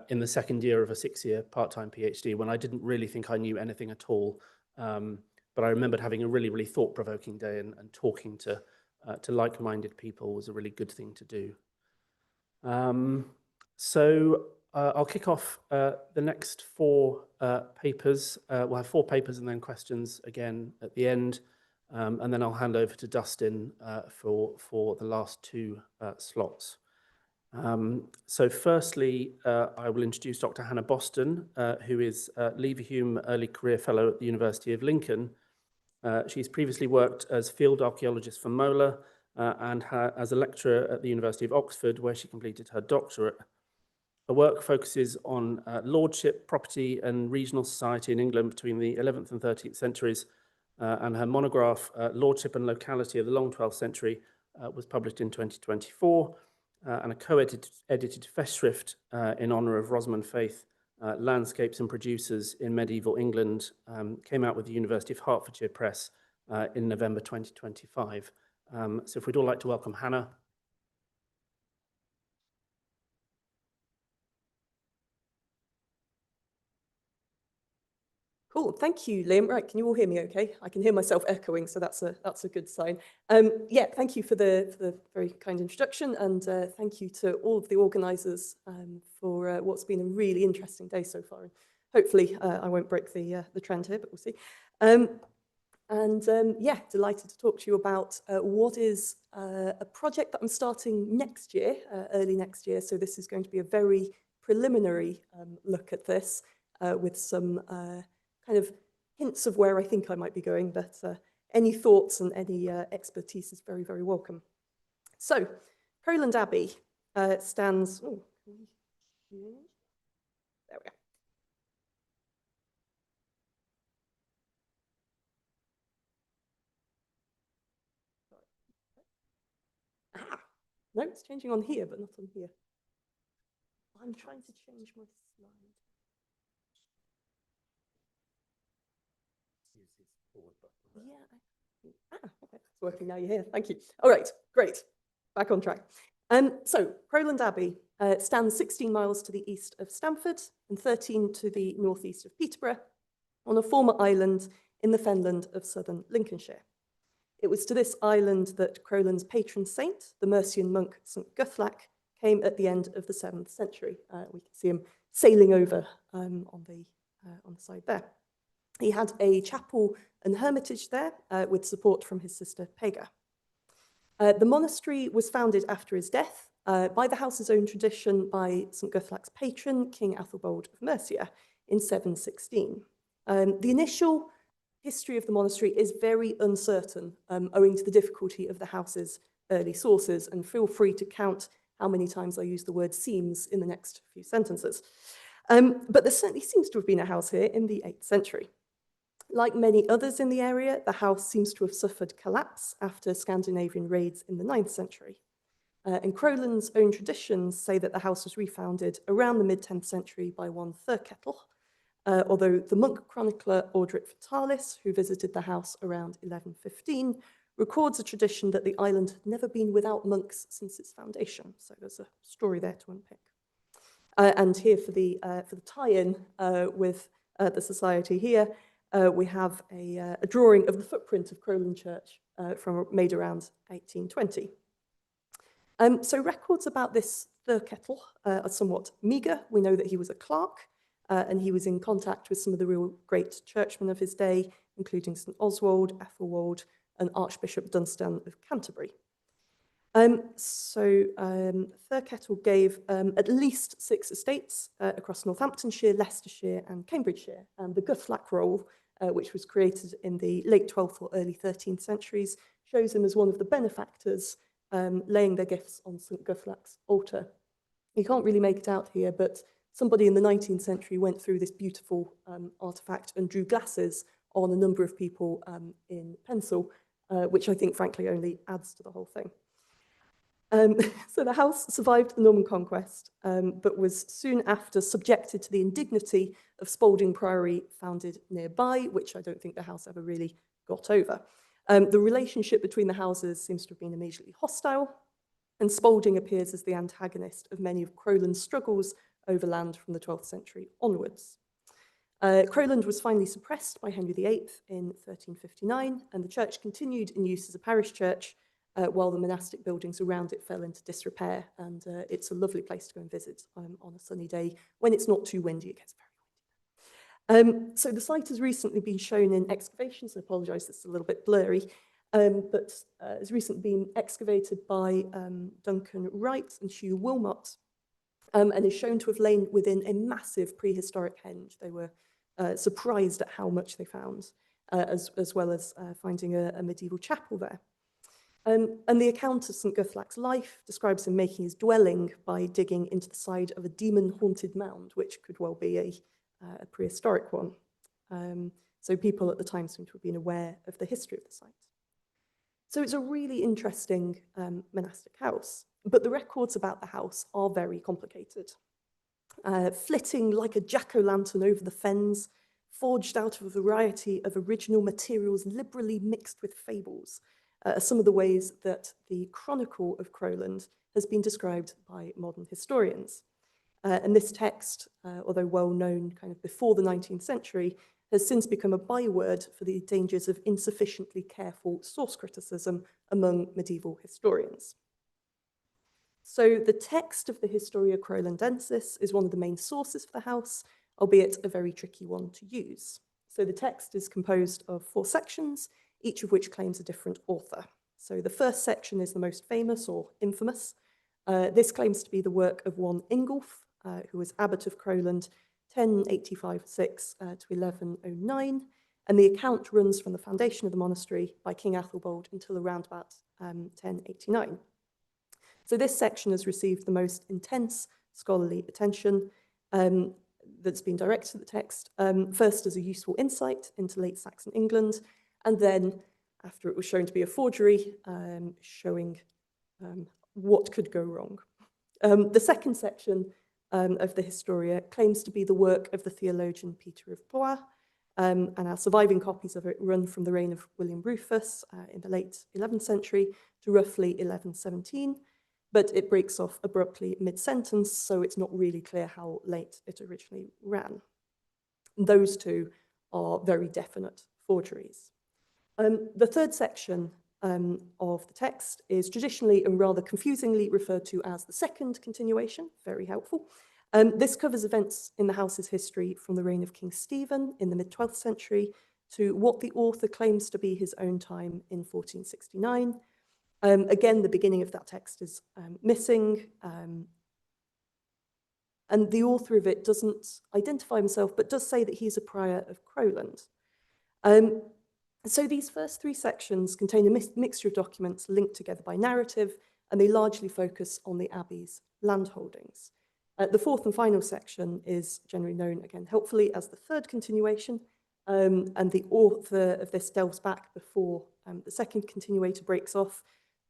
in the second year of a 6-year part-time PhD when I didn't really think I knew anything at all. But I remembered having a really, really thought-provoking day and talking to like-minded people was a really good thing to do. I'll kick off the next 4 papers. We'll have 4 papers and then questions again at the end. And then I'll hand over to Dustin for the last 2 slots. Firstly, I will introduce Dr. Hannah Boston, who is Leverhulme Early Career Fellow at the University of Lincoln. She's previously worked as field archaeologist for Mola and as a lecturer at the University of Oxford, where she completed her doctorate. Her work focuses on lordship, property and regional society in England between the 11th and 13th centuries, and her monograph, Lordship and Locality of the Long 12th Century, was published in 2024, and a co-edited festschrift in honour of Rosamund Faith, Landscapes and Producers in Medieval England, came out with the University of Hertfordshire Press in November 2025. So if we'd all like to welcome Hannah. Cool, thank you, Liam. Right, can you all hear me okay? I can hear myself echoing, so that's a good sign. Yeah, thank you for the very kind introduction, and thank you to all of the organisers for what's been a really interesting day so far. And hopefully, I won't break the trend here, but we'll see. Yeah, delighted to talk to you about what is a project that I'm starting next year, early next year. So this is going to be a very preliminary look at this with some kind of hints of where I think I might be going, but any thoughts and any expertise is very, very welcome. So, Crowland Abbey stands... Oh, there we go. Ah, no, it's changing on here, but not on here. I'm trying to change my slide. Yeah, okay, it's working now, you're here, thank you. All right, great, back on track. So, Crowland Abbey stands 16 miles to the east of Stamford and 13 to the northeast of Peterborough on a former island in the fenland of southern Lincolnshire. It was to this island that Crowland's patron saint, the Mercian monk St. Guthlac, came at the end of the 7th century. We can see him sailing over on the side there. He had a chapel and hermitage there with support from his sister Pega. The monastery was founded after his death by the house's own tradition by St. Guthlac's patron, King Athelbald of Mercia, in 716. The initial history of the monastery is very uncertain, owing to the difficulty of the house's early sources, and feel free to count how many times I use the word seems in the next few sentences. But there certainly seems to have been a house here in the 8th century. Like many others in the area, the house seems to have suffered collapse after Scandinavian raids in the 9th century. And Crowland's own traditions say that the house was refounded around the mid-10th century by one Thurkettle, although the monk chronicler Orderic Vitalis, who visited the house around 1115, records a tradition that the island had never been without monks since its foundation. So there's a story there to unpick. And here for the tie-in with the society here, we have a drawing of the footprint of Crowland Church made around 1820. So records about this Thurkettle are somewhat meagre. We know that he was a clerk and he was in contact with some of the real great churchmen of his day, including St. Oswald, Ethelwald, and Archbishop Dunstan of Canterbury. Thurkettle gave at least 6 estates across Northamptonshire, Leicestershire, and Cambridgeshire. And the Guthlac roll, which was created in the late 12th or early 13th centuries, shows him as one of the benefactors laying their gifts on St Guthlac's altar. You can't really make it out here, but somebody in the 19th century went through this beautiful artifact and drew glasses on a number of people in pencil, which I think, frankly, only adds to the whole thing. So the house survived the Norman conquest, but was soon after subjected to the indignity of Spalding Priory, founded nearby, which I don't think the house ever really got over. The relationship between the houses seems to have been immediately hostile, and Spalding appears as the antagonist of many of Crowland's struggles over land from the 12th century onwards. Crowland was finally suppressed by Henry VIII in 1359, and the church continued in use as a parish church while the monastic buildings around it fell into disrepair. And it's a lovely place to go and visit on a sunny day. When it's not too windy, it gets very windy. So the site has recently been shown in excavations. I apologise, it's a little bit blurry, but has recently been excavated by Duncan Wright and Hugh Wilmot, and is shown to have lain within a massive prehistoric henge. They were surprised at how much they found, as well as finding a medieval chapel there. And the account of St Guthlac's life describes him making his dwelling by digging into the side of a demon-haunted mound, which could well be a prehistoric one. So people at the time seem to have been aware of the history of the site. So it's a really interesting monastic house, but the records about the house are very complicated. Flitting like a jack-o'-lantern over the fens, forged out of a variety of original materials liberally mixed with fables, are some of the ways that the Chronicle of Crowland has been described by modern historians. And this text, although well known kind of before the 19th century, has since become a byword for the dangers of insufficiently careful source criticism among medieval historians. So the text of the Historia Crowlandensis is one of the main sources for the house, albeit a very tricky one to use. So the text is composed of 4 sections, each of which claims a different author. So the first section is the most famous or infamous. This claims to be the work of one Ingulf, who was abbot of Crowland, 1085-6 to 1109, and the account runs from the foundation of the monastery by King Athelbald until around about 1089. So this section has received the most intense scholarly attention that's been directed at the text, first as a useful insight into late Saxon England, and then, after it was shown to be a forgery, showing what could go wrong. The second section of the Historia claims to be the work of the theologian Peter of Blois, and our surviving copies of it run from the reign of William Rufus in the late 11th century to roughly 1117, but it breaks off abruptly mid-sentence, so it's not really clear how late it originally ran. And those two are very definite forgeries. The third section of the text is traditionally and rather confusingly referred to as the second continuation, very helpful. This covers events in the house's history from the reign of King Stephen in the mid-12th century to what the author claims to be his own time in 1469. Again, the beginning of that text is missing, and the author of it doesn't identify himself, but does say that he's a prior of Crowland. So these first 3 sections contain a mixture of documents linked together by narrative, and they largely focus on the abbey's landholdings. The fourth and final section is generally known, again, helpfully, as the third continuation, and the author of this delves back before the second continuator breaks off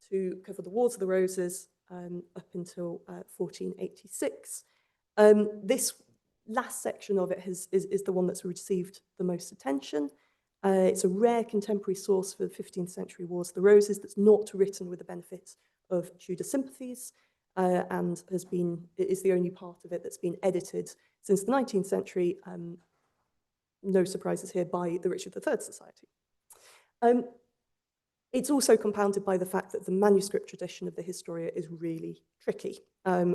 to cover the Wars of the Roses up until 1486. This last section of it is the one that's received the most attention. It's a rare contemporary source for the 15th century Wars of the Roses that's not written with the benefit of Tudor sympathies, and is the only part of it that's been edited since the 19th century, no surprises here, by the Richard III Society. It's also compounded by the fact that the manuscript tradition of the Historia is really tricky.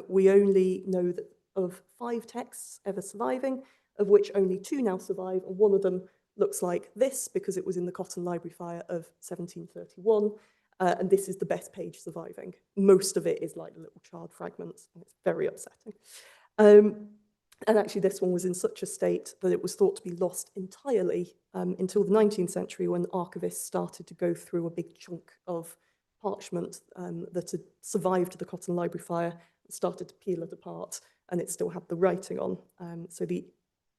We only know that of 5 texts ever surviving, of which only 2 now survive, and one of them looks like this because it was in the Cotton Library fire of 1731, and this is the best page surviving. Most of it is like little charred fragments, and it's very upsetting. And actually this one was in such a state that it was thought to be lost entirely until the 19th century, when archivists started to go through a big chunk of parchment that had survived the Cotton Library fire, started to peel it apart, and it still had the writing on. So the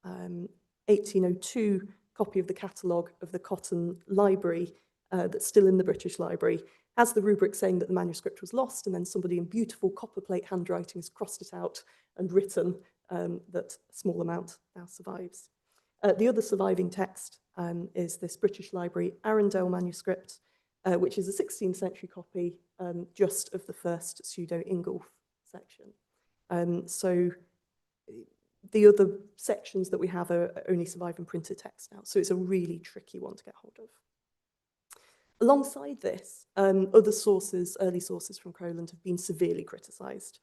1802 copy of the catalogue of the Cotton Library that's still in the British Library has the rubric saying that the manuscript was lost, and then somebody in beautiful copperplate handwriting has crossed it out and written that a small amount now survives. The other surviving text is this British Library Arundel manuscript, which is a 16th century copy just of the first pseudo-Ingolf section. So the other sections that we have are only survive in printed text now, so it's a really tricky one to get hold of. Alongside this, other sources, early sources from Crowland, have been severely criticised.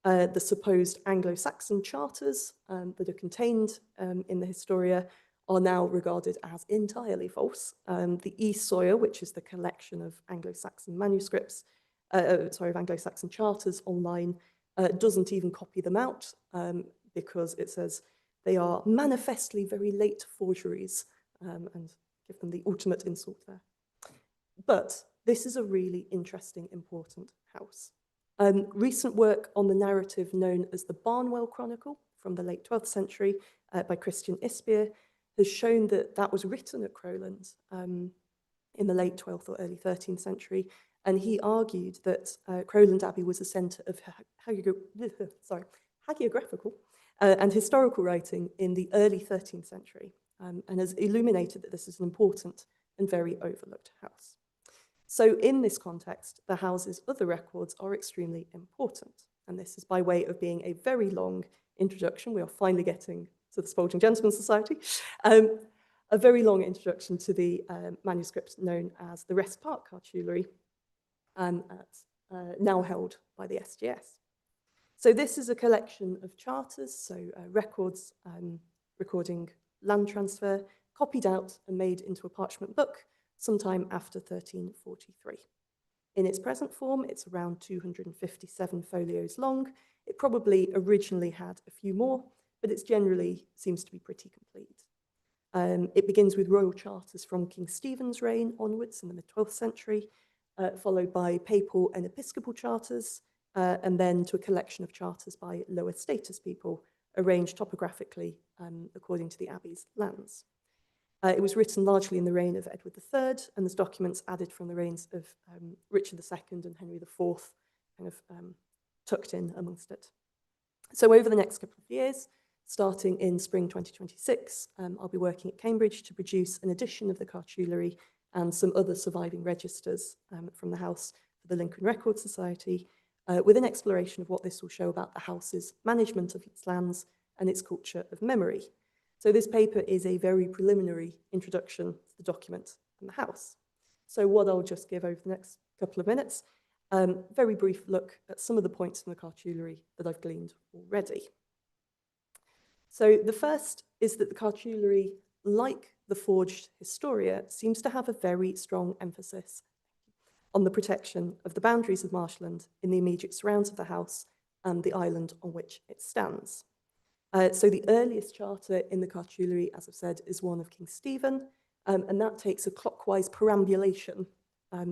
The supposed Anglo-Saxon charters that are contained in the Historia are now regarded as entirely false. The E-Soyer, which is the collection of Anglo-Saxon manuscripts, of Anglo-Saxon charters online, doesn't even copy them out because it says they are manifestly very late forgeries and give them the ultimate insult there. But this is a really interesting, important house. Recent work on the narrative known as the Barnwell Chronicle from the late 12th century by Christian Ispier has shown that that was written at Crowland in the late 12th or early 13th century, and he argued that Crowland Abbey was a centre of hagiographical and historical writing in the early 13th century, and has illuminated that this is an important and very overlooked house. So in this context, the house's other records are extremely important, and this is by way of being a very long introduction. We are finally getting to the Spalding Gentlemen's Society, a very long introduction to the manuscript known as the Rest Park Cartulary, now held by the SGS. So this is a collection of charters, so records recording land transfer, copied out and made into a parchment book sometime after 1343. In its present form, it's around 257 folios long. It probably originally had a few more, but it generally seems to be pretty complete. It begins with royal charters from King Stephen's reign onwards in the mid-12th century, followed by papal and episcopal charters, and then to a collection of charters by lower status people, arranged topographically according to the abbey's lands. It was written largely in the reign of Edward III, and there's documents added from the reigns of Richard II and Henry IV, kind of tucked in amongst it. So over the next couple of years, starting in spring 2026, I'll be working at Cambridge to produce an edition of the cartulary and some other surviving registers from the house for the Lincoln Record Society, with an exploration of what this will show about the house's management of its lands and its culture of memory. So this paper is a very preliminary introduction to the document and the house. So what I'll just give over the next couple of minutes, very brief look at some of the points in the cartulary that I've gleaned already. So the first is that the cartulary, like the forged Historia, seems to have a very strong emphasis on the protection of the boundaries of marshland in the immediate surrounds of the house and the island on which it stands. So the earliest charter in the cartulary, as I've said, is one of King Stephen, and that takes a clockwise perambulation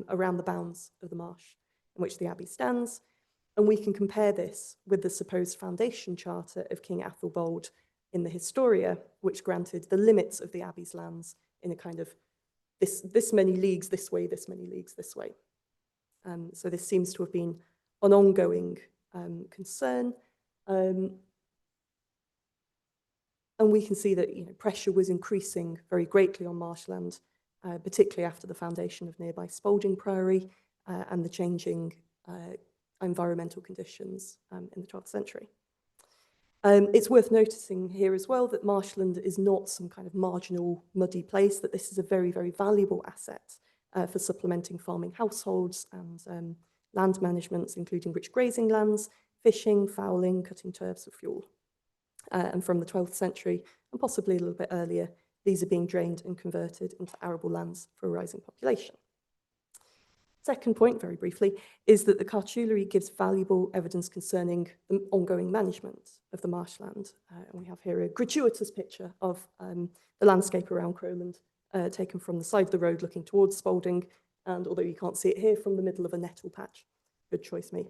around the bounds of the marsh in which the abbey stands. And we can compare this with the supposed foundation charter of King Athelbald in the Historia, which granted the limits of the abbey's lands in a kind of this many leagues this way, this many leagues this way. So this seems to have been an ongoing concern. And we can see that pressure was increasing very greatly on marshland, particularly after the foundation of nearby Spalding Priory and the changing environmental conditions in the 12th century. It's worth noticing here as well that marshland is not some kind of marginal, muddy place, that this is a very, very valuable asset for supplementing farming households and land managements, including rich grazing lands, fishing, fowling, cutting turfs for fuel. And from the 12th century, and possibly a little bit earlier, these are being drained and converted into arable lands for a rising population. Second point, very briefly, is that the cartulary gives valuable evidence concerning the ongoing management of the marshland. And we have here a gratuitous picture of the landscape around Crowland, taken from the side of the road looking towards Spalding, And although you can't see it here, from the middle of a nettle patch. Good choice, me.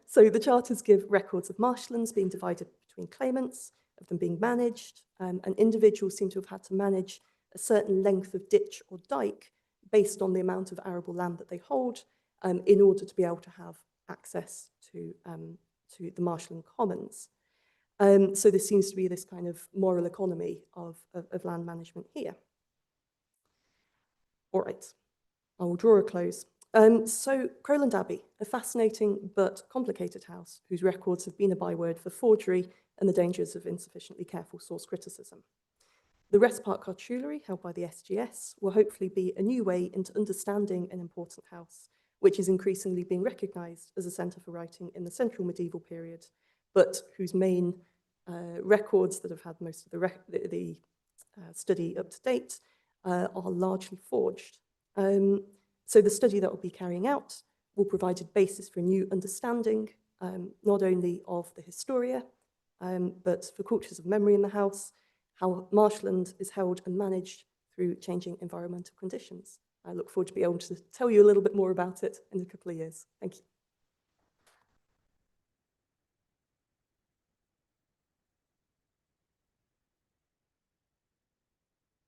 So the charters give records of marshlands being divided between claimants, of them being managed, and individuals seem to have had to manage a certain length of ditch or dike based on the amount of arable land that they hold in order to be able to have access to the marshland commons. So there seems to be this kind of moral economy of land management here. All right, I will draw a close. So Crowland Abbey, a fascinating but complicated house whose records have been a byword for forgery and the dangers of insufficiently careful source criticism. The Rest Park Cartulary, held by the SGS, will hopefully be a new way into understanding an important house, which is increasingly being recognised as a centre for writing in the central medieval period, but whose main records that have had most of the study up to date are largely forged. So the study that we'll be carrying out will provide a basis for a new understanding, not only of the historia, but for cultures of memory in the house, how marshland is held and managed through changing environmental conditions. I look forward to be able to tell you a little bit more about it in a couple of years. Thank you.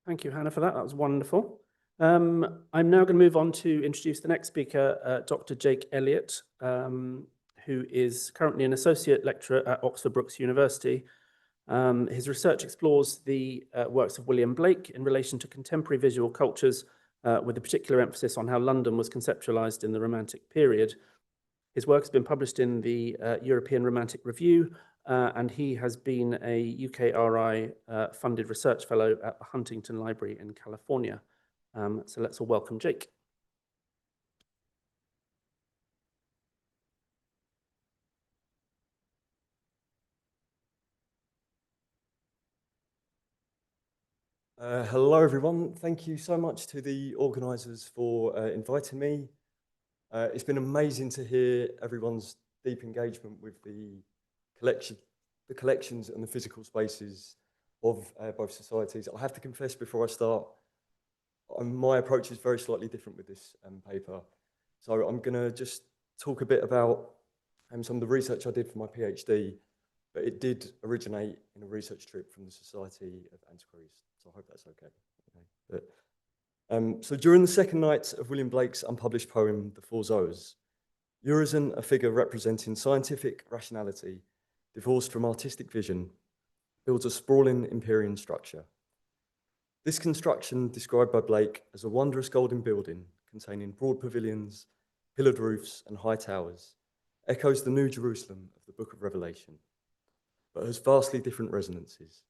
Thank you, Hannah, for that. That was wonderful. I'm now going to move on to introduce the next speaker, Dr. Jake Elliott, who is currently an associate lecturer at Oxford Brookes University. His research explores the works of William Blake in relation to contemporary visual cultures, with a particular emphasis on how London was conceptualized in the Romantic period. His work has been published in the European Romantic Review, and he has been a UKRI funded research fellow at the Huntington Library in California. So let's all welcome Jake. Hello, everyone. Thank you so much to the organisers for inviting me. It's been amazing to hear everyone's deep engagement with the collections and the physical spaces of both societies. I have to confess before I start, my approach is very slightly different with this paper. So I'm going to just talk a bit about some of the research I did for my PhD, but it did originate in a research trip from the Society of Antiquaries. So I hope that's okay. So during the second night of William Blake's unpublished poem, The Four Zoas, Urizen, a figure representing scientific rationality, divorced from artistic vision, builds a sprawling Empyrean structure. This construction, described by Blake as a wondrous golden building containing broad pavilions, pillared roofs, and high towers, echoes the New Jerusalem of the Book of Revelation, but has vastly different resonances.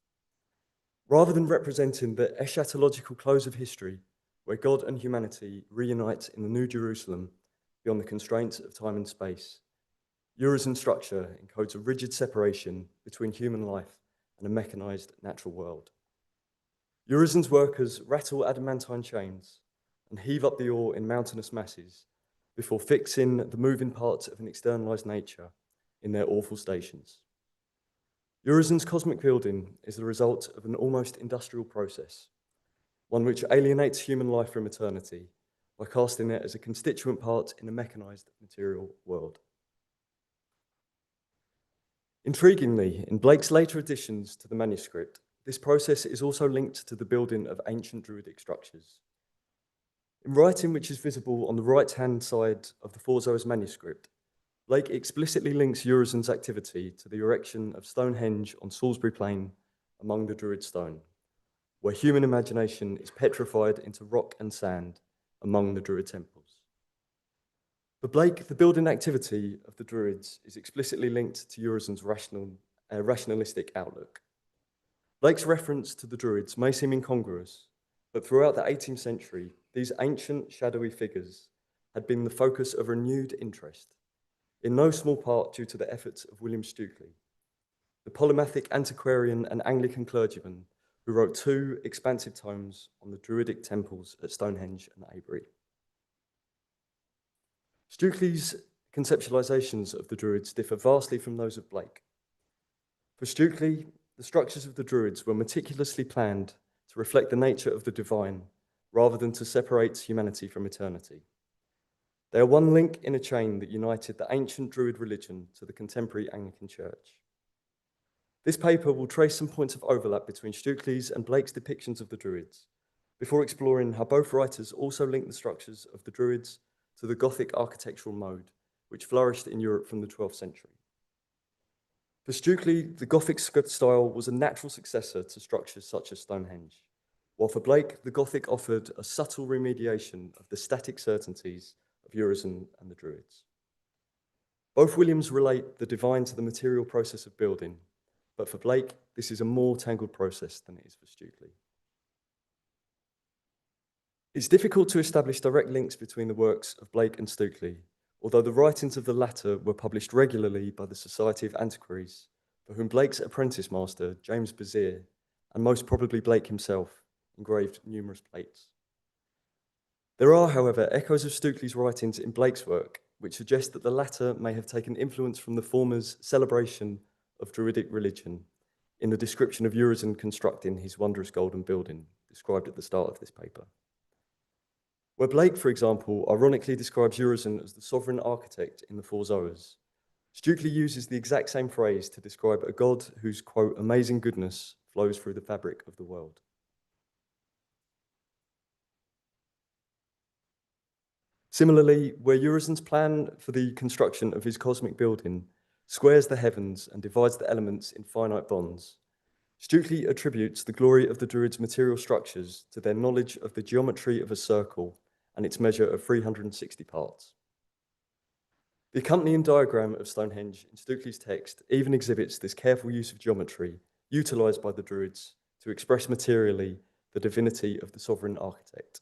Rather than representing the eschatological close of history, where God and humanity reunite in the New Jerusalem beyond the constraints of time and space, Urizen's structure encodes a rigid separation between human life and a mechanized natural world. Urizen's workers rattle adamantine chains and heave up the ore in mountainous masses before fixing the moving parts of an externalized nature in their awful stations. Urizen's cosmic building is the result of an almost industrial process, one which alienates human life from eternity by casting it as a constituent part in a mechanized material world. Intriguingly, in Blake's later additions to the manuscript, this process is also linked to the building of ancient Druidic structures. In writing which is visible on the right-hand side of the Four Zoas manuscript, Blake explicitly links Urizen's activity to the erection of Stonehenge on Salisbury Plain among the Druid stone, where human imagination is petrified into rock and sand among the Druid temples. For Blake, the building activity of the Druids is explicitly linked to Urizen's rationalistic outlook. Blake's reference to the Druids may seem incongruous, but throughout the 18th century, these ancient shadowy figures had been the focus of renewed interest, in no small part due to the efforts of William Stukely, the polymathic antiquarian and Anglican clergyman who wrote 2 expansive tomes on the Druidic temples at Stonehenge and Avebury. Stukely's conceptualizations of the Druids differ vastly from those of Blake. For Stukely, the structures of the Druids were meticulously planned to reflect the nature of the divine rather than to separate humanity from eternity. They are one link in a chain that united the ancient Druid religion to the contemporary Anglican Church. This paper will trace some points of overlap between Stukely's and Blake's depictions of the Druids, before exploring how both writers also link the structures of the Druids to the Gothic architectural mode, which flourished in Europe from the 12th century. For Stukely, the Gothic style was a natural successor to structures such as Stonehenge, while for Blake, the Gothic offered a subtle remediation of the static certainties of Urizen and the Druids. Both Williams relate the divine to the material process of building, but for Blake, this is a more tangled process than it is for Stukely. It's difficult to establish direct links between the works of Blake and Stukely, although the writings of the latter were published regularly by the Society of Antiquaries, for whom Blake's apprentice master, James Bezier, and most probably Blake himself, engraved numerous plates. There are, however, echoes of Stukely's writings in Blake's work, which suggest that the latter may have taken influence from the former's celebration of Druidic religion in the description of Urizen constructing his wondrous golden building, described at the start of this paper. Where Blake, for example, ironically describes Urizen as the sovereign architect in the Four Zoas, Stukely uses the exact same phrase to describe a god whose, quote, amazing goodness flows through the fabric of the world. Similarly, where Urizen's plan for the construction of his cosmic building squares the heavens and divides the elements in finite bonds, Stukely attributes the glory of the Druids' material structures to their knowledge of the geometry of a circle and its measure of 360 parts. The accompanying diagram of Stonehenge in Stukely's text even exhibits this careful use of geometry utilised by the Druids to express materially the divinity of the sovereign architect.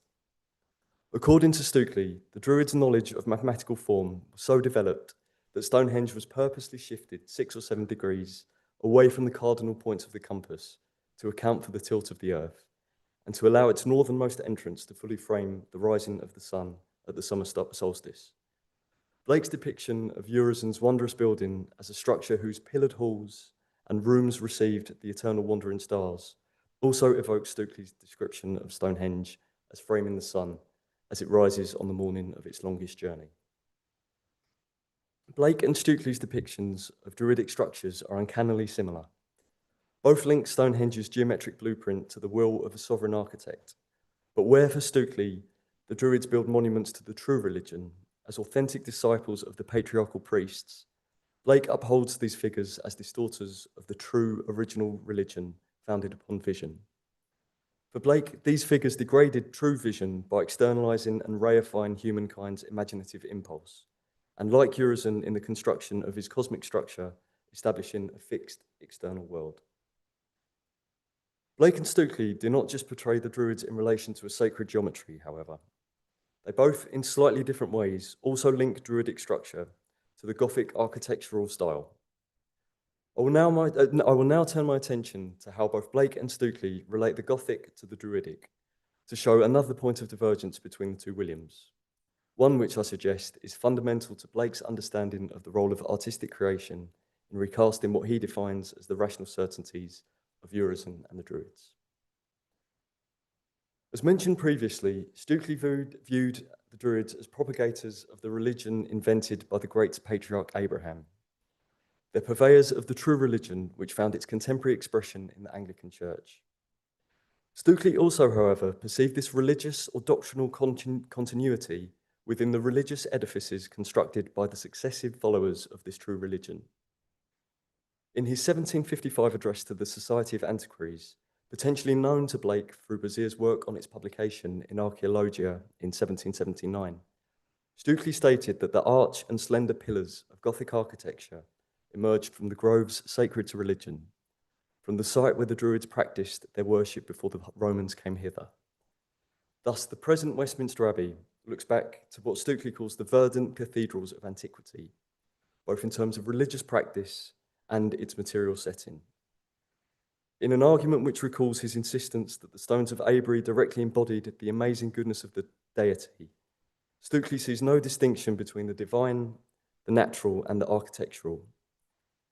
According to Stukely, the Druids' knowledge of mathematical form was so developed that Stonehenge was purposely shifted 6 or 7 degrees away from the cardinal points of the compass to account for the tilt of the earth, and to allow its northernmost entrance to fully frame the rising of the sun at the summer solstice. Blake's depiction of Urizen's wondrous building as a structure whose pillared halls and rooms received the eternal wandering stars also evokes Stukely's description of Stonehenge as framing the sun as it rises on the morning of its longest journey. Blake and Stukely's depictions of Druidic structures are uncannily similar. Both link Stonehenge's geometric blueprint to the will of a sovereign architect, but where for Stukely, the Druids build monuments to the true religion as authentic disciples of the patriarchal priests, Blake upholds these figures as distorters of the true original religion founded upon vision. For Blake, these figures degraded true vision by externalizing and reifying humankind's imaginative impulse, and like Urizen in the construction of his cosmic structure, establishing a fixed external world. Blake and Stukely do not just portray the Druids in relation to a sacred geometry, however. They both, in slightly different ways, also link Druidic structure to the Gothic architectural style. I will now turn my attention to how both Blake and Stukely relate the Gothic to the Druidic, to show another point of divergence between the two Williams, one which I suggest is fundamental to Blake's understanding of the role of artistic creation in recasting what he defines as the rational certainties of Urizen and the Druids. As mentioned previously, Stukely viewed the Druids as propagators of the religion invented by the great patriarch Abraham. They're purveyors of the true religion which found its contemporary expression in the Anglican Church. Stukely also, however, perceived this religious or doctrinal continuity within the religious edifices constructed by the successive followers of this true religion. In his 1755 address to the Society of Antiquaries, potentially known to Blake through Bezier's work on its publication in Archaeologia in 1779, Stukely stated that the arch and slender pillars of Gothic architecture emerged from the groves sacred to religion, from the site where the Druids practiced their worship before the Romans came hither. Thus, the present Westminster Abbey looks back to what Stukely calls the verdant cathedrals of antiquity, both in terms of religious practice and its material setting. In an argument which recalls his insistence that the stones of Avebury directly embodied the amazing goodness of the deity, Stukely sees no distinction between the divine, the natural, and the architectural.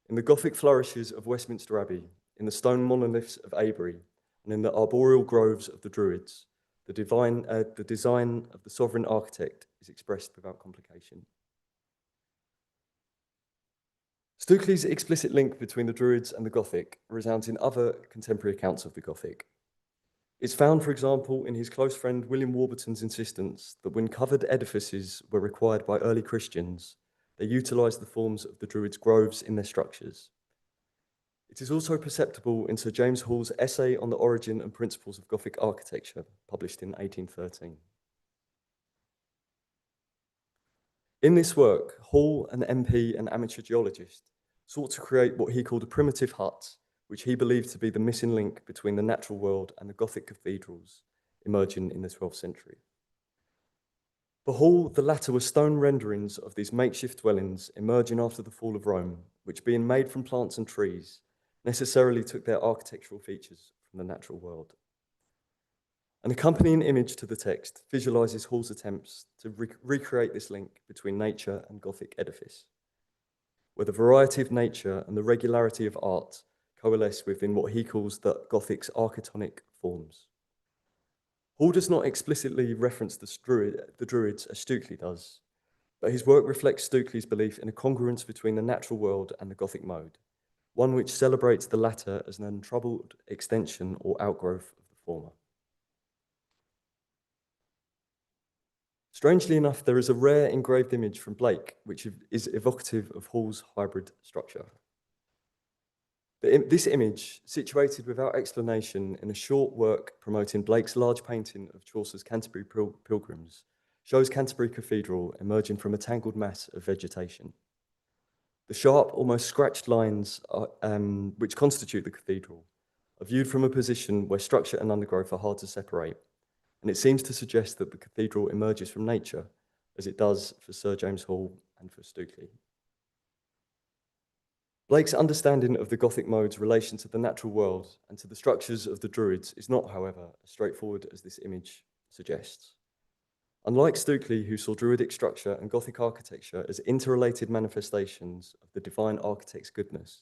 In the Gothic flourishes of Westminster Abbey, in the stone monoliths of Avebury, and in the arboreal groves of the Druids, the design of the sovereign architect is expressed without complication. Stukely's explicit link between the Druids and the Gothic resounds in other contemporary accounts of the Gothic. It's found, for example, in his close friend William Warburton's insistence that when covered edifices were required by early Christians, they utilised the forms of the Druids' groves in their structures. It is also perceptible in Sir James Hall's essay on the origin and principles of Gothic architecture, published in 1813. In this work, Hall, an MP and amateur geologist, sought to create what he called a primitive hut, which he believed to be the missing link between the natural world and the Gothic cathedrals emerging in the 12th century. For Hall, the latter were stone renderings of these makeshift dwellings emerging after the fall of Rome, which, being made from plants and trees, necessarily took their architectural features from the natural world. An accompanying image to the text visualises Hall's attempts to recreate this link between nature and Gothic edifice, where the variety of nature and the regularity of art coalesce within what he calls the Gothic's architectonic forms. Hall does not explicitly reference the Druids as Stukely does, but his work reflects Stukely's belief in a congruence between the natural world and the Gothic mode, one which celebrates the latter as an untroubled extension or outgrowth of the former. Strangely enough, there is a rare engraved image from Blake, which is evocative of Hall's hybrid structure. This image, situated without explanation in a short work promoting Blake's large painting of Chaucer's Canterbury Pilgrims, shows Canterbury Cathedral emerging from a tangled mass of vegetation. The sharp, almost scratched lines which constitute the cathedral are viewed from a position where structure and undergrowth are hard to separate, and it seems to suggest that the cathedral emerges from nature, as it does for Sir James Hall and for Stukely. Blake's understanding of the Gothic mode's relation to the natural world and to the structures of the Druids is not, however, as straightforward as this image suggests. Unlike Stukely, who saw Druidic structure and Gothic architecture as interrelated manifestations of the divine architect's goodness,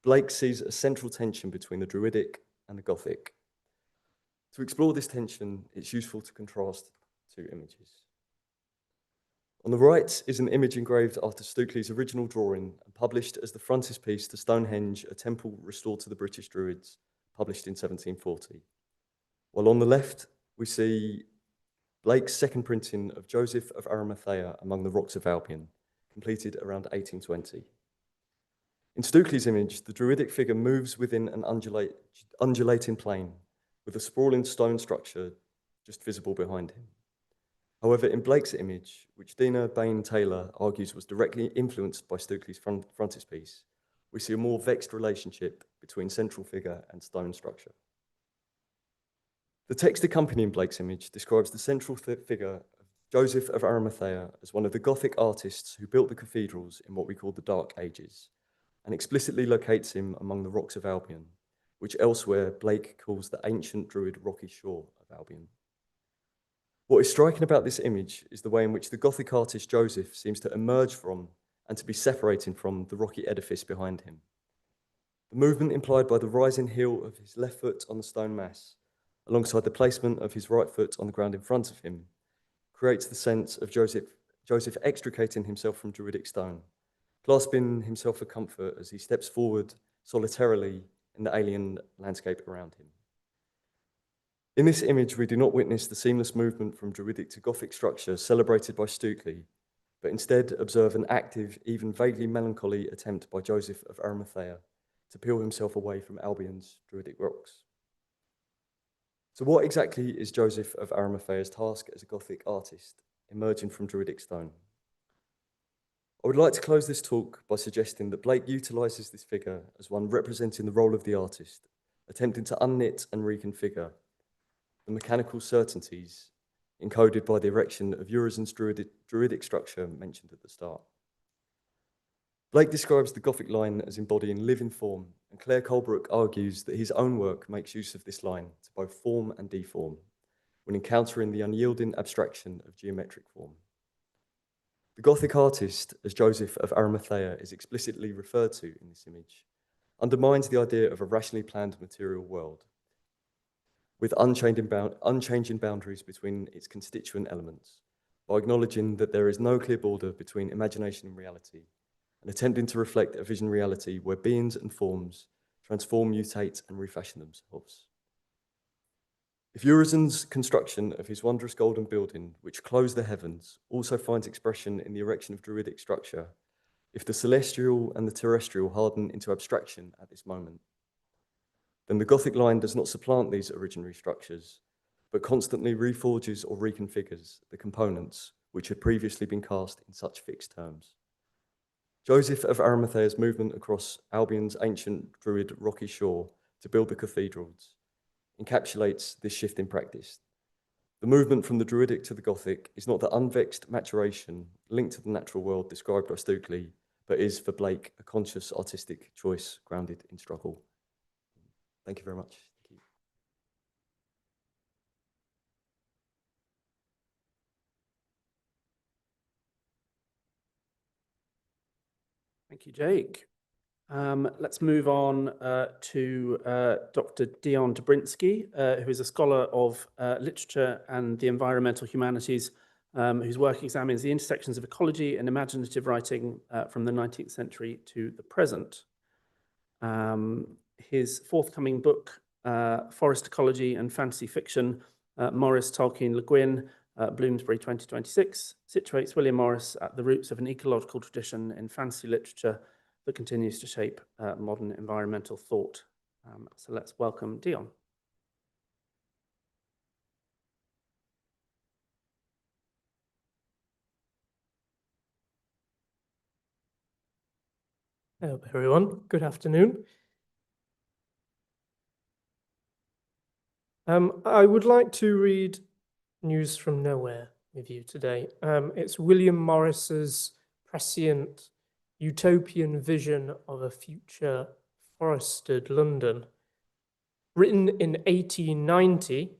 Blake sees a central tension between the Druidic and the Gothic. To explore this tension, it's useful to contrast two images. On the right is an image engraved after Stukely's original drawing and published as the frontispiece to Stonehenge, a temple restored to the British Druids, published in 1740. While on the left, we see Blake's second printing of Joseph of Arimathea among the rocks of Albion, completed around 1820. In Stukely's image, the Druidic figure moves within an undulating plain, with a sprawling stone structure just visible behind him. However, in Blake's image, which Dina Bain-Taylor argues was directly influenced by Stukely's frontispiece, we see a more vexed relationship between central figure and stone structure. The text accompanying Blake's image describes the central figure of Joseph of Arimathea as one of the Gothic artists who built the cathedrals in what we call the Dark Ages, and explicitly locates him among the rocks of Albion, which elsewhere Blake calls the ancient Druid rocky shore of Albion. What is striking about this image is the way in which the Gothic artist Joseph seems to emerge from and to be separating from the rocky edifice behind him. The movement implied by the rising heel of his left foot on the stone mass, alongside the placement of his right foot on the ground in front of him, creates the sense of Joseph extricating himself from Druidic stone, clasping himself for comfort as he steps forward solitarily in the alien landscape around him. In this image, we do not witness the seamless movement from Druidic to Gothic structure celebrated by Stukely, but instead observe an active, even vaguely melancholy attempt by Joseph of Arimathea to peel himself away from Albion's Druidic rocks. So what exactly is Joseph of Arimathea's task as a Gothic artist, emerging from Druidic stone? I would like to close this talk by suggesting that Blake utilises this figure as one representing the role of the artist, attempting to unknit and reconfigure the mechanical certainties encoded by the erection of Urizen's Druidic structure mentioned at the start. Blake describes the Gothic line as embodying living form, and Claire Colebrook argues that his own work makes use of this line to both form and deform, when encountering the unyielding abstraction of geometric form. The Gothic artist, as Joseph of Arimathea is explicitly referred to in this image, undermines the idea of a rationally planned material world. with unchanging boundaries between its constituent elements, by acknowledging that there is no clear border between imagination and reality, and attempting to reflect a vision reality where beings and forms transform, mutate, and refashion themselves. If Urizen's construction of his wondrous golden building, which closed the heavens, also finds expression in the erection of druidic structure, if the celestial and the terrestrial harden into abstraction at this moment, then the Gothic line does not supplant these originary structures, but constantly reforges or reconfigures the components which had previously been cast in such fixed terms. Joseph of Arimathea's movement across Albion's ancient Druid rocky shore to build the cathedrals encapsulates this shift in practice. The movement from the Druidic to the Gothic is not the unvexed maturation linked to the natural world described by Stukely, but is, for Blake, a conscious artistic choice grounded in struggle. Thank you very much. Thank you. Thank you, Jake. Let's move on to Dr. Dion Dobrinsky, who is a scholar of literature and the environmental humanities, whose work examines the intersections of ecology and imaginative writing from the 19th century to the present. His forthcoming book, Forest Ecology and Fantasy Fiction, Morris, Tolkien, Le Guin, Bloomsbury 2026, situates William Morris at the roots of an ecological tradition in fantasy literature that continues to shape modern environmental thought. So let's welcome Dion. Hello, everyone. Good afternoon. I would like to read News from Nowhere with you today. It's William Morris's prescient utopian vision of a future forested London. Written in 1890,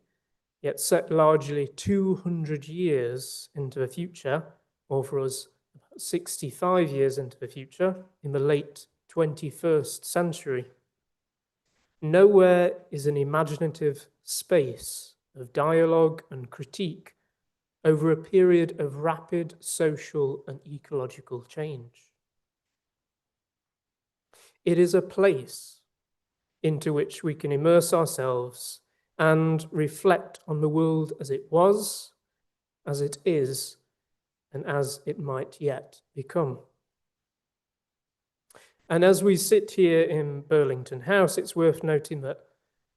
yet set largely 200 years into the future, or for us, 65 years into the future, in the late 21st century. Nowhere is an imaginative space of dialogue and critique over a period of rapid social and ecological change. It is a place into which we can immerse ourselves and reflect on the world as it was, as it is, and as it might yet become. And as we sit here in Burlington House, it's worth noting that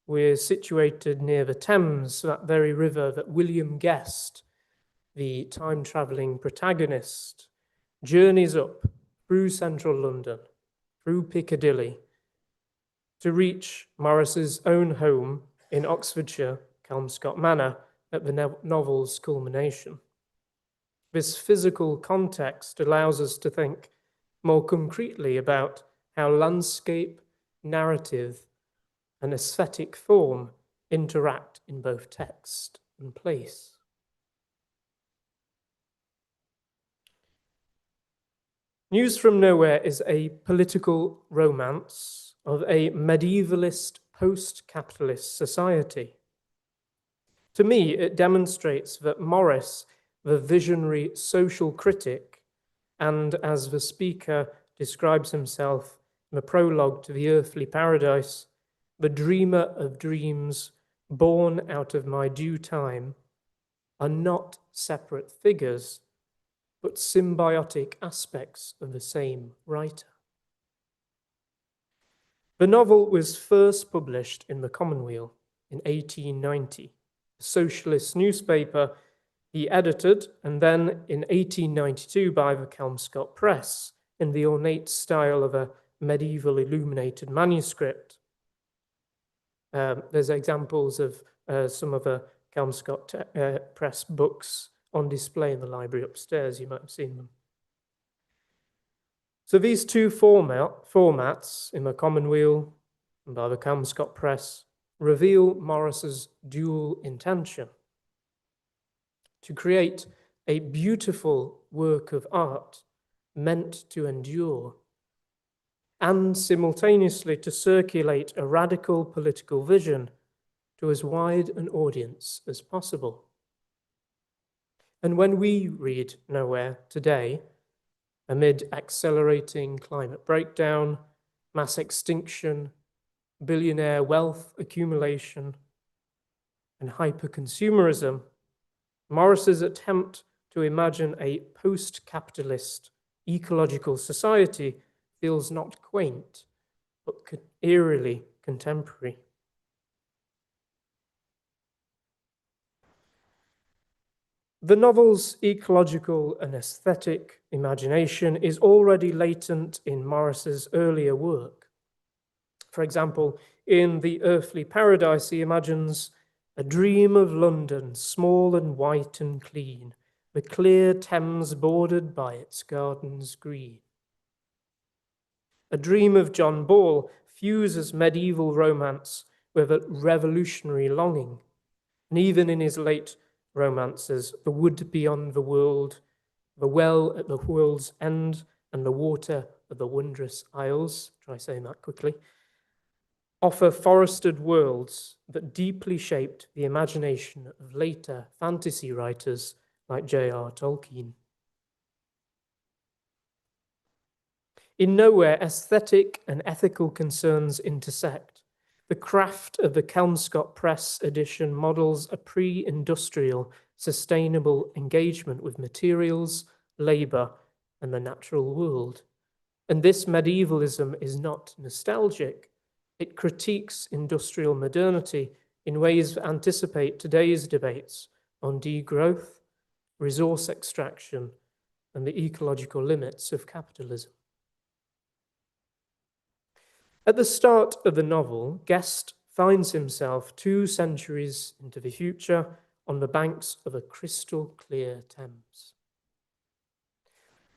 we're situated near the Thames, that very river that William Guest, the time-travelling protagonist, journeys up through central London, through Piccadilly, to reach Morris's own home in Oxfordshire, Kelmscott Manor, at the novel's culmination. This physical context allows us to think more concretely about how landscape, narrative, and aesthetic form interact in both text and place. News from Nowhere is a political romance of a medievalist post-capitalist society. To me, it demonstrates that Morris, the visionary social critic, and as the speaker describes himself in the prologue to The Earthly Paradise, the dreamer of dreams born out of my due time, are not separate figures, but symbiotic aspects of the same writer. The novel was first published in the Commonweal in 1890, a socialist newspaper he edited, and then in 1892 by the Kelmscott Press in the ornate style of a medieval illuminated manuscript. There's examples of some of the Kelmscott Press books on display in the library upstairs. You might have seen them. So these two formats in the Commonweal and by the Kelmscott Press reveal Morris's dual intention: to create a beautiful work of art meant to endure, and simultaneously to circulate a radical political vision to as wide an audience as possible. And when we read Nowhere today, amid accelerating climate breakdown, mass extinction, billionaire wealth accumulation, and hyper-consumerism, Morris's attempt to imagine a post-capitalist ecological society feels not quaint, but eerily contemporary. The novel's ecological and aesthetic imagination is already latent in Morris's earlier work. For example, in The Earthly Paradise, he imagines a dream of London, small and white and clean, the clear Thames bordered by its gardens green. A dream of John Ball fuses medieval romance with a revolutionary longing, and even in his late romances, The Wood Beyond the World, The Well at the World's End, and The Water of the Wondrous Isles, try saying that quickly, offer forested worlds that deeply shaped the imagination of later fantasy writers like J.R. Tolkien. In Nowhere, aesthetic and ethical concerns intersect. The craft of the Kelmscott Press edition models a pre-industrial, sustainable engagement with materials, labour, and the natural world. And this medievalism is not nostalgic. It critiques industrial modernity in ways that anticipate today's debates on degrowth, resource extraction, and the ecological limits of capitalism. At the start of the novel, Guest finds himself 2 centuries into the future on the banks of a crystal clear Thames.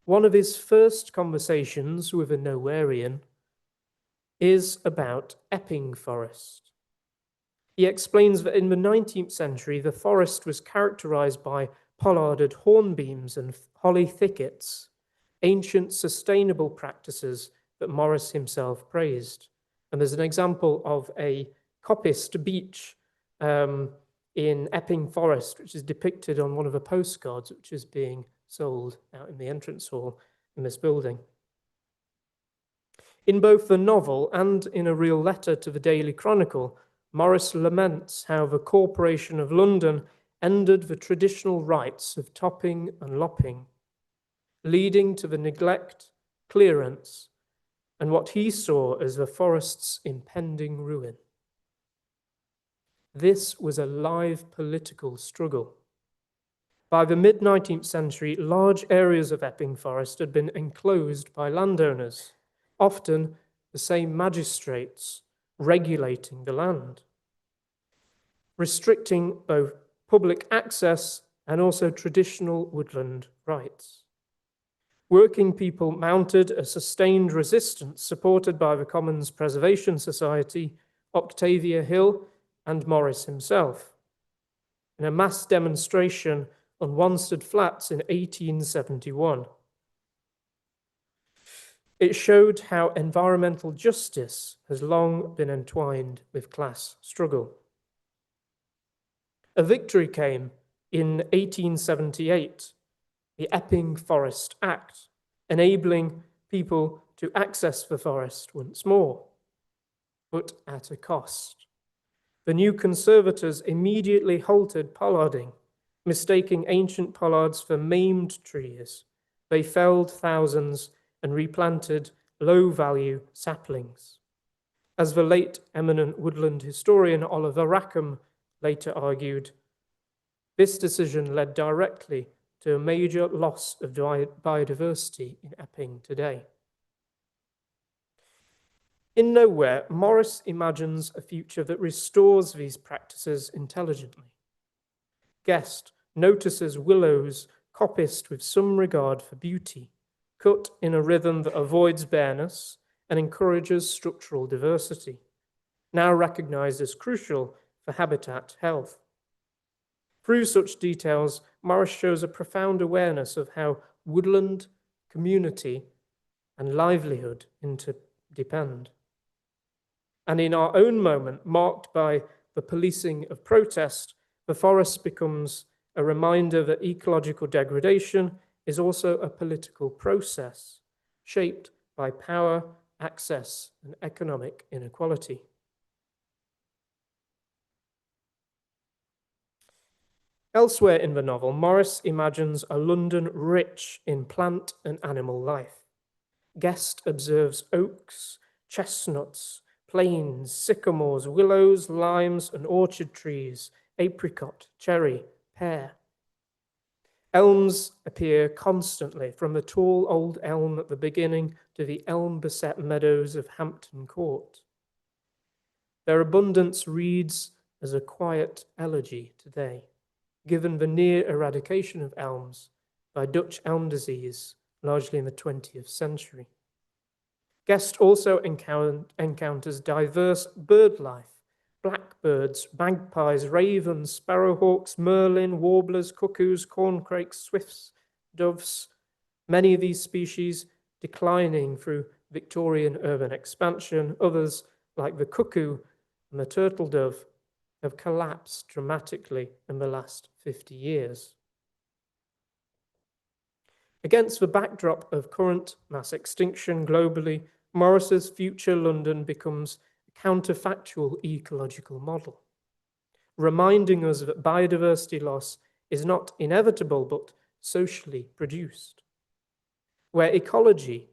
One of his first conversations with a Nowherean is about Epping Forest. He explains that in the 19th century, the forest was characterized by pollarded hornbeams and holly thickets, ancient sustainable practices that Morris himself praised. And there's an example of a coppice beech in Epping Forest, which is depicted on one of the postcards, which is being sold out in the entrance hall in this building. In both the novel and in a real letter to the Daily Chronicle, Morris laments how the Corporation of London ended the traditional rites of topping and lopping, leading to the neglect, clearance, and what he saw as the forest's impending ruin. This was a live political struggle. By the mid-19th century, large areas of Epping Forest had been enclosed by landowners, often the same magistrates regulating the land, restricting both public access and also traditional woodland rights. Working people mounted a sustained resistance supported by the Commons Preservation Society, Octavia Hill, and Morris himself, in a mass demonstration on Wanstead Flats in 1871. It showed how environmental justice has long been entwined with class struggle. A victory came in 1878, the Epping Forest Act, enabling people to access the forest once more, but at a cost. The new conservators immediately halted pollarding, mistaking ancient pollards for maimed trees. They felled thousands and replanted low-value saplings. As the late eminent woodland historian Oliver Rackham later argued, this decision led directly to a major loss of biodiversity in Epping today. In Nowhere, Morris imagines a future that restores these practices intelligently. Guest notices willows coppiced with some regard for beauty, cut in a rhythm that avoids bareness and encourages structural diversity, now recognized as crucial for habitat health. Through such details, Morris shows a profound awareness of how woodland, community, and livelihood interdepend. And in our own moment, marked by the policing of protest, the forest becomes a reminder that ecological degradation is also a political process shaped by power, access, and economic inequality. Elsewhere in the novel, Morris imagines a London rich in plant and animal life. Guest observes oaks, chestnuts, planes, sycamores, willows, limes, and orchard trees, apricot, cherry, pear. Elms appear constantly, from the tall old elm at the beginning to the elm-beset meadows of Hampton Court. Their abundance reads as a quiet elegy today, given the near eradication of elms by Dutch elm disease, largely in the 20th century. Guest also encounters diverse bird life, blackbirds, magpies, ravens, sparrowhawks, merlin, warblers, cuckoos, corncrakes, swifts, doves, many of these species declining through Victorian urban expansion. Others, like the cuckoo and the turtle dove, have collapsed dramatically in the last 50 years. Against the backdrop of current mass extinction globally, Morris's future London becomes a counterfactual ecological model, reminding us that biodiversity loss is not inevitable but socially produced. Where ecology,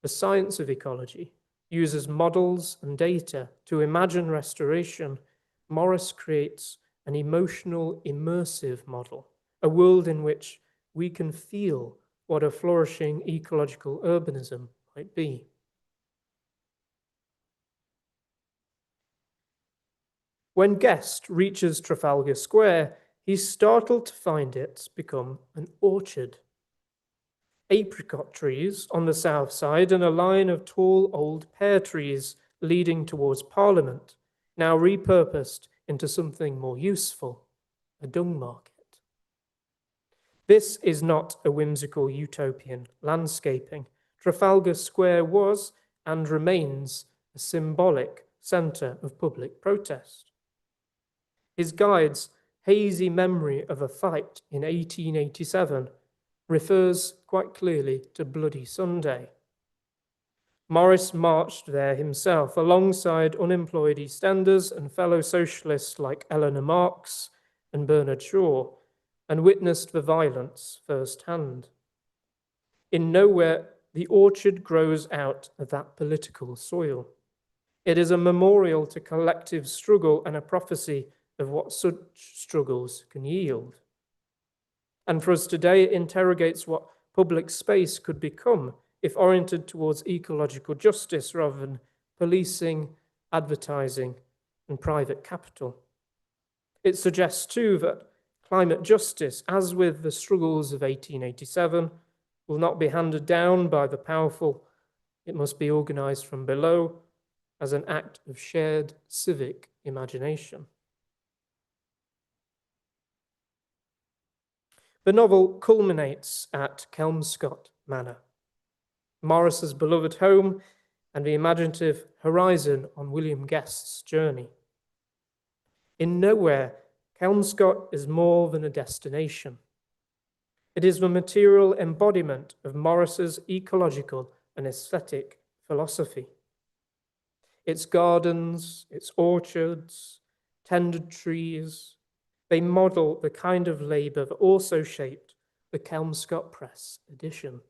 the science of ecology, uses models and data to imagine restoration, Morris creates an emotional, immersive model, a world in which we can feel what a flourishing ecological urbanism might be. When Guest reaches Trafalgar Square, he's startled to find it's become an orchard. Apricot trees on the south side and a line of tall old pear trees leading towards Parliament, now repurposed into something more useful, a dung market. This is not a whimsical utopian landscaping. Trafalgar Square was and remains a symbolic centre of public protest. His guide's hazy memory of a fight in 1887 refers quite clearly to Bloody Sunday. Morris marched there himself alongside unemployed EastEnders and fellow socialists like Eleanor Marx and Bernard Shaw, and witnessed the violence firsthand. In Nowhere, the orchard grows out of that political soil. It is a memorial to collective struggle and a prophecy of what such struggles can yield. And for us today, it interrogates what public space could become if oriented towards ecological justice rather than policing, advertising, and private capital. It suggests too that climate justice, as with the struggles of 1887, will not be handed down by the powerful. It must be organised from below as an act of shared civic imagination. The novel culminates at Kelmscott Manor, Morris's beloved home and the imaginative horizon on William Guest's journey. In Nowhere, Kelmscott is more than a destination. It is the material embodiment of Morris's ecological and aesthetic philosophy. Its gardens, its orchards, tended trees, they model the kind of labour that also shaped the Kelmscott Press edition.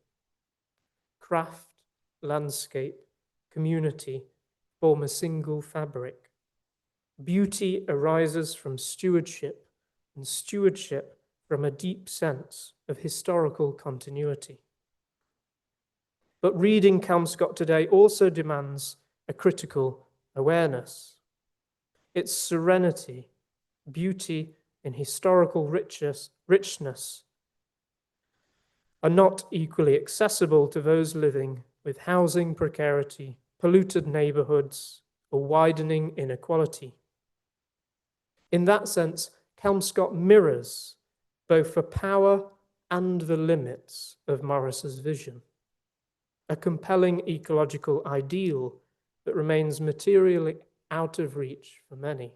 Craft, landscape, community form a single fabric. Beauty arises from stewardship, and stewardship from a deep sense of historical continuity. But reading Kelmscott today also demands a critical awareness. Its serenity, beauty, and historical richness are not equally accessible to those living with housing precarity, polluted neighbourhoods, or widening inequality. In that sense, Kelmscott mirrors both the power and the limits of Morris's vision, a compelling ecological ideal that remains materially out of reach for many.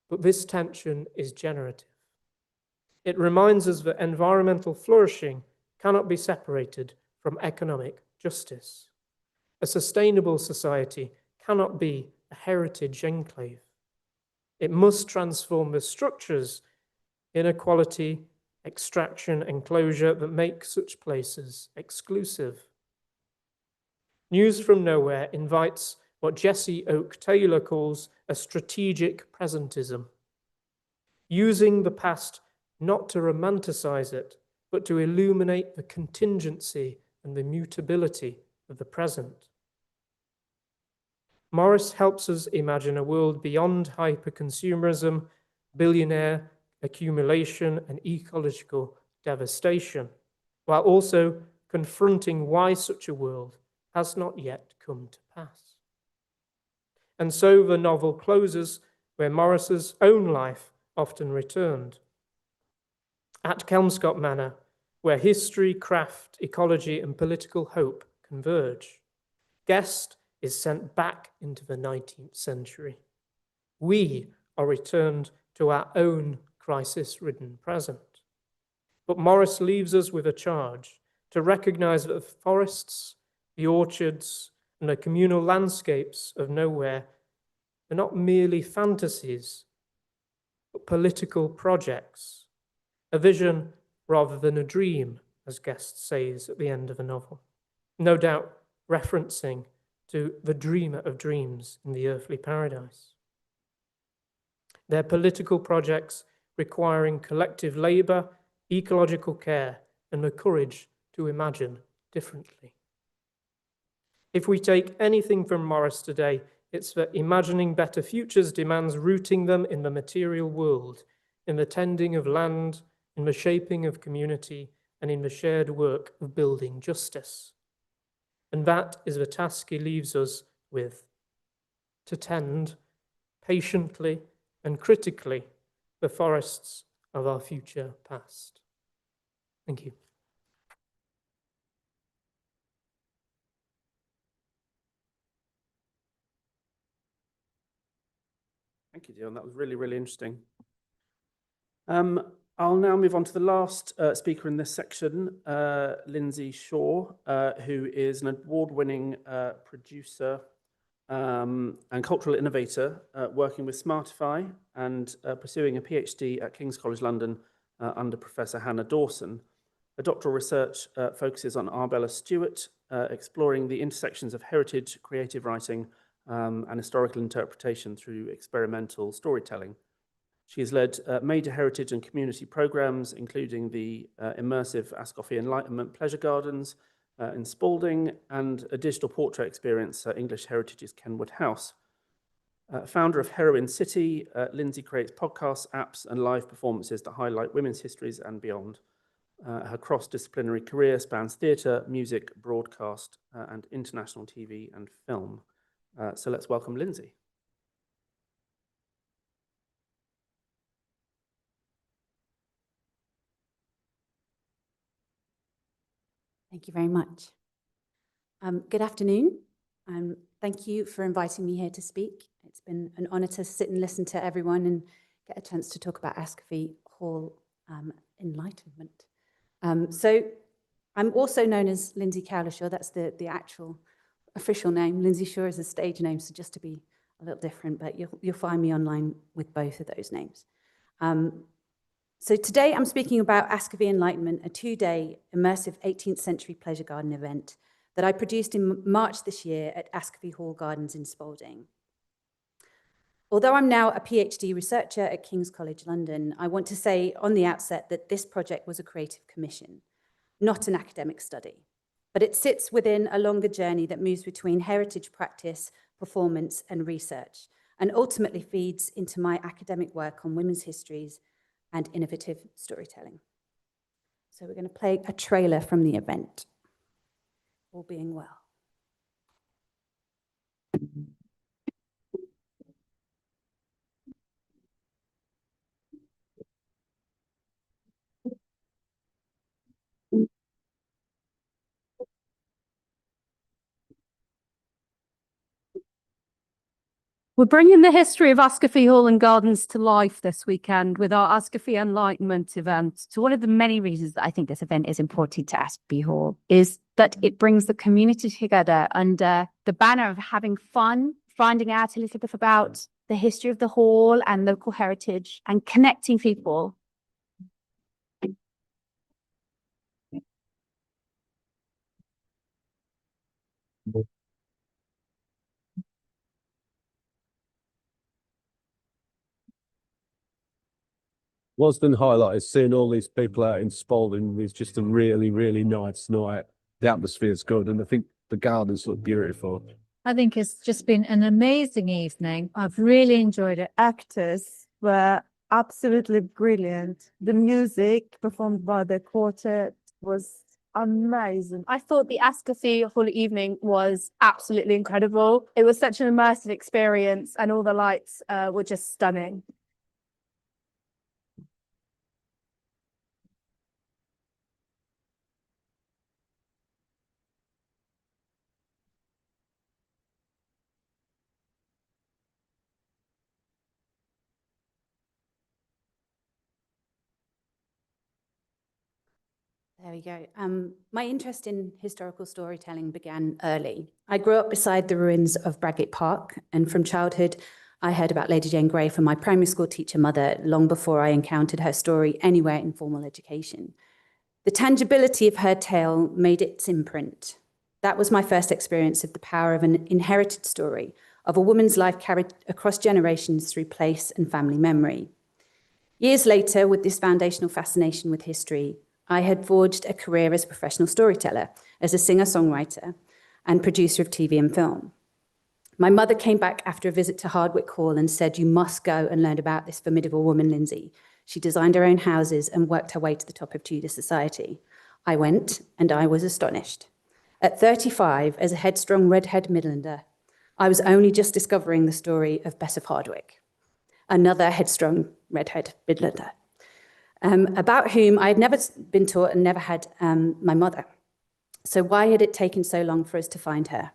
but this tension is generative. It reminds us that environmental flourishing cannot be separated from economic justice. A sustainable society cannot be a heritage enclave. It must transform the structures, inequality, extraction, enclosure that make such places exclusive. News from Nowhere invites what Jesse Oak Taylor calls a strategic presentism, using the past not to romanticize it, but to illuminate the contingency and the mutability of the present. Morris helps us imagine a world beyond hyperconsumerism, billionaire accumulation, and ecological devastation, while also confronting why such a world has not yet come to pass. And so the novel closes where Morris's own life often returned. At Kelmscott Manor, where history, craft, ecology, and political hope converge. Guest is sent back into the 19th century. We are returned to our own crisis-ridden present. But Morris leaves us with a charge to recognize that the forests, the orchards, and the communal landscapes of Nowhere are not merely fantasies, but political projects, a vision rather than a dream, as Guest says at the end of the novel, no doubt referencing to the dreamer of dreams in the earthly paradise. They're political projects requiring collective labour, ecological care, and the courage to imagine differently. If we take anything from Morris today, it's that imagining better futures demands rooting them in the material world, in the tending of land, in the shaping of community, and in the shared work of building justice. And that is the task he leaves us with, to tend patiently and critically the forests of our future past. Thank you. Thank you, Dion. That was really, really interesting. I'll now move on to the last speaker in this section, Lindsay Shaw, who is an award-winning producer and cultural innovator working with Smartify and pursuing a PhD at King's College London under Professor Hannah Dawson. Her doctoral research focuses on Arbella Stewart, exploring the intersections of heritage, creative writing, and historical interpretation through experimental storytelling. She has led major heritage and community programs, including the immersive Ascoffy Enlightenment Pleasure Gardens in Spalding and a digital portrait experience at English Heritage's Kenwood House. Founder of Heroine City, Lindsay creates podcasts, apps, and live performances that highlight women's histories and beyond. Her cross-disciplinary career spans theatre, music, broadcast, and international TV and film. So let's welcome Lindsay. Thank you very much. Good afternoon, and thank you for inviting me here to speak. It's been an honour to sit and listen to everyone and get a chance to talk about Ascafie Hall Enlightenment. So I'm also known as Lindsay Cowlishaw. That's the actual official name. Lindsay Shaw is a stage name, so just to be a little different, but you'll find me online with both of those names. So today I'm speaking about Ascafie Enlightenment, a two-day immersive 18th century pleasure garden event that I produced in March this year at Ascafie Hall Gardens in Spalding. Although I'm now a PhD researcher at King's College London, I want to say on the outset that this project was a creative commission, not an academic study, but it sits within a longer journey that moves between heritage practice, performance, and research, and ultimately feeds into my academic work on women's histories and innovative storytelling. So we're going to play a trailer from the event, all being well. We're bringing the history of Ascafee Hall and Gardens to life this weekend with our Ascafee Enlightenment event. So one of the many reasons that I think this event is important to Ascafee Hall is that it brings the community together under the banner of having fun, finding out a little bit about the history of the hall and local heritage and connecting people. What's been highlighted, seeing all these people out in Spalding is just a really, really nice night. The atmosphere's good, and I think the gardens look beautiful. I think it's just been an amazing evening. I've really enjoyed it. Actors were absolutely brilliant. The music performed by the quartet was amazing. I thought the Ascafee Hall evening was absolutely incredible. It was such an immersive experience and all the lights were just stunning. There we go. My interest in historical storytelling began early. I grew up beside the ruins of Bradgate Park, and from childhood, I heard about Lady Jane Grey from my primary school teacher mother long before I encountered her story anywhere in formal education. The tangibility of her tale made its imprint. That was my first experience of the power of an inherited story, of a woman's life carried across generations through place and family memory. Years later, with this foundational fascination with history, I had forged a career as a professional storyteller, as a singer-songwriter and producer of TV and film. My mother came back after a visit to Hardwick Hall and said, "You must go and learn about this formidable woman, Lindsay. She designed her own houses and worked her way to the top of Tudor society." I went, and I was astonished. At 35, as a headstrong redhead Midlander, I was only just discovering the story of Bess of Hardwick, another headstrong redhead Midlander, about whom I had never been taught and never had my mother. So why had it taken so long for us to find her?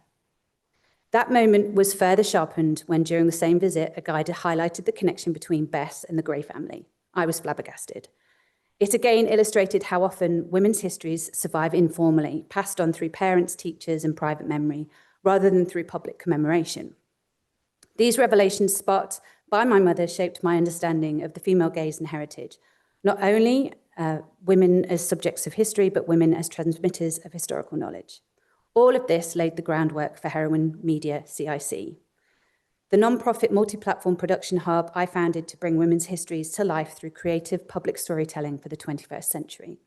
That moment was further sharpened when, during the same visit, a guide highlighted the connection between Bess and the Grey family. I was flabbergasted. It again illustrated how often women's histories survive informally, passed on through parents, teachers, and private memory, rather than through public commemoration. These revelations sparked by my mother shaped my understanding of the female gaze and heritage, not only women as subjects of history, but women as transmitters of historical knowledge. All of this laid the groundwork for Heroine Media CIC, the non-profit multi-platform production hub I founded to bring women's histories to life through creative public storytelling for the 21st century.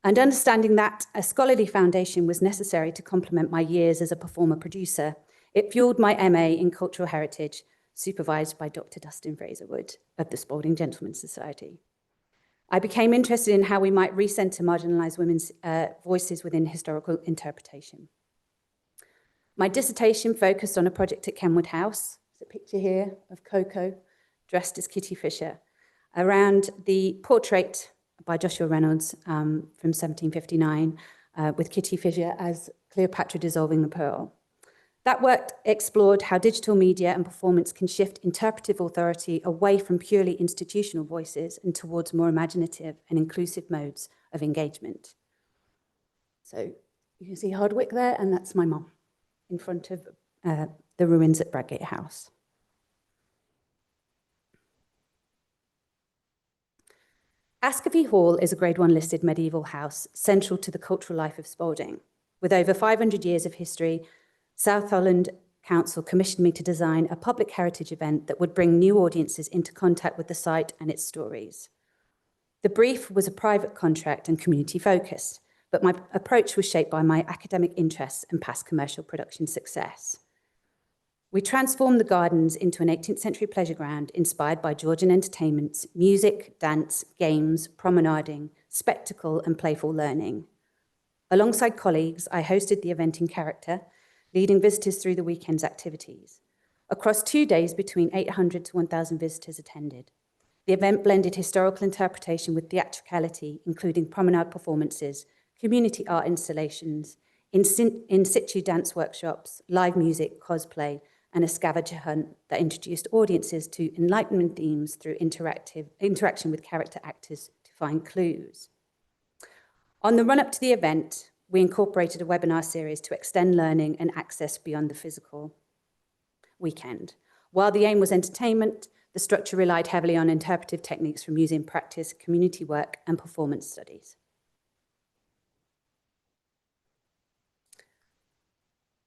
And understanding that a scholarly foundation was necessary to complement my years as a performer producer, it fueled my MA in cultural heritage, supervised by Dr. Dustin Fraserwood of the Spalding Gentlemen's Society. I became interested in how we might recenter marginalised women's voices within historical interpretation. My dissertation focused on a project at Kenwood House, there's a picture here of Coco dressed as Kitty Fisher, around the portrait by Joshua Reynolds from 1759 with Kitty Fisher as Cleopatra dissolving the pearl. That work explored how digital media and performance can shift interpretive authority away from purely institutional voices and towards more imaginative and inclusive modes of engagement. So you can see Hardwick there, and that's my mum in front of the ruins at Bradgate House. Ascafee Hall is a Grade 1 listed medieval house central to the cultural life of Spalding. With over 500 years of history, South Holland Council commissioned me to design a public heritage event that would bring new audiences into contact with the site and its stories. The brief was a private contract and community focused, but my approach was shaped by my academic interests and past commercial production success. We transformed the gardens into an 18th century pleasure ground inspired by Georgian entertainments, music, dance, games, promenading, spectacle, and playful learning. Alongside colleagues, I hosted the event in character, leading visitors through the weekend's activities. Across 2 days, between 800 to 1,000 visitors attended. The event blended historical interpretation with theatricality, including promenade performances, community art installations, in situ dance workshops, live music, cosplay, and a scavenger hunt that introduced audiences to Enlightenment themes through interaction with character actors to find clues. On the run-up to the event, we incorporated a webinar series to extend learning and access beyond the physical weekend. While the aim was entertainment, the structure relied heavily on interpretive techniques from museum practice, community work, and performance studies.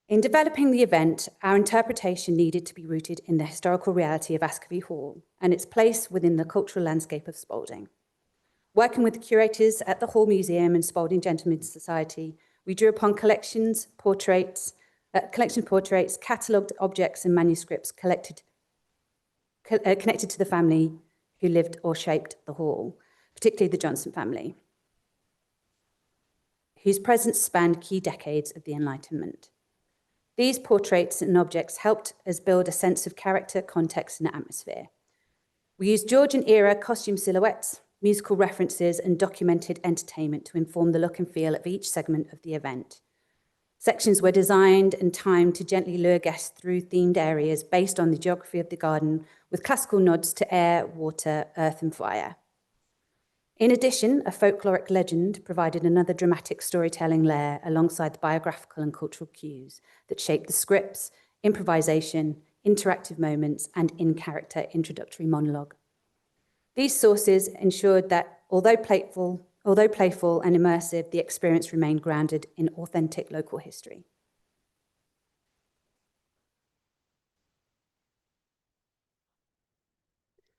In developing the event, our interpretation needed to be rooted in the historical reality of Ascovy Hall and its place within the cultural landscape of Spalding. Working with the curators at the Hall Museum and Spalding Gentlemen's Society, we drew upon collection portraits, catalogued objects and manuscripts connected to the family who lived or shaped the hall, particularly the Johnson family, whose presence spanned key decades of the Enlightenment. These portraits and objects helped us build a sense of character, context, and atmosphere. We used Georgian-era costume silhouettes, musical references, and documented entertainment to inform the look and feel of each segment of the event. Sections were designed and timed to gently lure guests through themed areas based on the geography of the garden, with classical nods to air, water, earth, and fire. In addition, a folkloric legend provided another dramatic storytelling layer alongside the biographical and cultural cues that shaped the scripts, improvisation, interactive moments, and in-character introductory monologue. These sources ensured that, although playful and immersive, the experience remained grounded in authentic local history.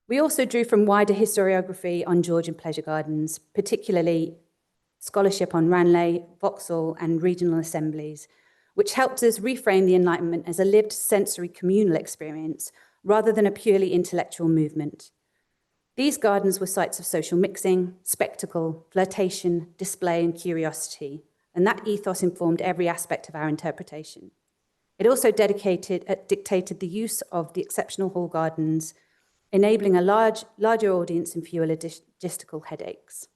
We also drew from wider historiography on Georgian pleasure gardens, particularly scholarship on Ranelagh, Vauxhall, and regional assemblies, which helped us reframe the Enlightenment as a lived sensory communal experience rather than a purely intellectual movement. These gardens were sites of social mixing, spectacle, flirtation, display, and curiosity, and that ethos informed every aspect of our interpretation. It also dictated the use of the exceptional hall gardens, enabling a larger audience and fewer logistical headaches.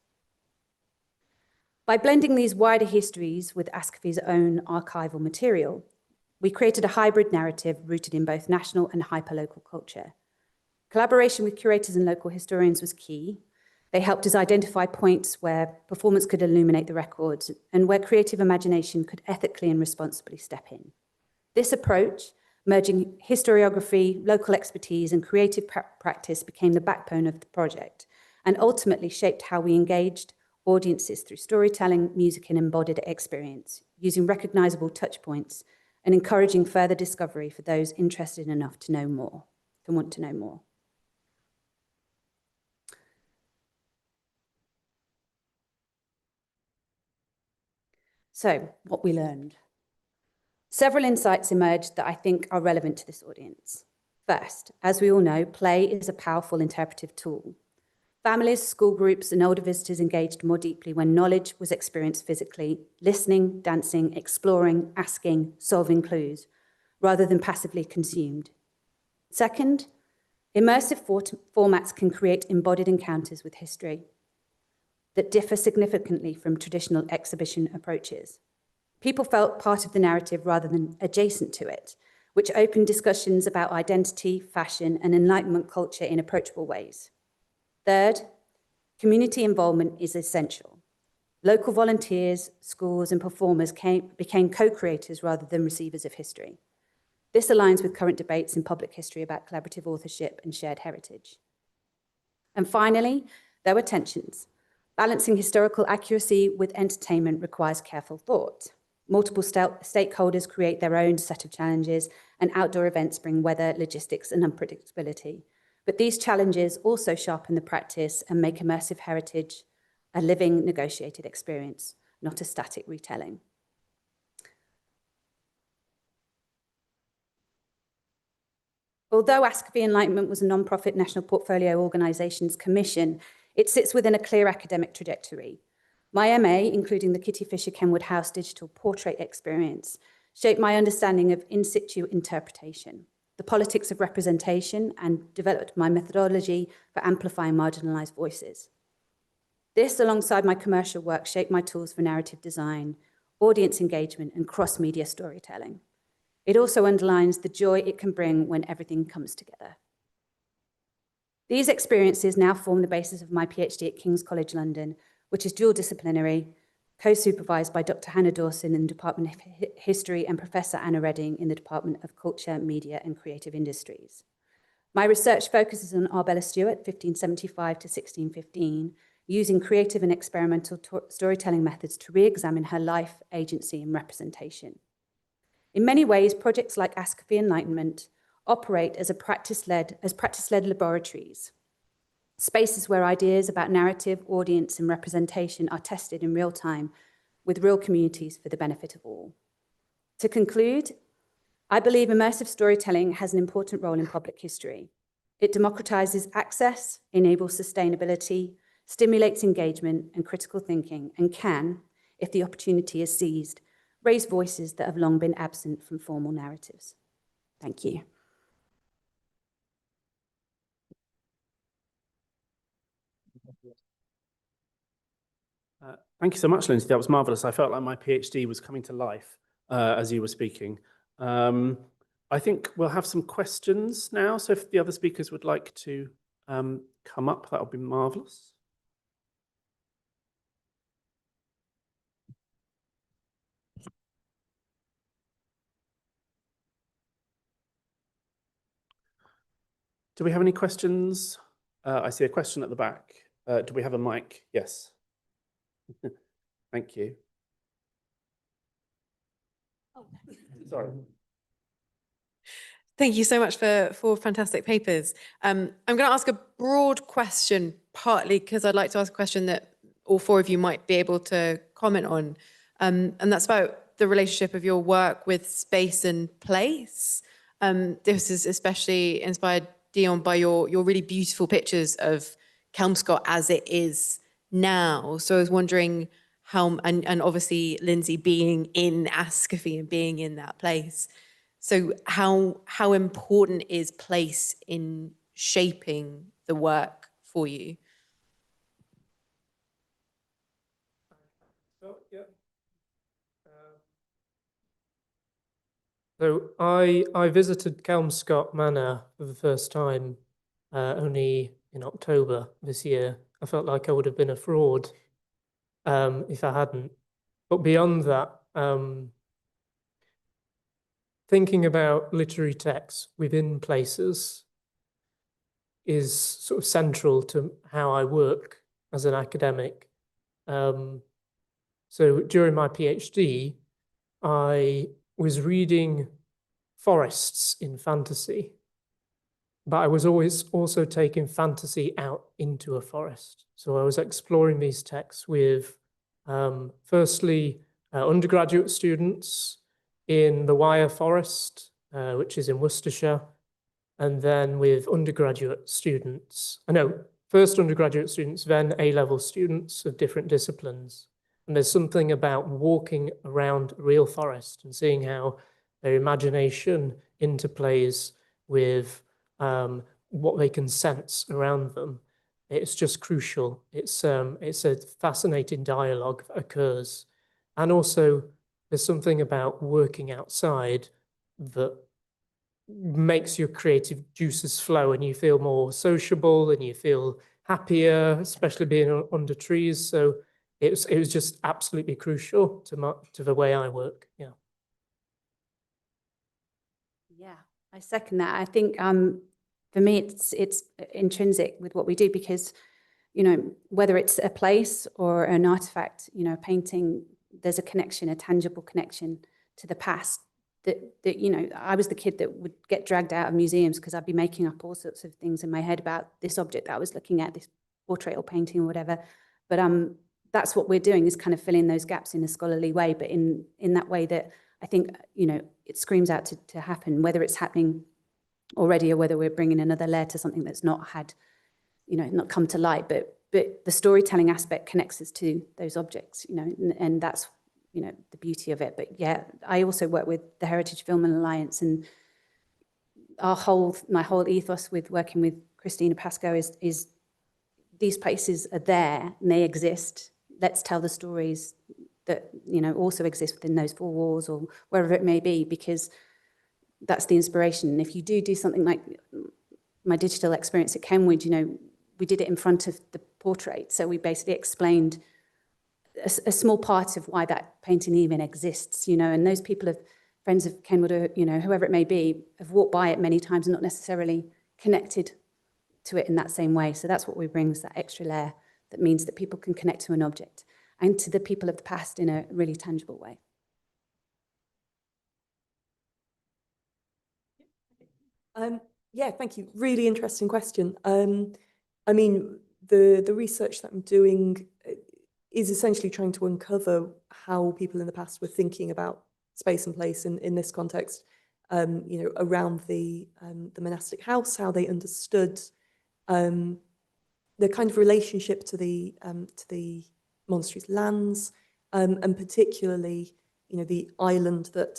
By blending these wider histories with Ascovy's own archival material, we created a hybrid narrative rooted in both national and hyperlocal culture. Collaboration with curators and local historians was key. They helped us identify points where performance could illuminate the records and where creative imagination could ethically and responsibly step in. This approach, merging historiography, local expertise, and creative practice, became the backbone of the project and ultimately shaped how we engaged audiences through storytelling, music, and embodied experience, using recognizable touch points and encouraging further discovery for those interested enough to know more, to want to know more. So, what we learned. Several insights emerged that I think are relevant to this audience. First, as we all know, play is a powerful interpretive tool. Families, school groups, and older visitors engaged more deeply when knowledge was experienced physically, listening, dancing, exploring, asking, solving clues, rather than passively consumed. Second, immersive formats can create embodied encounters with history that differ significantly from traditional exhibition approaches. People felt part of the narrative rather than adjacent to it, which opened discussions about identity, fashion, and Enlightenment culture in approachable ways. Third, community involvement is essential. Local volunteers, schools, and performers became co-creators rather than receivers of history. This aligns with current debates in public history about collaborative authorship and shared heritage. And finally, there were tensions. Balancing historical accuracy with entertainment requires careful thought. Multiple stakeholders create their own set of challenges, and outdoor events bring weather, logistics, and unpredictability. But these challenges also sharpen the practice and make immersive heritage a living, negotiated experience, not a static retelling. Although Ascovy Enlightenment was a non-profit National Portfolio Organisations Commission, it sits within a clear academic trajectory. My MA, including the Kitty Fisher Kenwood House digital portrait experience, shaped my understanding of in situ interpretation, the politics of representation, and developed my methodology for amplifying marginalised voices. This, alongside my commercial work, shaped my tools for narrative design, audience engagement, and cross-media storytelling. It also underlines the joy it can bring when everything comes together. These experiences now form the basis of my PhD at King's College London, which is dual disciplinary, co-supervised by Dr. Hannah Dawson in the Department of History and Professor Anna Redding in the Department of Culture, Media and Creative Industries. My research focuses on Arbella Stewart, 1575 to 1615, using creative and experimental storytelling methods to re-examine her life, agency and representation. In many ways, projects like Ascafy Enlightenment operate as practice-led laboratories, spaces where ideas about narrative, audience and representation are tested in real time with real communities for the benefit of all. To conclude, I believe immersive storytelling has an important role in public history. It democratizes access, enables sustainability, stimulates engagement and critical thinking, and can, if the opportunity is seized, raise voices that have long been absent from formal narratives. Thank you. Thank you so much, Lindsay. That was marvellous. I felt like my PhD was coming to life as you were speaking. I think we'll have some questions now. So if the other speakers would like to come up, that would be marvellous. Do we have any questions? I see a question at the back. Do we have a mic? Yes. Thank you. Oh. Sorry. Thank you so much for fantastic papers. I'm going to ask a broad question, partly because I'd like to ask a question that all four of you might be able to comment on. And that's about the relationship of your work with space and place. This is especially inspired, Dion, by your really beautiful pictures of Kelmscott as it is now. So I was wondering how, and obviously Lindsay being in Ascafy and being in that place. So how important is place in shaping the work for you? So I visited Kelmscott Manor for the first time only in October this year. I felt like I would have been a fraud if I hadn't. But beyond that, thinking about literary texts within places is sort of central to how I work as an academic. So during my PhD, I was reading forests in fantasy, but I was always also taking fantasy out into a forest. So I was exploring these texts with, firstly, undergraduate students in the Wyre Forest, which is in Worcestershire, and then with undergraduate students. First undergraduate students, then A-level students of different disciplines. And there's something about walking around a real forest and seeing how their imagination interplays with what they can sense around them. It's just crucial. It's a fascinating dialogue that occurs. And also there's something about working outside that makes your creative juices flow and you feel more sociable and you feel happier, especially being under trees. So it was just absolutely crucial to the way I work. Yeah. Yeah, I second that. I think for me, it's intrinsic with what we do because, whether it's a place or an artifact, a painting, there's a connection, a tangible connection to the past that I was the kid that would get dragged out of museums because I'd be making up all sorts of things in my head about this object that I was looking at, this portrait or painting or whatever. But that's what we're doing, is kind of filling those gaps in a scholarly way, but in that way that I think, it screams out to happen, whether it's happening already or whether we're bringing another layer to something that's not had, not come to light, but the storytelling aspect connects us to those objects, and that's, the beauty of it. But yeah, I also work with the Heritage Film and Alliance, and my whole ethos with working with Christina Pascoe is these places are there and they exist. Let's tell the stories that, also exist within those four walls or wherever it may be, because that's the inspiration. And if you do something like my digital experience at Kenwood, you know, we did it in front of the portrait. So we basically explained a small part of why that painting even exists, you know, and those people have friends of Kenwood, or, you know, whoever it may be, have walked by it many times and not necessarily connected to it in that same way. So that's what we bring, is that extra layer that means that people can connect to an object and to the people of the past in a really tangible way. Yeah, thank you. Really interesting question. I mean, the research that I'm doing is essentially trying to uncover how people in the past were thinking about space and place in this context, you know, around the monastic house, how they understood the kind of relationship to the monastery's lands, and particularly, you know, the island that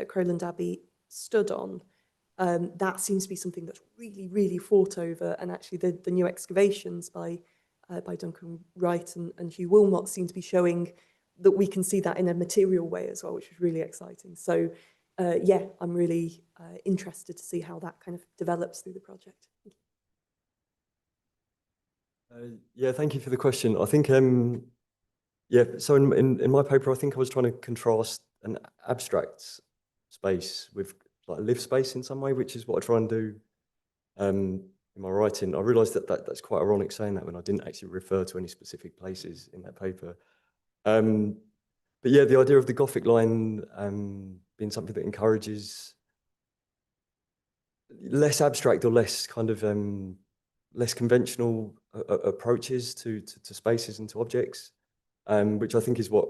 Crowland Abbey stood on. That seems to be something that's really, really fought over, and actually the new excavations by Duncan Wright and Hugh Wilmot seem to be showing that we can see that in a material way as well, which is really exciting. So yeah, I'm really interested to see how that kind of develops through the project. Yeah, thank you for the question. I think, yeah, so in my paper, I think I was trying to contrast an abstract space with like a lived space in some way, which is what I try and do in my writing. I realised that's quite ironic saying that when I didn't actually refer to any specific places in that paper. But yeah, the idea of the Gothic line being something that encourages less abstract or less kind of less conventional approaches to spaces and to objects, which I think is what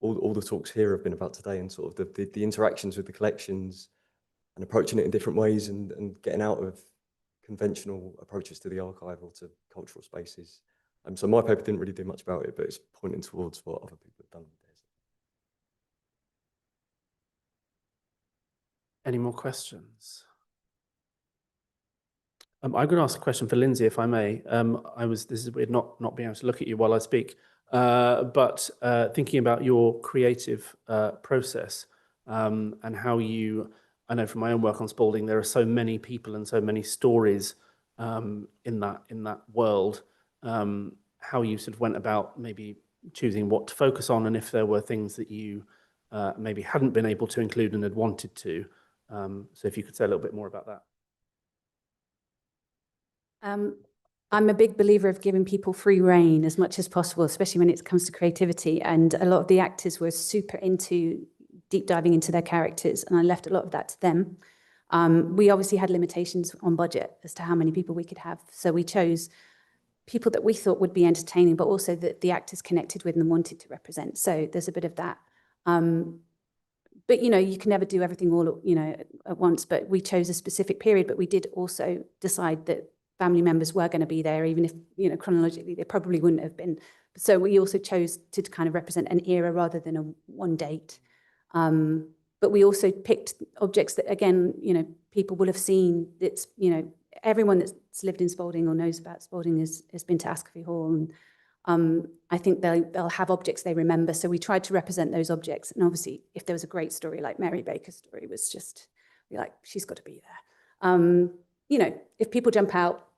all the talks here have been about today, and sort of the interactions with the collections and approaching it in different ways, and getting out of conventional approaches to the archive or to cultural spaces. So my paper didn't really do much about it, but it's pointing towards what other people have done. Any more questions? I'm going to ask a question for Lindsay, if I may. This is weird not being able to look at you while I speak, but thinking about your creative process and how you, I know from my own work on Spalding, there are so many people and so many stories in that world. How you sort of went about maybe choosing what to focus on, and if there were things that you maybe hadn't been able to include and had wanted to. So if you could say a little bit more about that. I'm a big believer of giving people free rein as much as possible, especially when it comes to creativity. And a lot of the actors were super into deep diving into their characters, and I left a lot of that to them. We obviously had limitations on budget as to how many people we could have. So we chose people that we thought would be entertaining, but also that the actors connected with and wanted to represent. So there's a bit of that. But, you know, you can never do everything all, you know, at once, but we chose a specific period, but we did also decide that family members were going to be there, even if, you know, chronologically they probably wouldn't have been. So we also chose to kind of represent an era rather than a one date. But we also picked objects that, again, you know, people will have seen. It's, you know, everyone that's lived in Spalding or knows about Spalding has been to Ascafie Hall, and I think they'll have objects they remember. So we tried to represent those objects. And obviously, if there was a great story like Mary Baker's story, was just, you're like, she's got to be there. You know, if people jump out,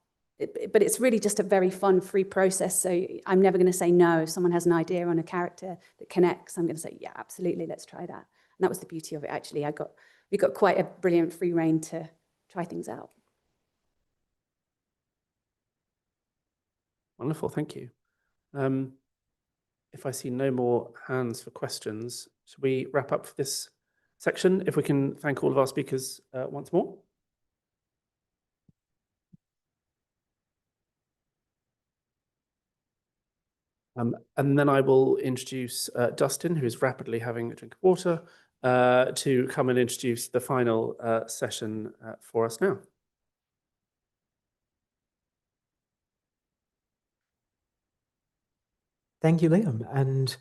but it's really just a very fun, free process. So I'm never going to say no. If someone has an idea on a character that connects, I'm going to say, yeah, absolutely, let's try that. And that was the beauty of it, actually. We got quite a brilliant free rein to try things out. Wonderful, thank you. If I see no more hands for questions, should we wrap up for this section? If we can thank all of our speakers once more. And then I will introduce Dustin, who is rapidly having a drink of water, to come and introduce the final session for us now. Thank you, Liam, and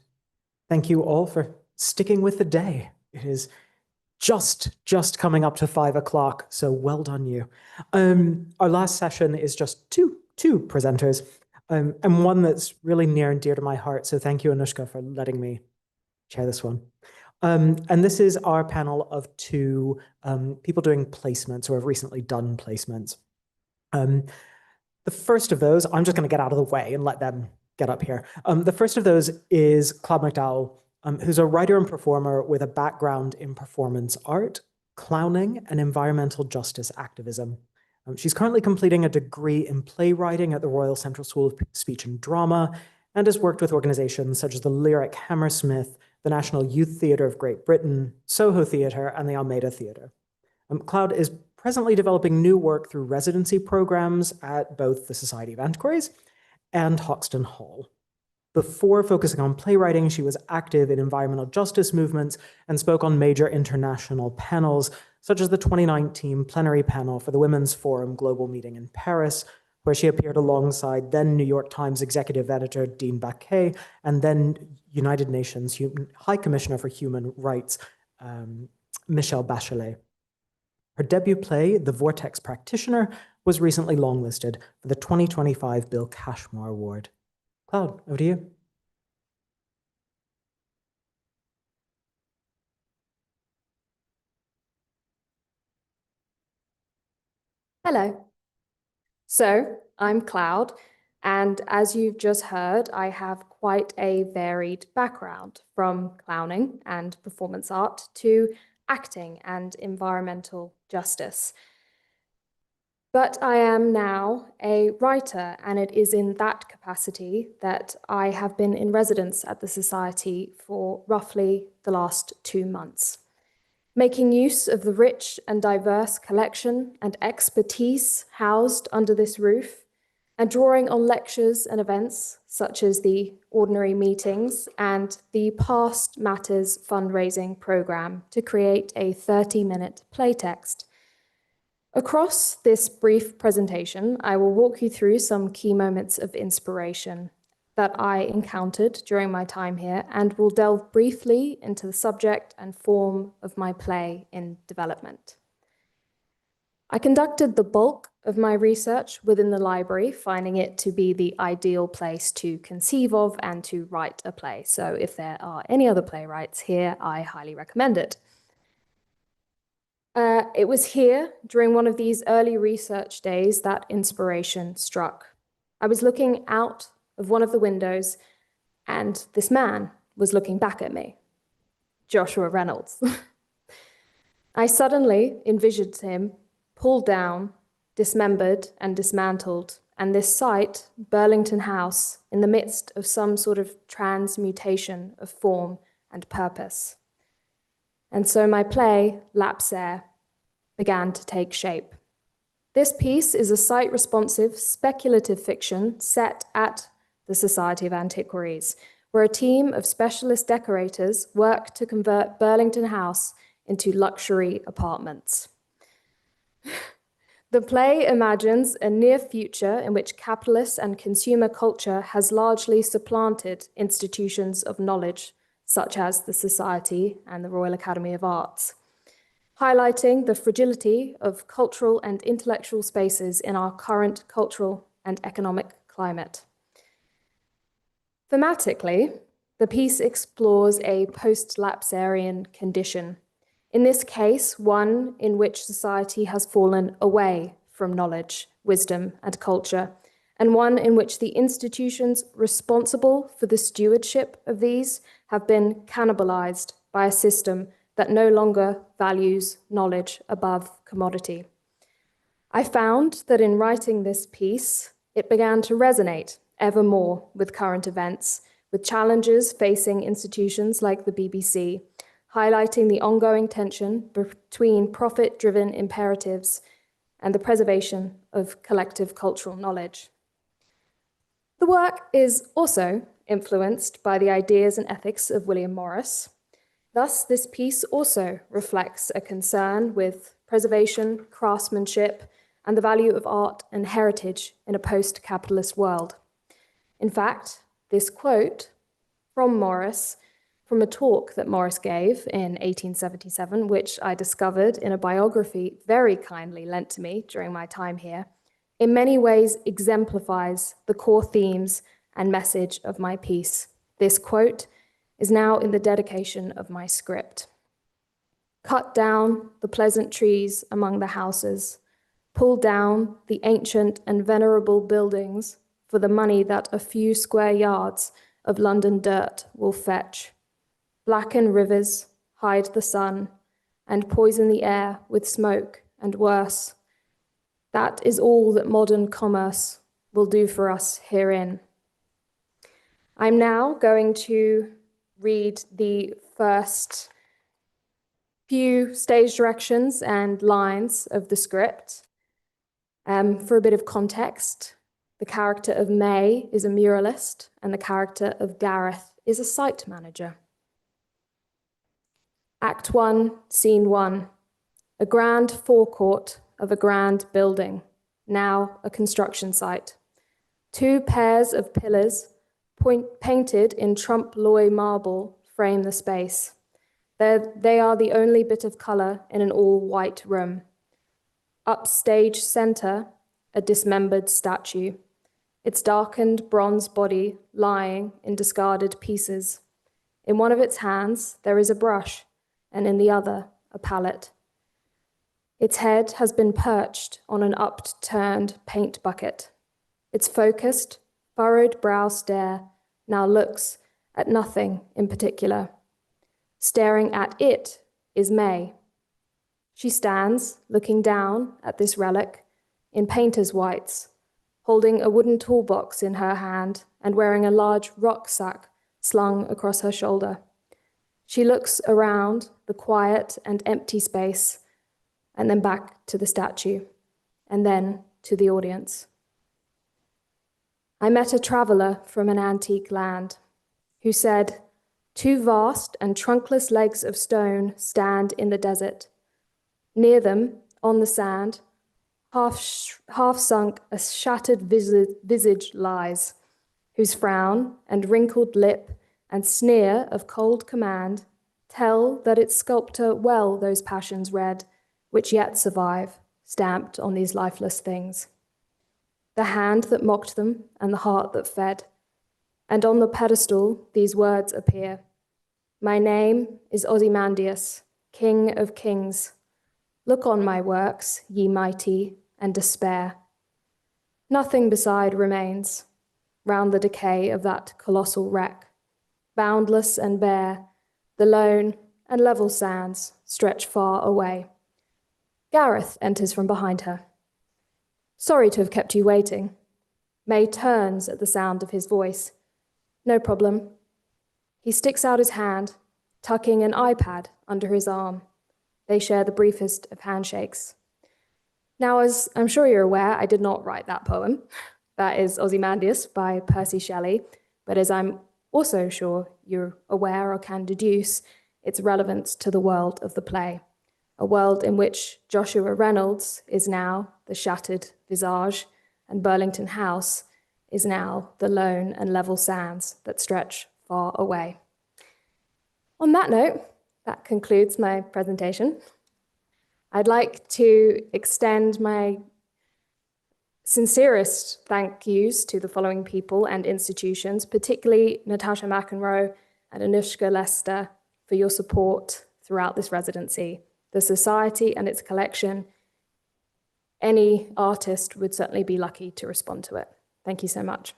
thank you all for sticking with the day. It is just coming up to 5 o'clock, so well done you. Our last session is just two presenters, and one that's really near and dear to my heart, so thank you, Anushka, for letting me chair this one. And this is our panel of two people doing placements or have recently done placements. The first of those, I'm just going to get out of the way and let them get up here. The first of those is Claude McDowell, who's a writer and performer with a background in performance art, clowning, and environmental justice activism. She's currently completing a degree in playwriting at the Royal Central School of Speech and Drama, and has worked with organizations such as the Lyric Hammersmith, the National Youth Theatre of Great Britain, Soho Theatre, and the Almeida Theatre. Claude is presently developing new work through residency programs at both the Society of Antiquaries and Hoxton Hall. Before focusing on playwriting, she was active in environmental justice movements and spoke on major international panels, such as the 2019 plenary panel for the Women's Forum Global Meeting in Paris, where she appeared alongside then New York Times executive editor Dean Baquet and then United Nations High Commissioner for Human Rights, Michelle Bachelet. Her debut play, The Vortex Practitioner, was recently longlisted for the 2025 Bill Cashmore Award. Claude, over to you. Hello. So I'm Cloud, and as you've just heard, I have quite a varied background, from clowning and performance art to acting and environmental justice. But I am now a writer, and it is in that capacity that I have been in residence at the Society for roughly the last 2 months. Making use of the rich and diverse collection and expertise housed under this roof, and drawing on lectures and events such as the ordinary meetings and the Past Matters fundraising program to create a 30-minute playtext. Across this brief presentation, I will walk you through some key moments of inspiration that I encountered during my time here, and will delve briefly into the subject and form of my play in development. I conducted the bulk of my research within the library, finding it to be the ideal place to conceive of and to write a play. So if there are any other playwrights here, I highly recommend it. It was here, during one of these early research days, that inspiration struck. I was looking out of one of the windows, and this man was looking back at me, Joshua Reynolds. I suddenly envisioned him pulled down, dismembered and dismantled, and this site, Burlington House, in the midst of some sort of transmutation of form and purpose. And so my play, Lapsair, began to take shape. This piece is a site-responsive, speculative fiction set at the Society of Antiquaries, where a team of specialist decorators work to convert Burlington House into luxury apartments. The play imagines a near future in which capitalist and consumer culture has largely supplanted institutions of knowledge, such as the Society and the Royal Academy of Arts, highlighting the fragility of cultural and intellectual spaces in our current cultural and economic climate. Thematically, the piece explores a post-lapsarian condition, in this case, one in which society has fallen away from knowledge, wisdom, and culture, and one in which the institutions responsible for the stewardship of these have been cannibalized by a system that no longer values knowledge above commodity. I found that in writing this piece, it began to resonate ever more with current events, with challenges facing institutions like the BBC, highlighting the ongoing tension between profit-driven imperatives and the preservation of collective cultural knowledge. The work is also influenced by the ideas and ethics of William Morris. Thus, this piece also reflects a concern with preservation, craftsmanship, and the value of art and heritage in a post-capitalist world. In fact, this quote from Morris, from a talk that Morris gave in 1877, which I discovered in a biography very kindly lent to me during my time here, in many ways exemplifies the core themes and message of my piece. This quote is now in the dedication of my script. Cut down the pleasant trees among the houses, pull down the ancient and venerable buildings for the money that a few square yards of London dirt will fetch. Blacken rivers, hide the sun, and poison the air with smoke and worse. That is all that modern commerce will do for us herein. I'm now going to read the first few stage directions and lines of the script. For a bit of context, the character of May is a muralist and the character of Gareth is a site manager. Act 1, Scene 1, a grand forecourt of a grand building, now a construction site. 2 pairs of pillars painted in trompe-l'oeil marble frame the space. They are the only bit of colour in an all-white room. Upstage centre, a dismembered statue, its darkened bronze body lying in discarded pieces. In one of its hands, there is a brush, and in the other, a palette. Its head has been perched on an upturned paint bucket. Its focused, furrowed brow stare now looks at nothing in particular. Staring at it is May. She stands looking down at this relic in painter's whites, holding a wooden toolbox in her hand and wearing a large rucksack slung across her shoulder. She looks around the quiet and empty space and then back to the statue and then to the audience. I met a traveller from an antique land who said, 2 vast and trunkless legs of stone stand in the desert. Near them, on the sand, half sunk, a shattered visage lies, whose frown and wrinkled lip and sneer of cold command tell that its sculptor well those passions read, which yet survive, stamped on these lifeless things. The hand that mocked them and the heart that fed. And on the pedestal, these words appear. My name is Ozymandias, King of Kings. Look on my works, ye mighty, and despair. Nothing beside remains, round the decay of that colossal wreck. Boundless and bare, the lone and level sands stretch far away. Gareth enters from behind her. Sorry to have kept you waiting. May turns at the sound of his voice. No problem. He sticks out his hand, tucking an iPad under his arm. They share the briefest of handshakes. Now, as I'm sure you're aware, I did not write that poem. That is Ozymandias by Percy Shelley. But as I'm also sure you're aware or can deduce, its relevance to the world of the play. A world in which Joshua Reynolds is now the shattered visage and Burlington House is now the lone and level sands that stretch far away. On that note, that concludes my presentation. I'd like to extend my sincerest thank yous to the following people and institutions, particularly Natasha McEnroe and Anushka Lester, for your support throughout this residency. The Society and its collection, any artist would certainly be lucky to respond to it. Thank you so much.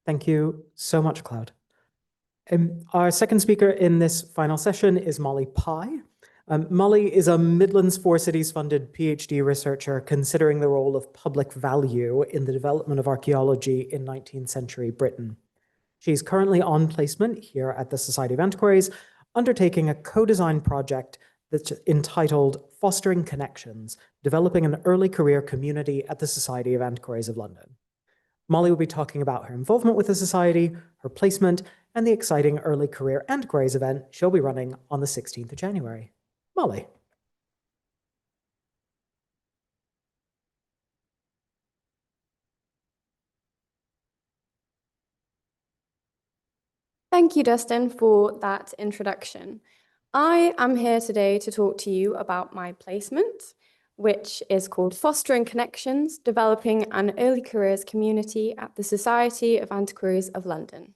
Thank you so much, Cloud. Our second speaker in this final session is Molly Pye. Molly is a Midlands 4 Cities funded PhD researcher considering the role of public value in the development of archaeology in 19th century Britain. She's currently on placement here at the Society of Antiquaries, undertaking a co-design project that's entitled Fostering Connections, Developing an Early Career Community at the Society of Antiquaries of London. Molly will be talking about her involvement with the Society, her placement, and the exciting Early Career Antiquaries event she'll be running on the 16th of January. Molly. Thank you, Dustin, for that introduction. I am here today to talk to you about my placement. which is called Fostering Connections, Developing an Early Careers Community at the Society of Antiquaries of London.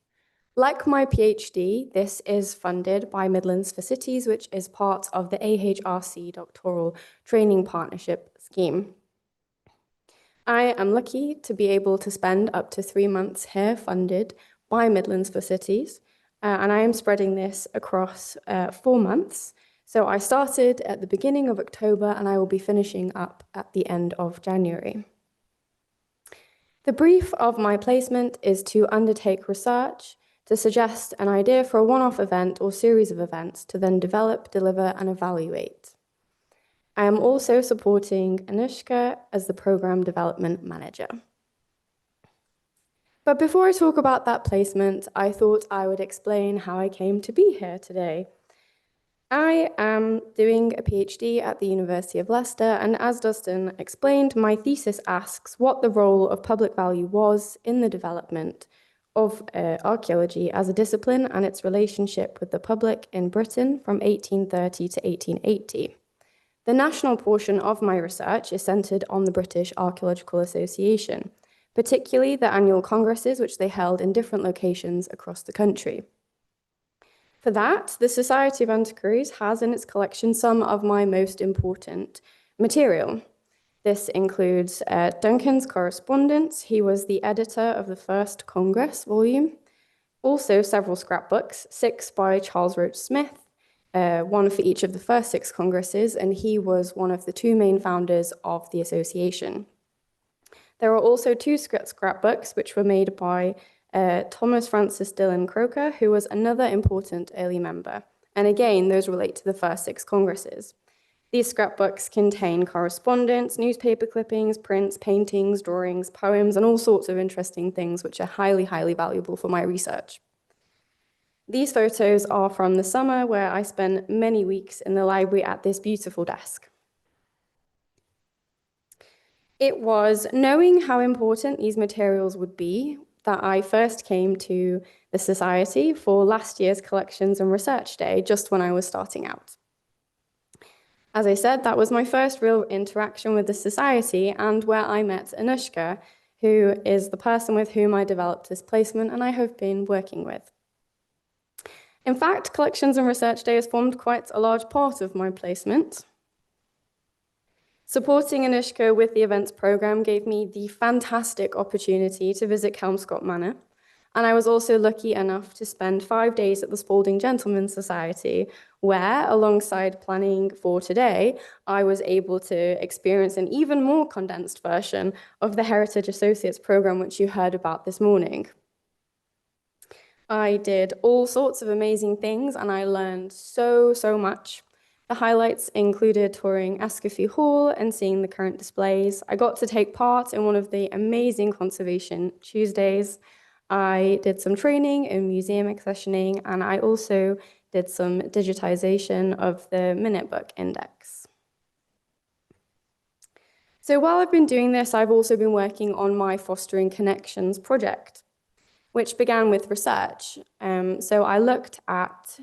Like my PhD, this is funded by Midlands for Cities, which is part of the AHRC Doctoral Training Partnership Scheme. I am lucky to be able to spend up to 3 months here funded by Midlands for Cities, and I am spreading this across 4 months. So I started at the beginning of October and I will be finishing up at the end of January. The brief of my placement is to undertake research, to suggest an idea for a one-off event or series of events to then develop, deliver, and evaluate. I am also supporting Anushka as the Programme Development Manager. But before I talk about that placement, I thought I would explain how I came to be here today. I am doing a PhD at the University of Leicester, and as Dustin explained, my thesis asks what the role of public value was in the development of archaeology as a discipline and its relationship with the public in Britain from 1830 to 1880. The national portion of my research is centred on the British Archaeological Association, particularly the annual congresses which they held in different locations across the country. For that, the Society of Antiquaries has in its collection some of my most important material. This includes Duncan's correspondence. He was the editor of the first Congress volume. Also several scrapbooks, 6 by Charles Roach Smith, 1 for each of the first 6 Congresses, and he was one of the 2 main founders of the association. There are also 2 scrapbooks which were made by Thomas Francis Dillon Croker, who was another important early member. And again, those relate to the first 6 Congresses. These scrapbooks contain correspondence, newspaper clippings, prints, paintings, drawings, poems, and all sorts of interesting things which are highly, highly valuable for my research. These photos are from the summer where I spent many weeks in the library at this beautiful desk. It was knowing how important these materials would be that I first came to the Society for last year's Collections and Research Day, just when I was starting out. As I said, that was my first real interaction with the Society and where I met Anushka, who is the person with whom I developed this placement and I have been working with. In fact, Collections and Research Day has formed quite a large part of my placement. Supporting Anushka with the events programme gave me the fantastic opportunity to visit Kelmscott Manor, and I was also lucky enough to spend 5 days at the Spalding Gentlemen's Society, where, alongside planning for today, I was able to experience an even more condensed version of the Heritage Associates programme, which you heard about this morning. I did all sorts of amazing things, and I learned so much. The highlights included touring Ascafie Hall and seeing the current displays. I got to take part in one of the amazing Conservation Tuesdays. I did some training in museum accessioning, and I also did some digitization of the Minute Book Index. So while I've been doing this, I've also been working on my Fostering Connections project, which began with research. So I looked at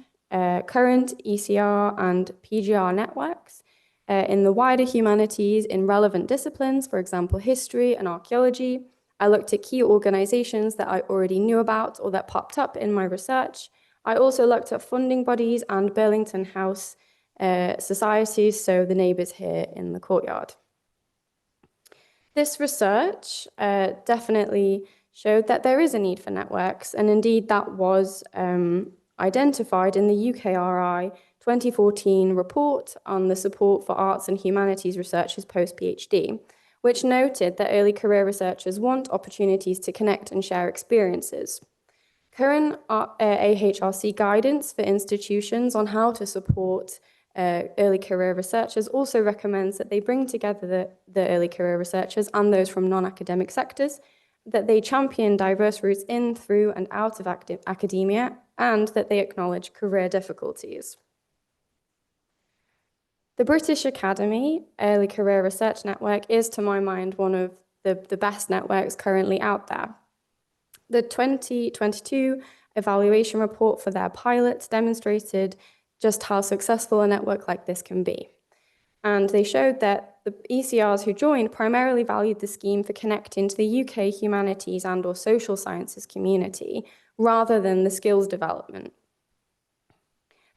current ECR and PGR networks in the wider humanities in relevant disciplines, for example, history and archaeology. I looked at key organizations that I already knew about or that popped up in my research. I also looked at funding bodies and Burlington House societies, so the neighbours here in the courtyard. This research definitely showed that there is a need for networks, and indeed that was identified in the UKRI 2014 report on the support for arts and humanities researchers post-PhD, which noted that early career researchers want opportunities to connect and share experiences. Current AHRC guidance for institutions on how to support early career researchers also recommends that they bring together the early career researchers and those from non-academic sectors, that they champion diverse routes in, through, and out of academia, and that they acknowledge career difficulties. The British Academy Early Career Research Network is, to my mind, one of the best networks currently out there. The 2022 evaluation report for their pilots demonstrated just how successful a network like this can be. And they showed that the ECRs who joined primarily valued the scheme for connecting to the UK humanities and or social sciences community rather than the skills development.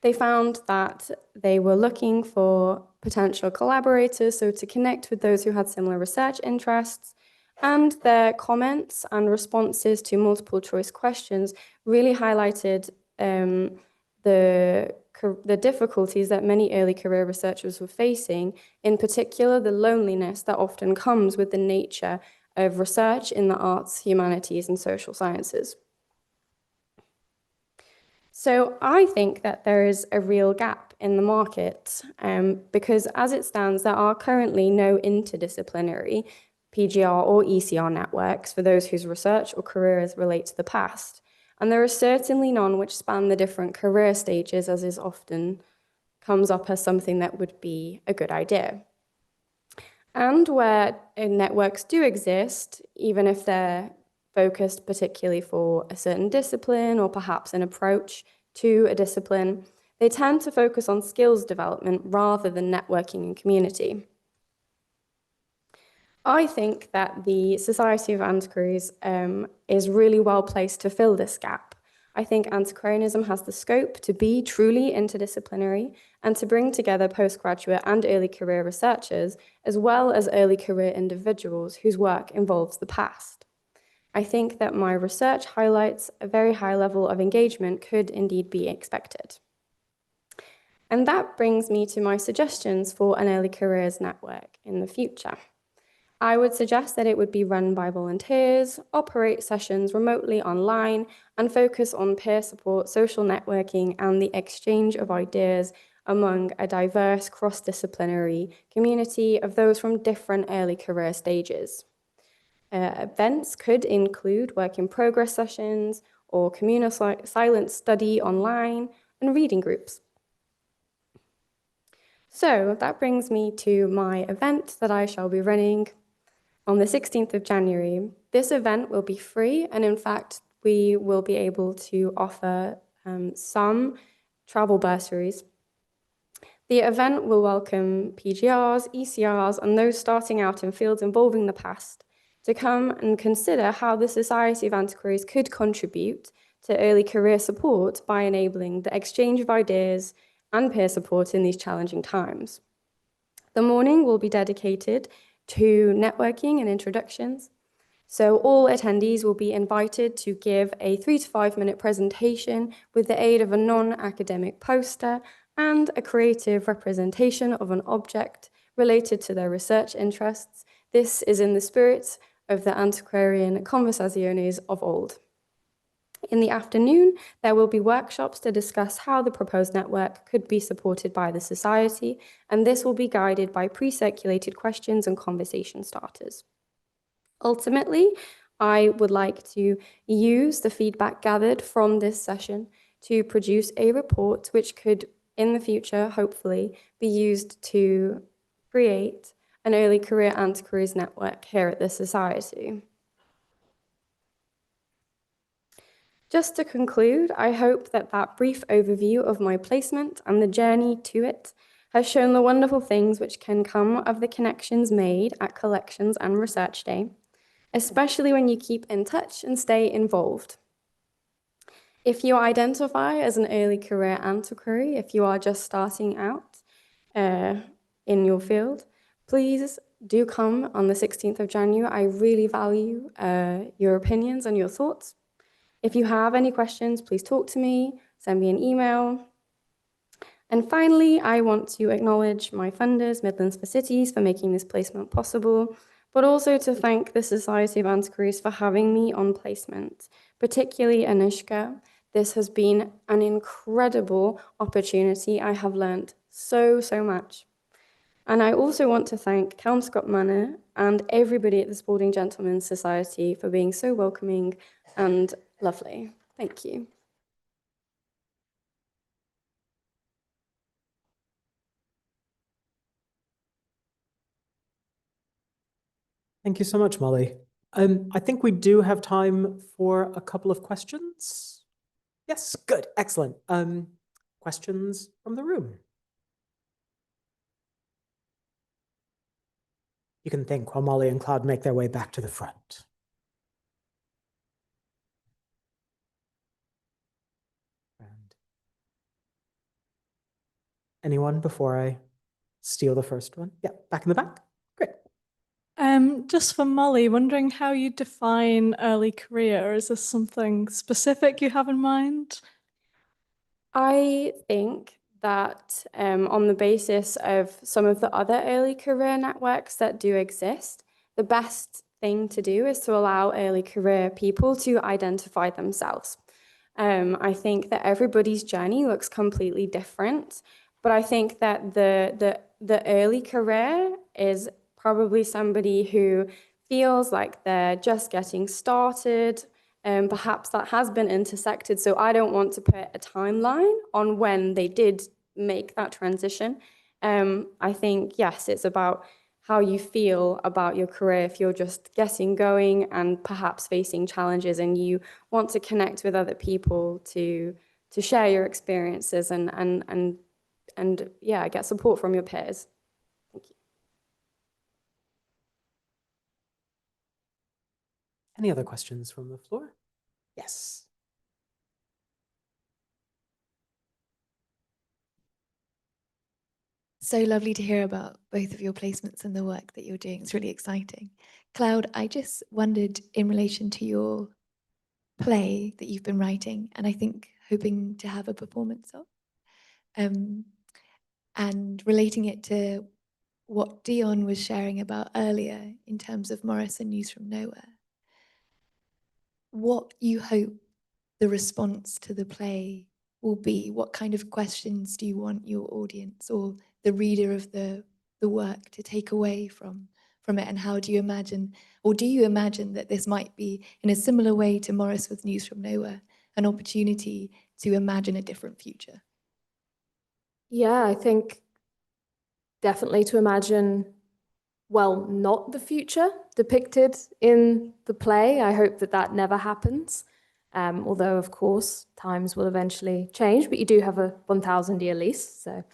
They found that they were looking for potential collaborators, so to connect with those who had similar research interests, and their comments and responses to multiple choice questions really highlighted the difficulties that many early career researchers were facing, in particular the loneliness that often comes with the nature of research in the arts, humanities, and social sciences. So I think that there is a real gap in the market because as it stands, there are currently no interdisciplinary PGR or ECR networks for those whose research or careers relate to the past. And there are certainly none which span the different career stages, as is often comes up as something that would be a good idea. And where networks do exist, even if they're focused particularly for a certain discipline or perhaps an approach to a discipline, they tend to focus on skills development rather than networking and community. I think that the Society of Antiquaries is really well placed to fill this gap. I think antiquarianism has the scope to be truly interdisciplinary and to bring together postgraduate and early career researchers, as well as early career individuals whose work involves the past. I think that my research highlights a very high level of engagement could indeed be expected. And that brings me to my suggestions for an early careers network in the future. I would suggest that it would be run by volunteers, operate sessions remotely online, and focus on peer support, social networking, and the exchange of ideas among a diverse cross-disciplinary community of those from different early career stages. Events could include work in progress sessions or communal silent study online and reading groups. So that brings me to my event that I shall be running on the 16th of January. This event will be free, and in fact, we will be able to offer some travel bursaries. The event will welcome PGRs, ECRs, and those starting out in fields involving the past to come and consider how the Society of Antiquaries could contribute to early career support by enabling the exchange of ideas and peer support in these challenging times. The morning will be dedicated to networking and introductions. So all attendees will be invited to give a 3 to 5 minute presentation with the aid of a non-academic poster and a creative representation of an object related to their research interests. This is in the spirit of the antiquarian conversaciones of old. In the afternoon, there will be workshops to discuss how the proposed network could be supported by the Society, and this will be guided by pre-circulated questions and conversation starters. Ultimately, I would like to use the feedback gathered from this session to produce a report which could, in the future, hopefully, be used to create an early career antiquaries network here at the Society. Just to conclude, I hope that that brief overview of my placement and the journey to it has shown the wonderful things which can come of the connections made at Collections and Research Day, especially when you keep in touch and stay involved. If you identify as an early career antiquary, if you are just starting out in your field, please do come on the 16th of January. I really value your opinions and your thoughts. If you have any questions, please talk to me, send me an email. And finally, I want to acknowledge my funders, Midlands for Cities, for making this placement possible, but also to thank the Society of Antiquaries for having me on placement, particularly Anushka. This has been an incredible opportunity. I have learned so much. And I also want to thank Kelmscott Manor and everybody at the Spalding Gentlemen's Society for being so welcoming and lovely. Thank you. Thank you so much, Molly. I think we do have time for a couple of questions. Yes, good, excellent. Questions from the room? You can think while Molly and Cloud make their way back to the front. And anyone before I steal the first one? Yeah, back in the back. Great. Just for Molly, wondering how you define early career. Is this something specific you have in mind? I think that on the basis of some of the other early career networks that do exist, the best thing to do is to allow early career people to identify themselves. I think that everybody's journey looks completely different, but I think that the early career is probably somebody who feels like they're just getting started. Perhaps that has been intersected, so I don't want to put a timeline on when they did make that transition. I think, yes, it's about how you feel about your career if you're just getting going and perhaps facing challenges and you want to connect with other people to share your experiences and yeah, get support from your peers. Thank you. Any other questions from the floor? Yes. So lovely to hear about both of your placements and the work that you're doing. It's really exciting. Cloud, I just wondered in relation to your play that you've been writing, and I think hoping to have a performance of, and relating it to what Dion was sharing about earlier in terms of Morris and News from Nowhere. What you hope the response to the play will be? What kind of questions do you want your audience or the reader of the work to take away from it? And how do you imagine, or do you imagine that this might be, in a similar way to Morris with News from Nowhere, an opportunity to imagine a different future? Yeah, I think definitely to imagine, well, not the future depicted in the play. I hope that that never happens. Although, of course, times will eventually change, but you do have a 1,000-year lease. So,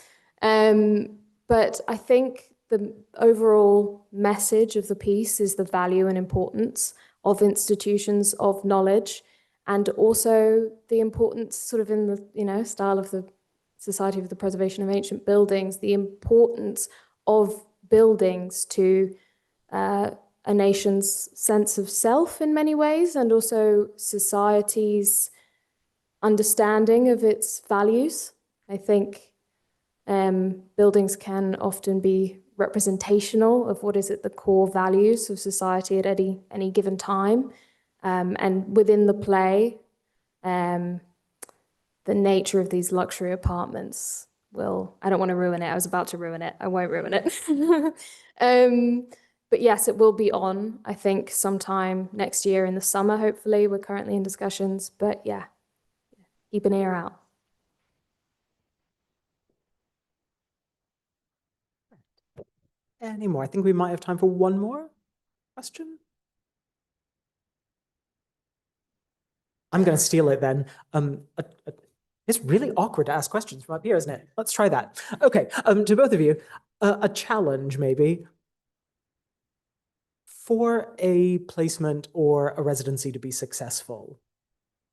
but I think the overall message of the piece is the value and importance of institutions of knowledge, and also the importance, sort of in the style of the Society for the Preservation of Ancient Buildings, the importance of buildings to a nation's sense of self in many ways, and also society's understanding of its values. I think buildings can often be representational of what is at the core values of society at any given time. And within the play, the nature of these luxury apartments I don't want to ruin it. I was about to ruin it. I won't ruin it. But yes, it will be on, I think, sometime next year in the summer, hopefully. We're currently in discussions, but yeah, keep an ear out. Any more? I think we might have time for one more question. I'm going to steal it then. It's really awkward to ask questions from up here, isn't it? Let's try that. Okay, to both of you, a challenge maybe. For a placement or a residency to be successful,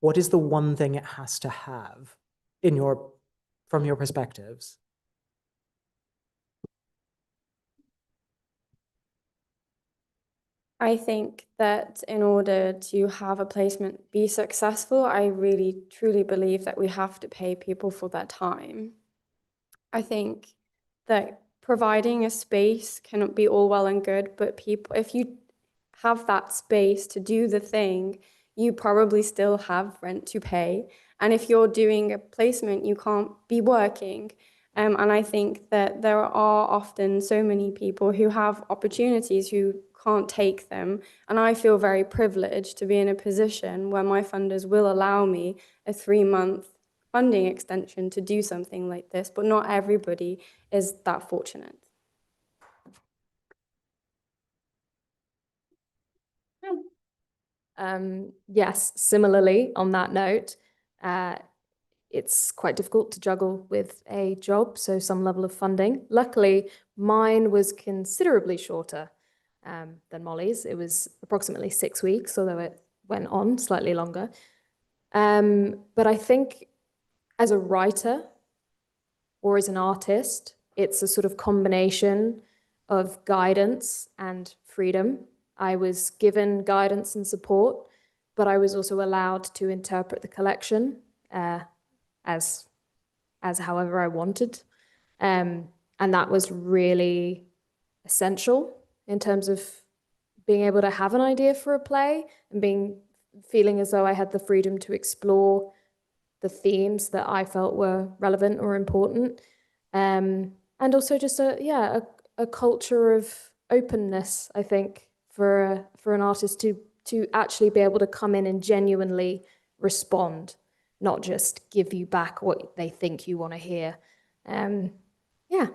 what is the one thing it has to have from your perspectives? I think that in order to have a placement be successful, I really truly believe that we have to pay people for their time. I think that providing a space cannot be all well and good, but if you have that space to do the thing, you probably still have rent to pay. And if you're doing a placement, you can't be working. And I think that there are often so many people who have opportunities who can't take them. And I feel very privileged to be in a position where my funders will allow me a 3-month funding extension to do something like this, but not everybody is that fortunate. Yes, similarly, on that note, it's quite difficult to juggle with a job, so some level of funding. Luckily, mine was considerably shorter than Molly's. It was approximately 6 weeks, although it went on slightly longer. But I think as a writer or as an artist, it's a sort of combination of guidance and freedom. I was given guidance and support, but I was also allowed to interpret the collection as however I wanted. And that was really essential in terms of being able to have an idea for a play and feeling as though I had the freedom to explore the themes that I felt were relevant or important. And also just a culture of openness, I think, for an artist to actually be able to come in and genuinely respond, not just give you back what they think you want to hear. Yeah.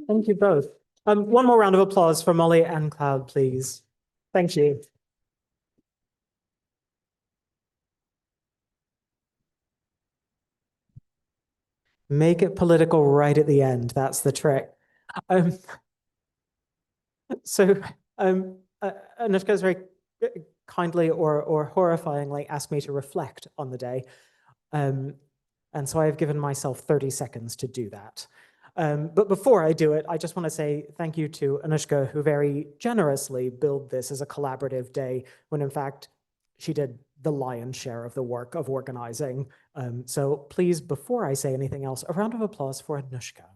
Thank you both. One more round of applause for Molly and Cloud, please. Thank you. Make it political right at the end. That's the trick. Anushka has very kindly or horrifyingly asked me to reflect on the day. And so I have given myself 30 seconds to do that. But before I do it, I just want to say thank you to Anushka, who very generously billed this as a collaborative day, when in fact, she did the lion's share of the work of organizing. So please, before I say anything else, a round of applause for Anushka.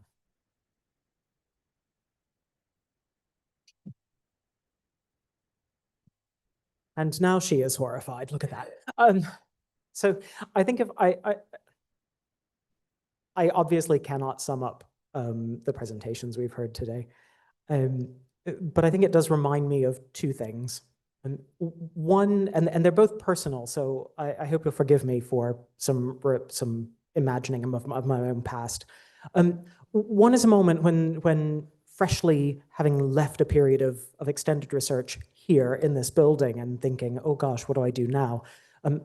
And now she is horrified. Look at that. So I think if I obviously cannot sum up the presentations we've heard today, but I think it does remind me of two things. One, and they're both personal, so I hope you'll forgive me for some imagining of my own past. One is a moment when freshly having left a period of extended research here in this building and thinking, oh gosh, what do I do now?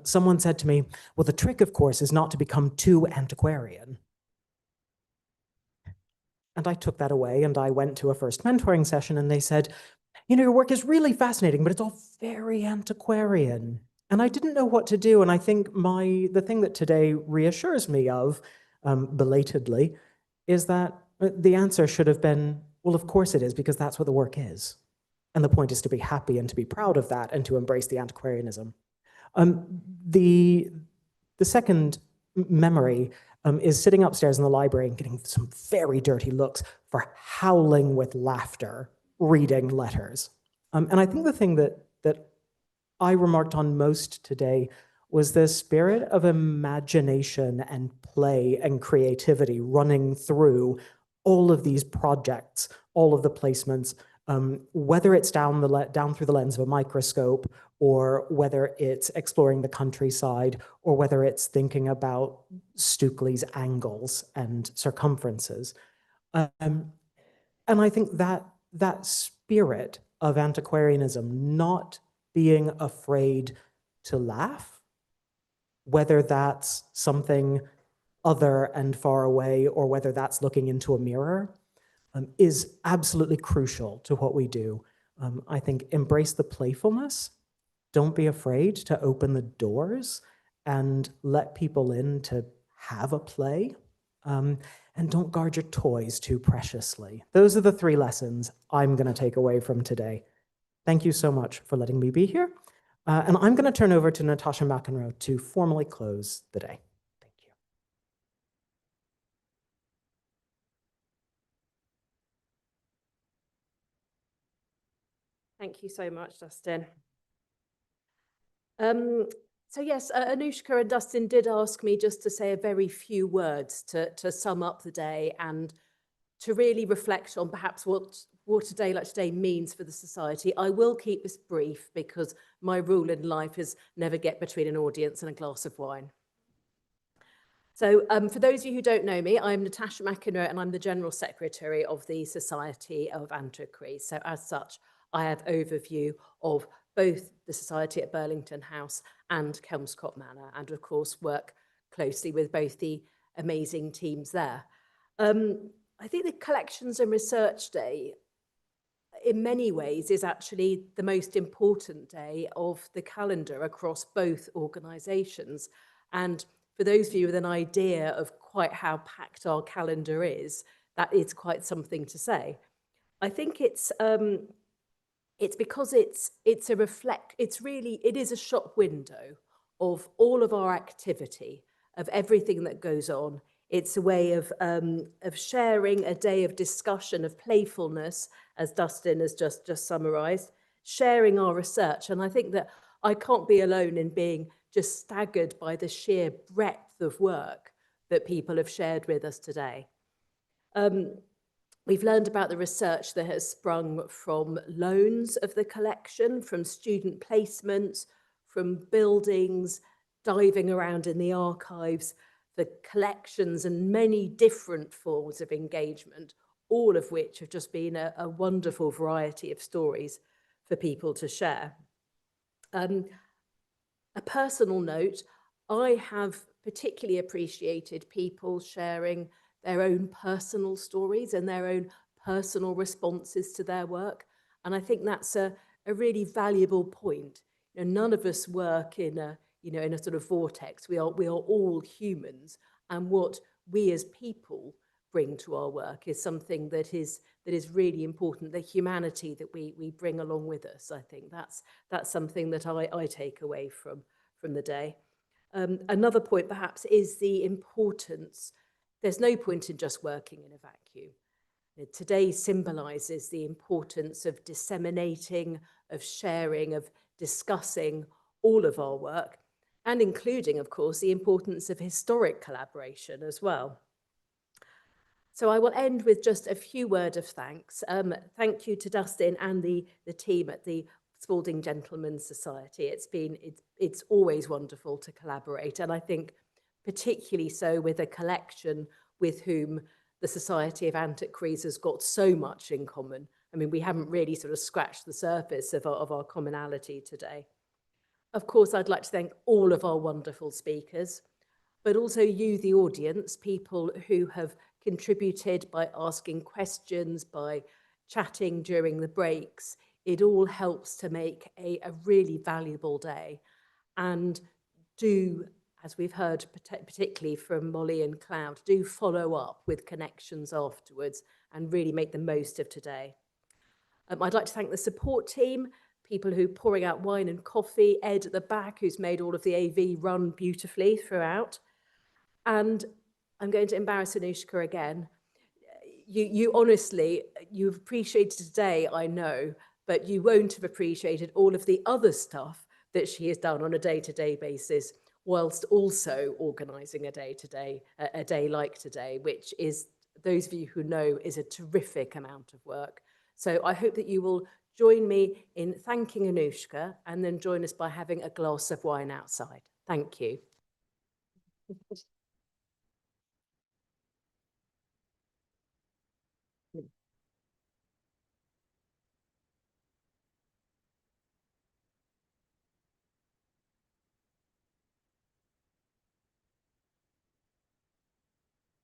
Someone said to me, well, the trick, of course, is not to become too antiquarian. And I took that away and I went to a first mentoring session and they said, you know, your work is really fascinating, but it's all very antiquarian. And I didn't know what to do. And I think the thing that today reassures me of, belatedly, is that the answer should have been, well, of course it is, because that's what the work is. And the point is to be happy and to be proud of that and to embrace the antiquarianism. The second memory is sitting upstairs in the library and getting some very dirty looks for howling with laughter, reading letters. And I think the thing that I remarked on most today was the spirit of imagination and play and creativity running through all of these projects, all of the placements, whether it's down through the lens of a microscope, or whether it's exploring the countryside, or whether it's thinking about Stukely's angles and circumferences. And I think that spirit of antiquarianism, not being afraid to laugh, whether that's something other and far away, or whether that's looking into a mirror, is absolutely crucial to what we do. I think embrace the playfulness. Don't be afraid to open the doors and let people in to have a play. And don't guard your toys too preciously. Those are the three lessons I'm going to take away from today. Thank you so much for letting me be here. And I'm going to turn over to Natasha McEnroe to formally close the day. Thank you so much, Dustin. So yes, Anushka and Dustin did ask me just to say a very few words to sum up the day and to really reflect on perhaps what a day like today means for the society. I will keep this brief because my rule in life is never get between an audience and a glass of wine. So for those of you who don't know me, I'm Natasha McEnroe and I'm the General Secretary of the Society of Antiquaries. So as such, I have overview of both the Society at Burlington House and Kelmscott Manor, and of course work closely with both the amazing teams there. I think the Collections and Research Day, in many ways, is actually the most important day of the calendar across both organisations. And for those of you with an idea of quite how packed our calendar is, that is quite something to say. I think it's because it is a shop window of all of our activity, of everything that goes on. It's a way of sharing, a day of discussion, of playfulness, as Dustin has just summarised, sharing our research. And I think that I can't be alone in being just staggered by the sheer breadth of work that people have shared with us today. We've learned about the research that has sprung from loans of the collection, from student placements, from buildings, diving around in the archives, the collections and many different forms of engagement, all of which have just been a wonderful variety of stories for people to share. A personal note, I have particularly appreciated people sharing their own personal stories and their own personal responses to their work. And I think that's a really valuable point. You know, none of us work in a sort of vortex. We are all humans, and what we as people bring to our work is something that is really important. The humanity that we bring along with us. I think that's something that I take away from the day. Another point perhaps is the importance. There's no point in just working in a vacuum. Today symbolises the importance of disseminating, of sharing, of discussing all of our work, and including, of course, the importance of historic collaboration as well. So I will end with just a few words of thanks. Thank you to Dustin and the team at the Spalding Gentlemen's Society. It's always wonderful to collaborate, and I think particularly so with a collection with whom the Society of Antiquaries has got so much in common. I mean, we haven't really sort of scratched the surface of our commonality today. Of course, I'd like to thank all of our wonderful speakers, but also you, the audience, people who have contributed by asking questions, by chatting during the breaks. It all helps to make a really valuable day. And do, as we've heard particularly from Molly and Cloud, do follow up with connections afterwards and really make the most of today. I'd like to thank the support team, people who are pouring out wine and coffee, Ed at the back, who's made all of the AV run beautifully throughout. And I'm going to embarrass Anushka again. You honestly, you've appreciated today, I know, but you won't have appreciated all of the other stuff that she has done on a day-to-day basis, whilst also organising a day like today, which is, those of you who know, is a terrific amount of work. So I hope that you will join me in thanking Anushka and then join us by having a glass of wine outside. Thank you.